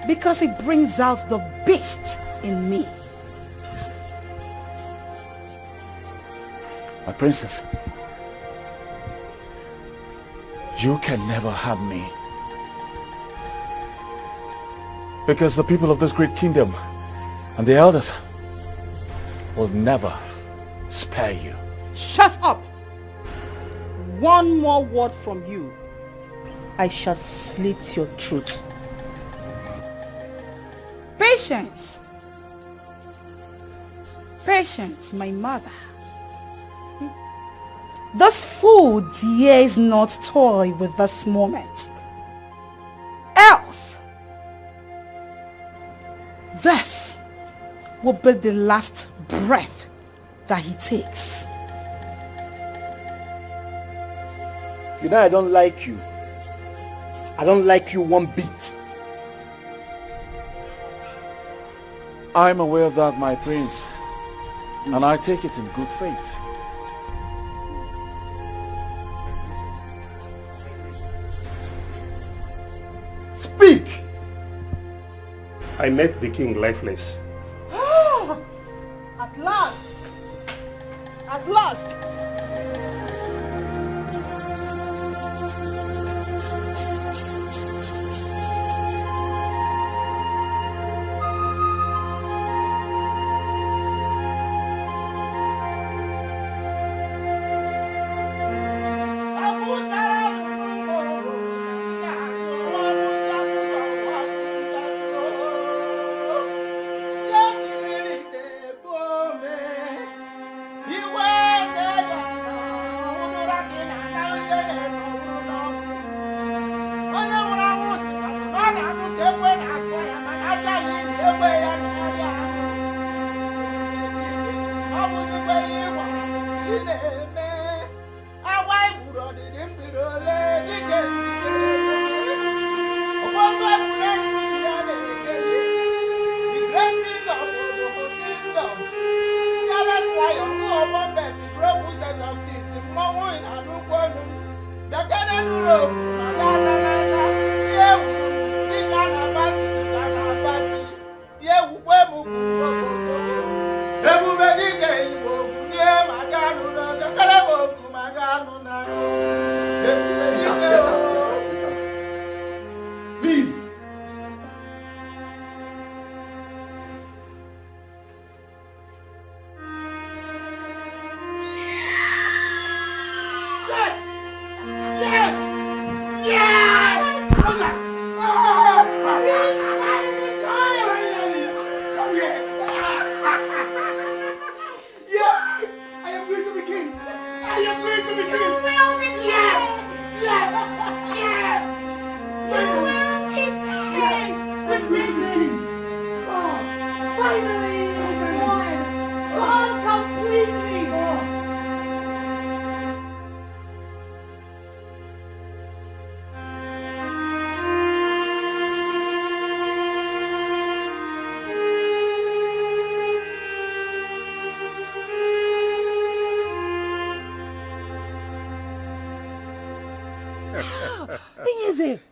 Because it brings out the beast in me. My princess, you can never have me. Because the people of this great kingdom and the elders will never spare you. Shut up! One more word from you, I shall slit your throat. Patience. Patience, my mother. This fool dares not toy with this moment. Else, this will be the last breath that he takes. You know I don't like you. I don't like you one bit. I'm aware of that, my prince. And I take it in good faith. Speak! I met the king lifeless. At last! At last!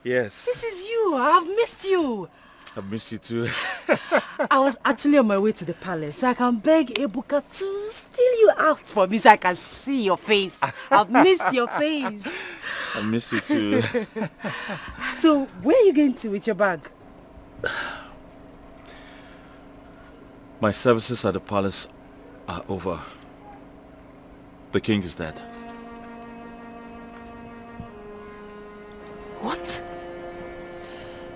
Yes. This is you. I've missed you. I've missed you too. I was actually on my way to the palace so I can beg Ebuka to steal you out for me so I can see your face. I've missed your face. I missed you too. So, where are you going to with your bag? My services at the palace are over. The king is dead. What?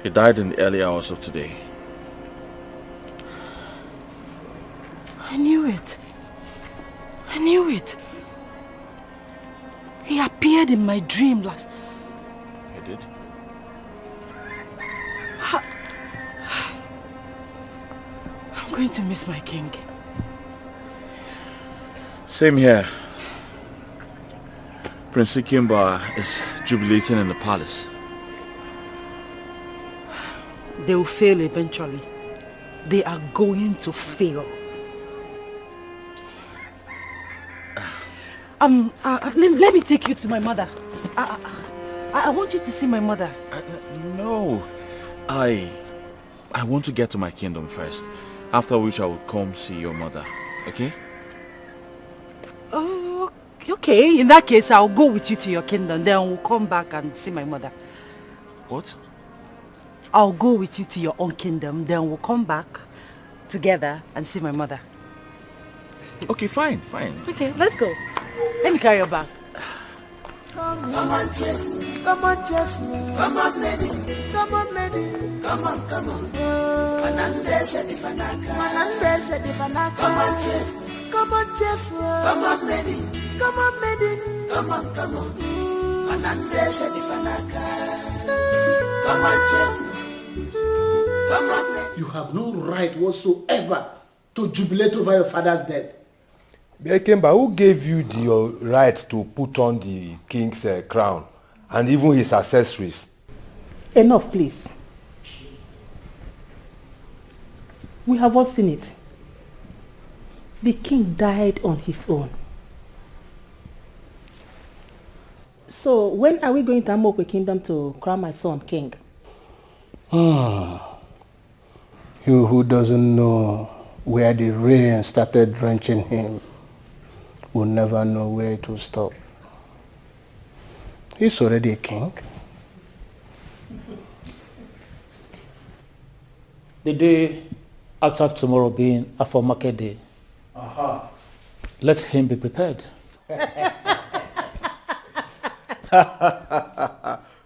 He died in the early hours of today. I knew it. I knew it. He appeared in my dream last... He did? I'm going to miss my king. Same here. Prince Ikemba is jubilating in the palace. They will fail eventually. They are going to fail. Let me take you to my mother. I want you to see my mother. No. I want to get to my kingdom first. After which I will come see your mother. Okay? Oh, okay. In that case, I'll go with you to your kingdom. Then we'll come back and see my mother. What? I'll go with you to your own kingdom. Then we'll come back together and see my mother. Okay, fine. Okay, let's go. Let me carry your bag. Come on, chef. Come on, chef. Come on, lady. Come on, lady. Come on. Manandese di fanaka. Come on, chef. Come on, chef. Come on, lady. Come on, lady. Come on. Manandese di fanaka. Come on, chef. Come on, lady. You have no right whatsoever to jubilate over your father's death. Ikemba, who gave you the right to put on the king's crown and even his accessories? Enough, please. We have all seen it. The king died on his own. So when are we going to Amokwe Kingdom to crown my son king? You who doesn't know where the rain started drenching him will never know where it will stop. He's already a king. The day after tomorrow being a for market day, let him be prepared.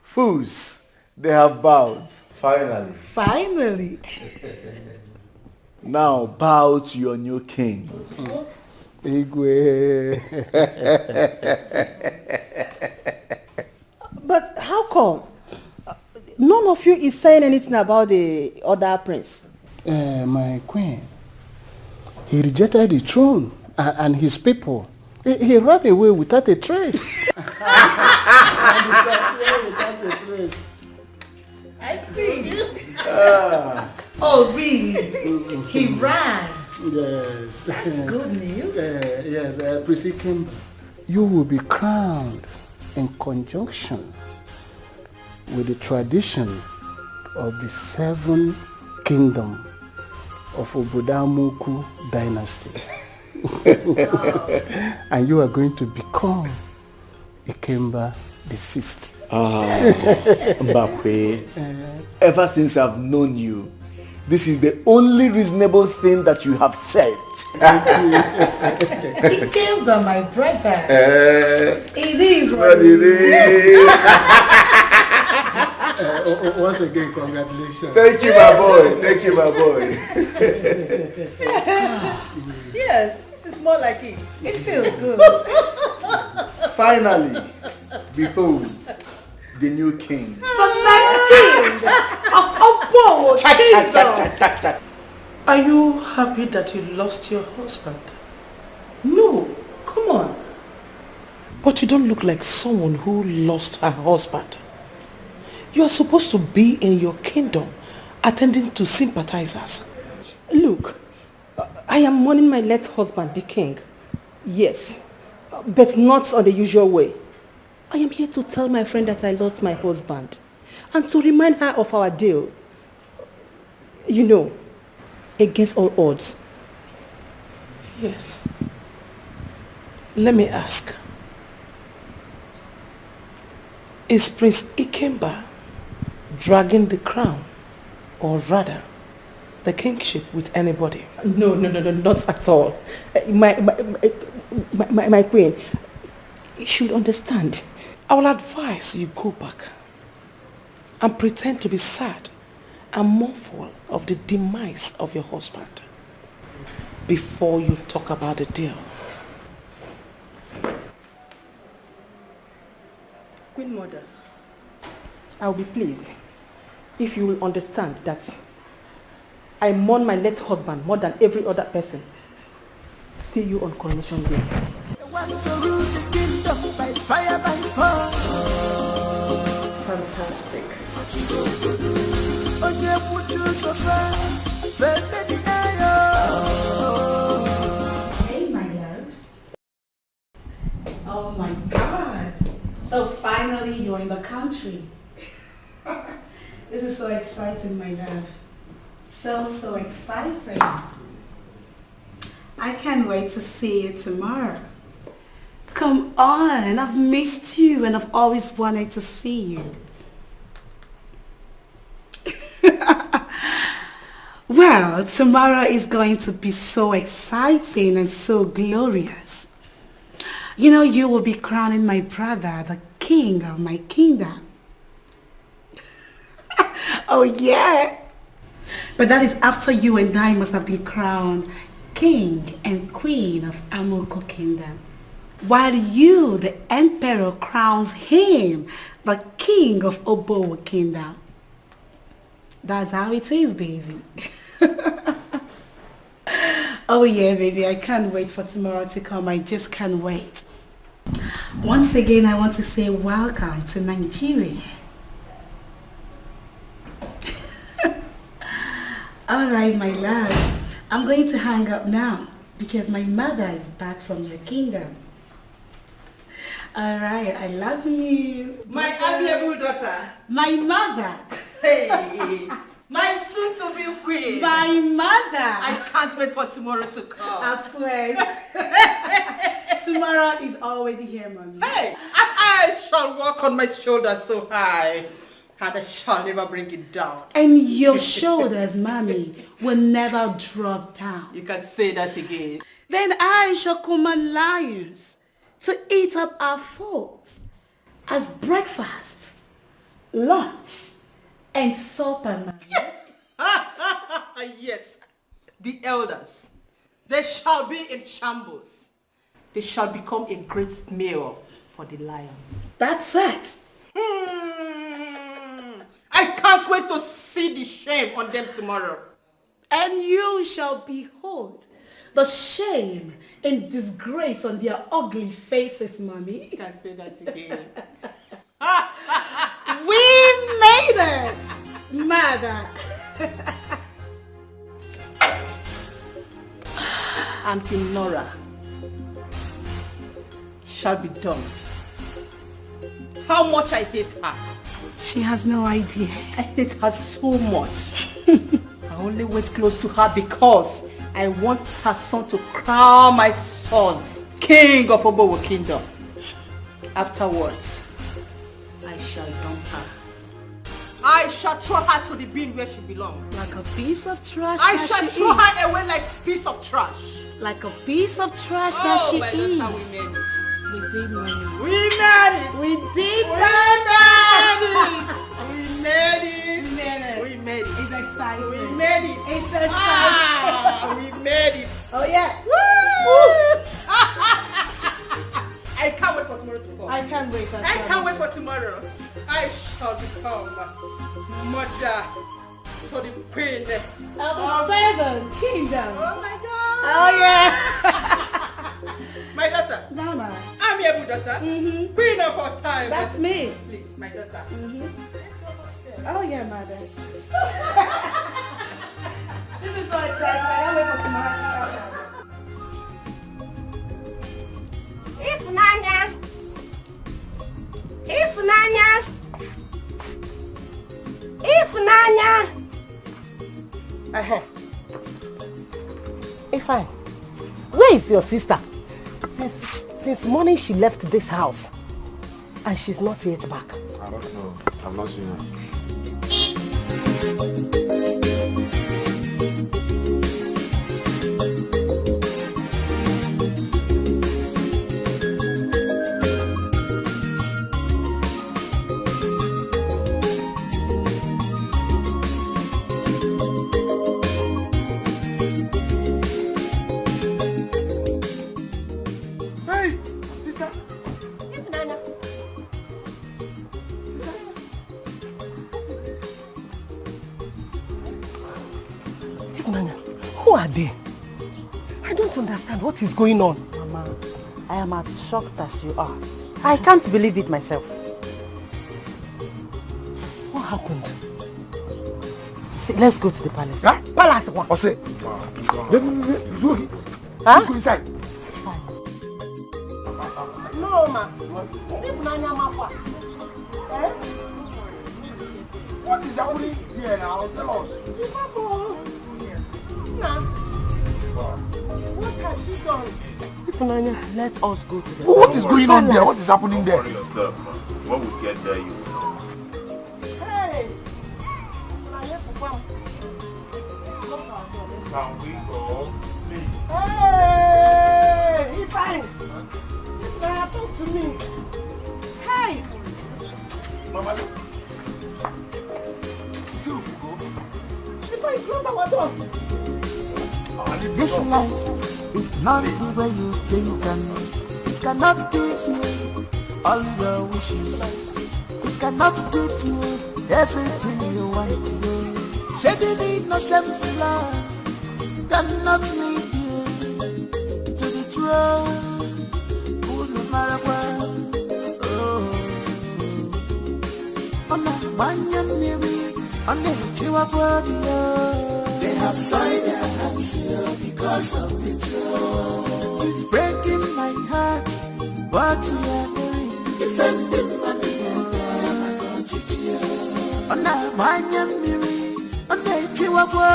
Fools, they have bowed. Finally. Now bow to your new king. Igwe. But how come? None of you is saying anything about the other prince. My queen, he rejected the throne and his people. He ran away without a trace. I see. Oh, really? He ran. Yes. That's good news. Yes, Prince Ikemba, you will be crowned in conjunction with the tradition of the 7 kingdom of Obodamuku dynasty. And you are going to become Ikemba the 6th. Mbakwe, ever since I've known you, this is the only reasonable thing that you have said. Ikemba, my brother. It is what it is. Once again, congratulations. Thank you, my boy. Thank you, my boy. Yes, it's more like it. It feels good. Finally, behold, the new king. The next king of Obo Kingdom. Are you happy that you lost your husband? No, come on. But you don't look like someone who lost her husband. You are supposed to be in your kingdom, attending to sympathizers. Look, I am mourning my late husband, the king. Yes, but not on the usual way. I am here to tell my friend that I lost my husband and to remind her of our deal. You know, against all odds. Yes. Let me ask. Is Prince Ikemba dragging the crown, or rather, the kingship with anybody? No, not at all. My queen, you should understand. I will advise you go back and pretend to be sad and mournful of the demise of your husband before you talk about the deal. Queen Mother, I will be pleased if you will understand that I mourn my late husband more than every other person. See you on Coronation Day. Want to rule the kingdom by fire, by force. Fantastic. Hey, my love. Oh my God. So finally you're in the country. This is so exciting, my love. So exciting. I can't wait to see you tomorrow. Come on, I've missed you and I've always wanted to see you. Well, tomorrow is going to be so exciting and so glorious. You know, you will be crowning my brother, the king of my kingdom. Oh yeah. But that is after you and I must have been crowned king and queen of Amoko Kingdom. While you, the emperor, crowns him the king of Obowo Kingdom. That's how it is, baby. Oh yeah, baby, I can't wait for tomorrow to come. I just can't wait. Once again, I want to say welcome to Nigeria. Alright, my love, I'm going to hang up now because my mother is back from your kingdom. Alright, I love you. My amiable daughter. My mother. Hey, my soon-to-be queen. My mother. I can't wait for tomorrow to come. I swear. Tomorrow is already here, mommy. Hey, I shall walk on my shoulders so high, and I shall never bring it down. And your shoulders, mommy, will never drop down. You can say that again. Then I shall command lions to eat up our folks as breakfast, lunch, and supper, mommy. Yes, the elders, they shall be in shambles. They shall become a great meal for the lions. That's it. I can't wait to see the shame on them tomorrow. And you shall behold the shame and disgrace on their ugly faces, mommy. You can say that again. We made it, mother. And Finora shall be dumped. How much I hate her. She has no idea. I hate her so much. I only wait close to her because I want her son to crown my son king of Obowo Kingdom. Afterwards, I shall dump her. I shall throw her to the bin where she belongs. Like a piece of trash. I shall throw her away like a piece of trash. Like a piece of trash that she is. How we made it. We did made it. We made it. We did We made it. We made it. We made it. It's exciting. We made it. It's exciting. We made it. Oh yeah. Woo! I can't wait for tomorrow to come. I can't wait. I can't wait for tomorrow. I shall become mother to the queen of the seven kingdom. Oh my God. Oh yeah. My daughter. Mama. I'm your daughter. Queen of our time. That's me. Please, my daughter. Oh yeah, mother. This is so exciting. I can't wait for tomorrow. Ifunanya! Ifunanya! Ifunanya! Ifeanyi, where is your sister? Since morning she left this house and she's not yet back. I don't know. I've not seen her. Who are they? I don't understand what is going on. Mama, I am as shocked as you are. I can't believe it myself. What happened? See, let's go to the palace. Huh? Palace one. I'll say. Let's go. Huh? Let's go inside. No, ma. What is happening here now? Tell us. What has she done? Ifunanya, let us go to the What is going on there? What is happening there? Yourself, man. When we get there, you will know. Hey! Can we go? Please. Hey! Ifeanyi! Ifeanyi, talk to me. Hey! Mama, Ifeanyi, close our door. This life is not the way you think, and it cannot give you all your wishes. It cannot give you everything you want to do. Shedding innocent blood cannot lead you to the truth. No matter what. Oh, on a banyan mirror, on a chihuahua. They have signed their hands here because of the truth. It's breaking my heart what you are doing. Defending my on a banyan mirror, on a chihuahua.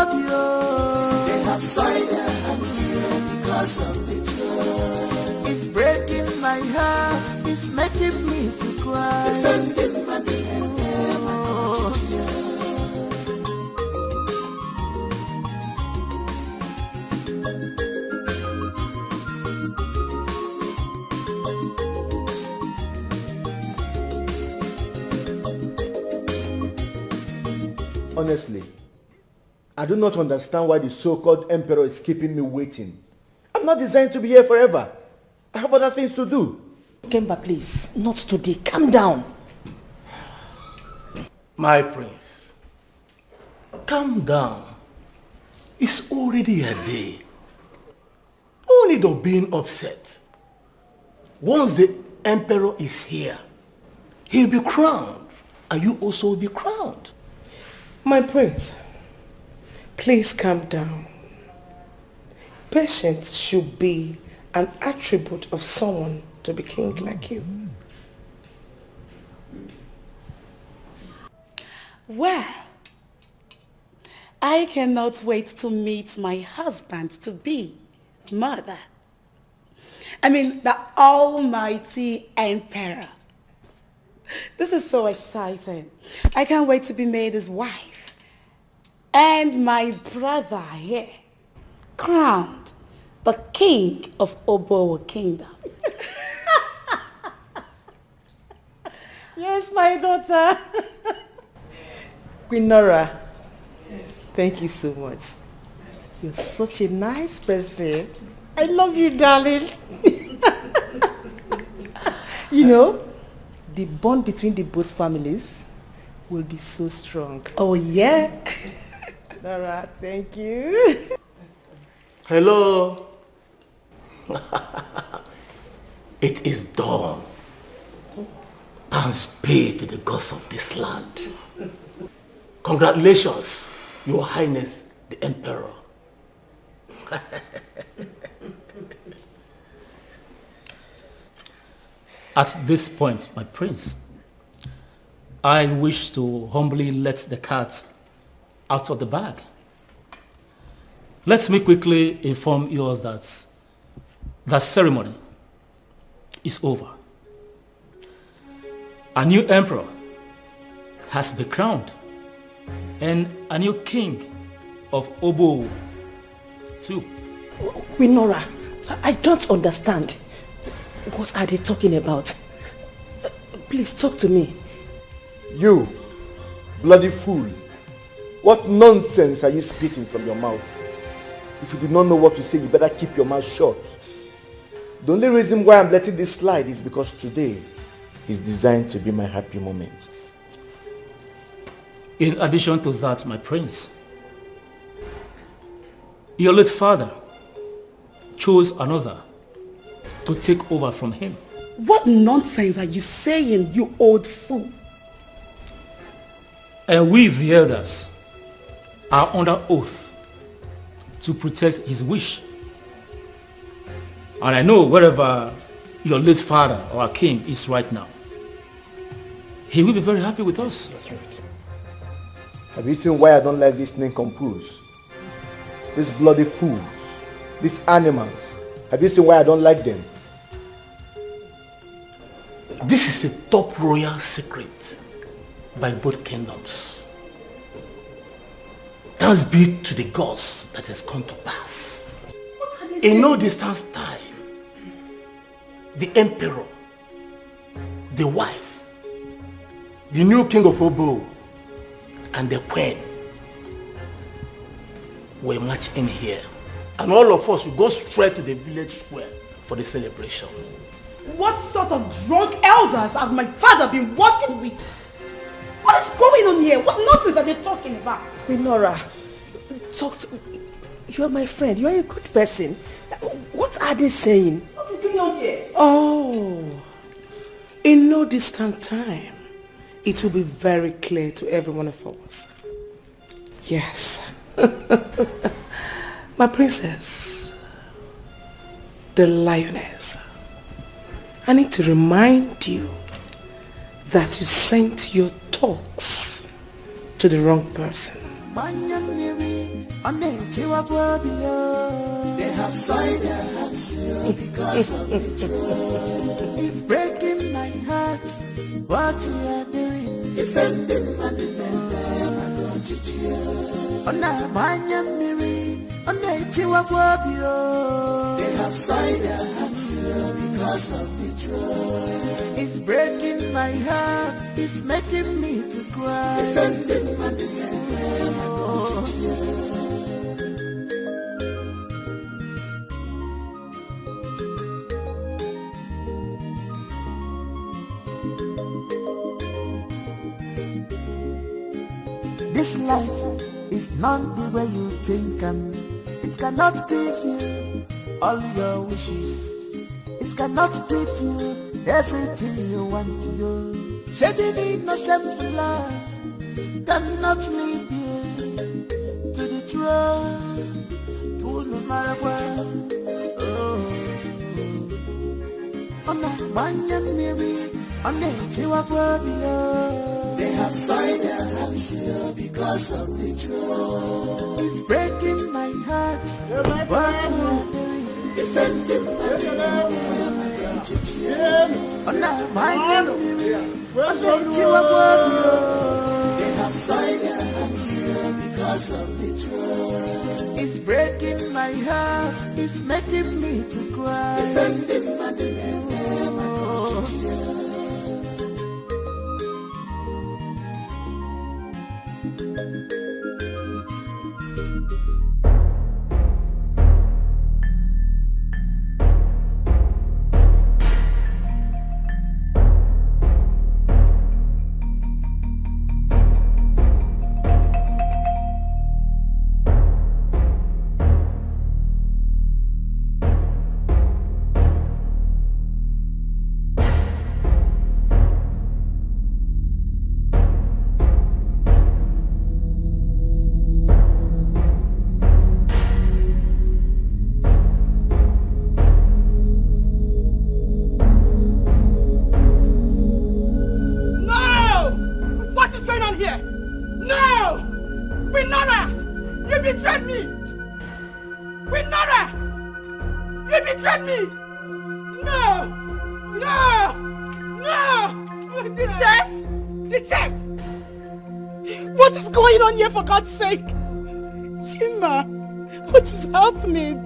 They have signed their hands here because of the truth. It's breaking my heart, it's making me to cry. Defending my Honestly, I do not understand why the so-called emperor is keeping me waiting. I'm not designed to be here forever. I have other things to do. Kemba, please, not today. Calm down. My prince, calm down. It's already a day. No need of being upset. Once the emperor is here, he'll be crowned, and you also will be crowned. My prince, please calm down. Patience should be an attribute of someone to be king like you. Well, I cannot wait to meet my husband-to-be, mother. I mean, the almighty emperor. This is so exciting. I can't wait to be made his wife. And my brother here, crowned the king of Obowo Kingdom. Yes, my daughter. Queen Nora, yes. Thank you so much. You're such a nice person. I love you, darling. You know, the bond between the both families will be so strong. Oh, yeah? Nora, thank you. Hello. It is dawn. Thanks be to the gods of this land. Congratulations, Your Highness the Emperor. At this point, my prince, I wish to humbly let the cat out of the bag. Let me quickly inform you all that the ceremony is over. A new emperor has been crowned and a new king of Obo too. Queen Nora, I don't understand. What are they talking about? Please talk to me. You, bloody fool. What nonsense are you spitting from your mouth? If you do not know what to say, you better keep your mouth shut. The only reason why I'm letting this slide is because today is designed to be my happy moment. In addition to that, my prince, your late father chose another to take over from him. What nonsense are you saying, you old fool? And we, the elders, are under oath to protect his wish. And I know wherever your late father or our king is right now, he will be very happy with us. That's right. Have you seen why I don't like these nincompoops? These bloody fools, these animals. Have you seen why I don't like them? This is a top royal secret by both kingdoms. Thanks be to the gods that has come to pass. In no distance time, the emperor, the wife, the new king of Obo, and the queen were marched in here. And all of us will go straight to the village square for the celebration. What sort of drunk elders have my father been working with? What is going on here? What nonsense are they talking about? Nora, talk to... You are my friend. You are a good person. What are they saying? What is going on here? Oh, in no distant time, it will be very clear to every one of us. Yes. My princess, the lioness, I need to remind you that you sent your talks to the wrong person. They have soiled their hands here because of betrayal. It's breaking my heart what you are doing. Defending money men, I'm going to cheer. On a banyan miri, on a tiwabwabio. They have soiled their hands here because of betrayal. It's breaking my heart, it's making me to cry. Defending money men, I'm going to cheer. This life is not the way you think, and it cannot give you all your wishes. It cannot give you everything you want to do. Shedding innocent blood cannot lead you to the truth. No matter what. On a banyan miri, on a tiwabwabio. They have soiled their hands here because of the truth. It's breaking my heart. What you are doing, defending my on a banyan miri, on a tiwabwabio. They have soiled their hands here because of the truth. It's breaking my heart. It's making me to cry. Defending my for God's sake! Chima, what is happening?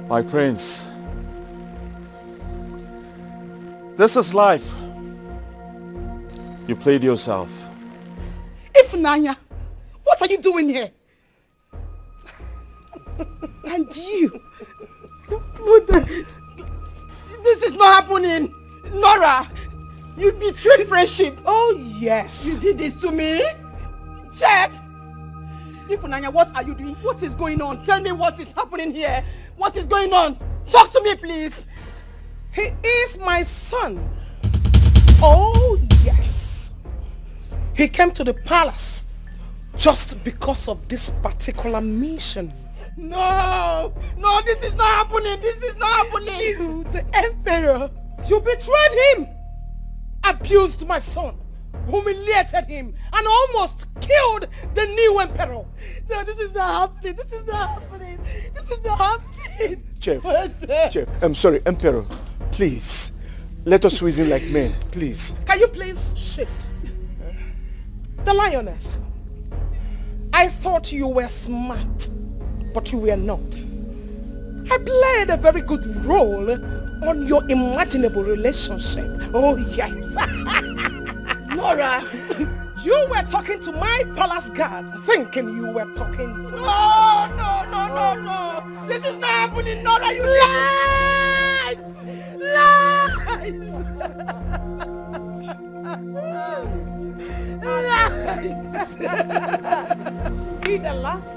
My prince, this is life. You played yourself. Ifunanya, what are you doing here? And you? This is not happening! Nora, you betrayed friendship! Oh yes! You did this to me? Chef! Ifunanya, what are you doing? What is going on? Tell me what is happening here. What is going on? Talk to me, please. He is my son. Oh, yes. He came to the palace just because of this particular mission. No, no, this is not happening. This is not happening. You, the emperor, you betrayed him, abused my son, humiliated him, and almost killed the new emperor. No, this is not happening. This is not happening. This is not happening. Chef, I'm sorry, Emperor. Please, let us reason like men, please. Can you please shift? The lioness. I thought you were smart, but you were not. I played a very good role on your imaginable relationship. Oh, yes. Nora, you were talking to my palace guard, thinking you were talking to... No. This is not happening, Nora. You lies! Be the last.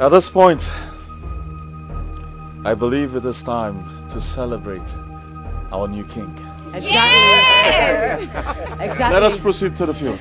At this point, I believe it is time to celebrate our new king. Exactly. Yes. Exactly. Let us proceed to the field.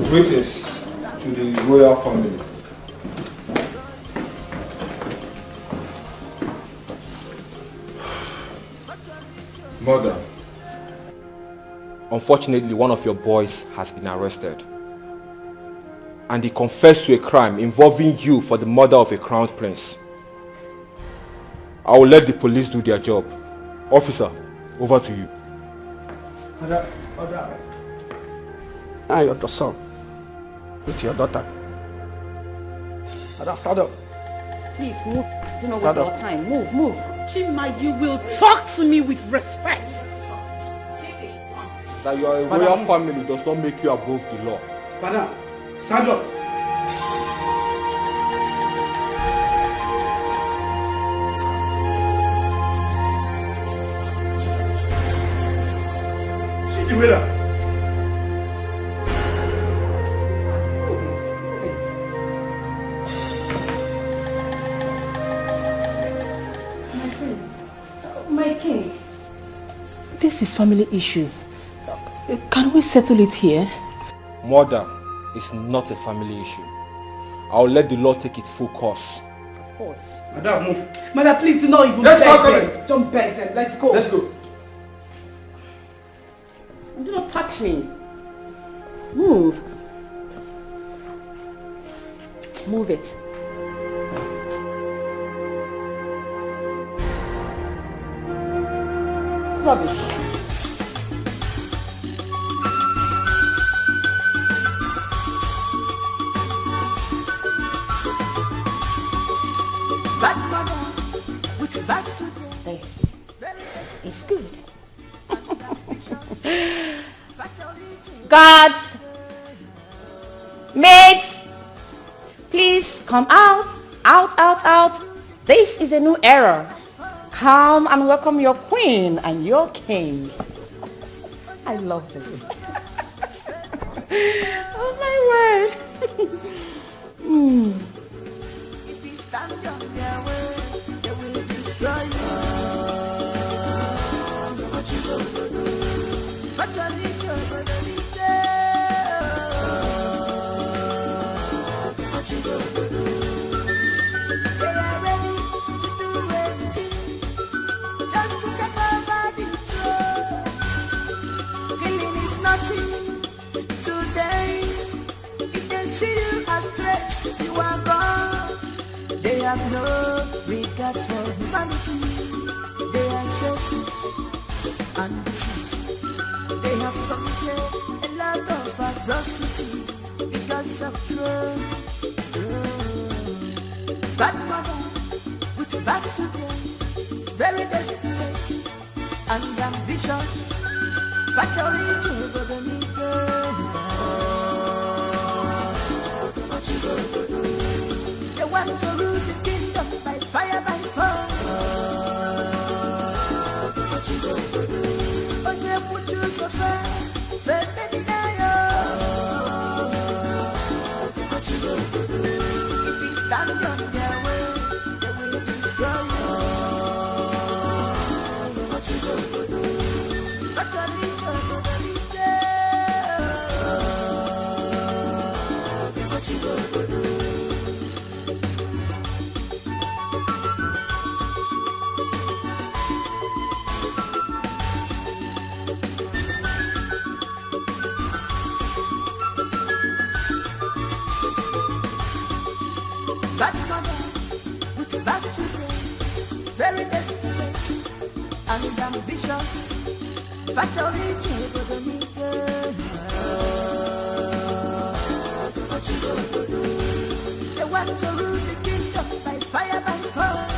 Greetings to the royal family. Mother, unfortunately one of your boys has been arrested and he confessed to a crime involving you for the murder of a crowned prince. I will let the police do their job. Officer, over to you. I am your son with your daughter. Ada, stand up. Please move. Do not Stand waste up. our time. Move. Chima, you will talk to me with respect. That you are a royal family does not make you above the law. Madam, stand up. See the winner. My king, this is family issue. Can we settle it here? Murder is not a family issue. I will let the law take its full course. Of course. Madam, move. Madam, please do not even Let's beg go, them. Don't beg them. Let's go. Let's go. Do not touch me. Move. Move it. Rubbish. Bad mother with bad children. This is good. Guards, maids, please come out. Out. This is a new era. Come and welcome your queen and your king. I love this. Oh my word. If you stand on their way, they will destroy you. What you gonna do? What you gonna do? What you gonna do? They are ready to do anything just to take over the throne. Killing is nothing today. If they see you as threats, you are gone. They have no regard for humanity. They are selfish and deceit. They have committed a lot of atrocity because of trade. Bad mother with bad children, very desperate and ambitious. Factory to the they want to rule the kingdom by fire, by force. But they put you so far, baby, if you stand on their way, they will destroy you. Factory to bad mother with bad children, very desperate and ambitious. Factory to the they want to rule the kingdom by fire, by force.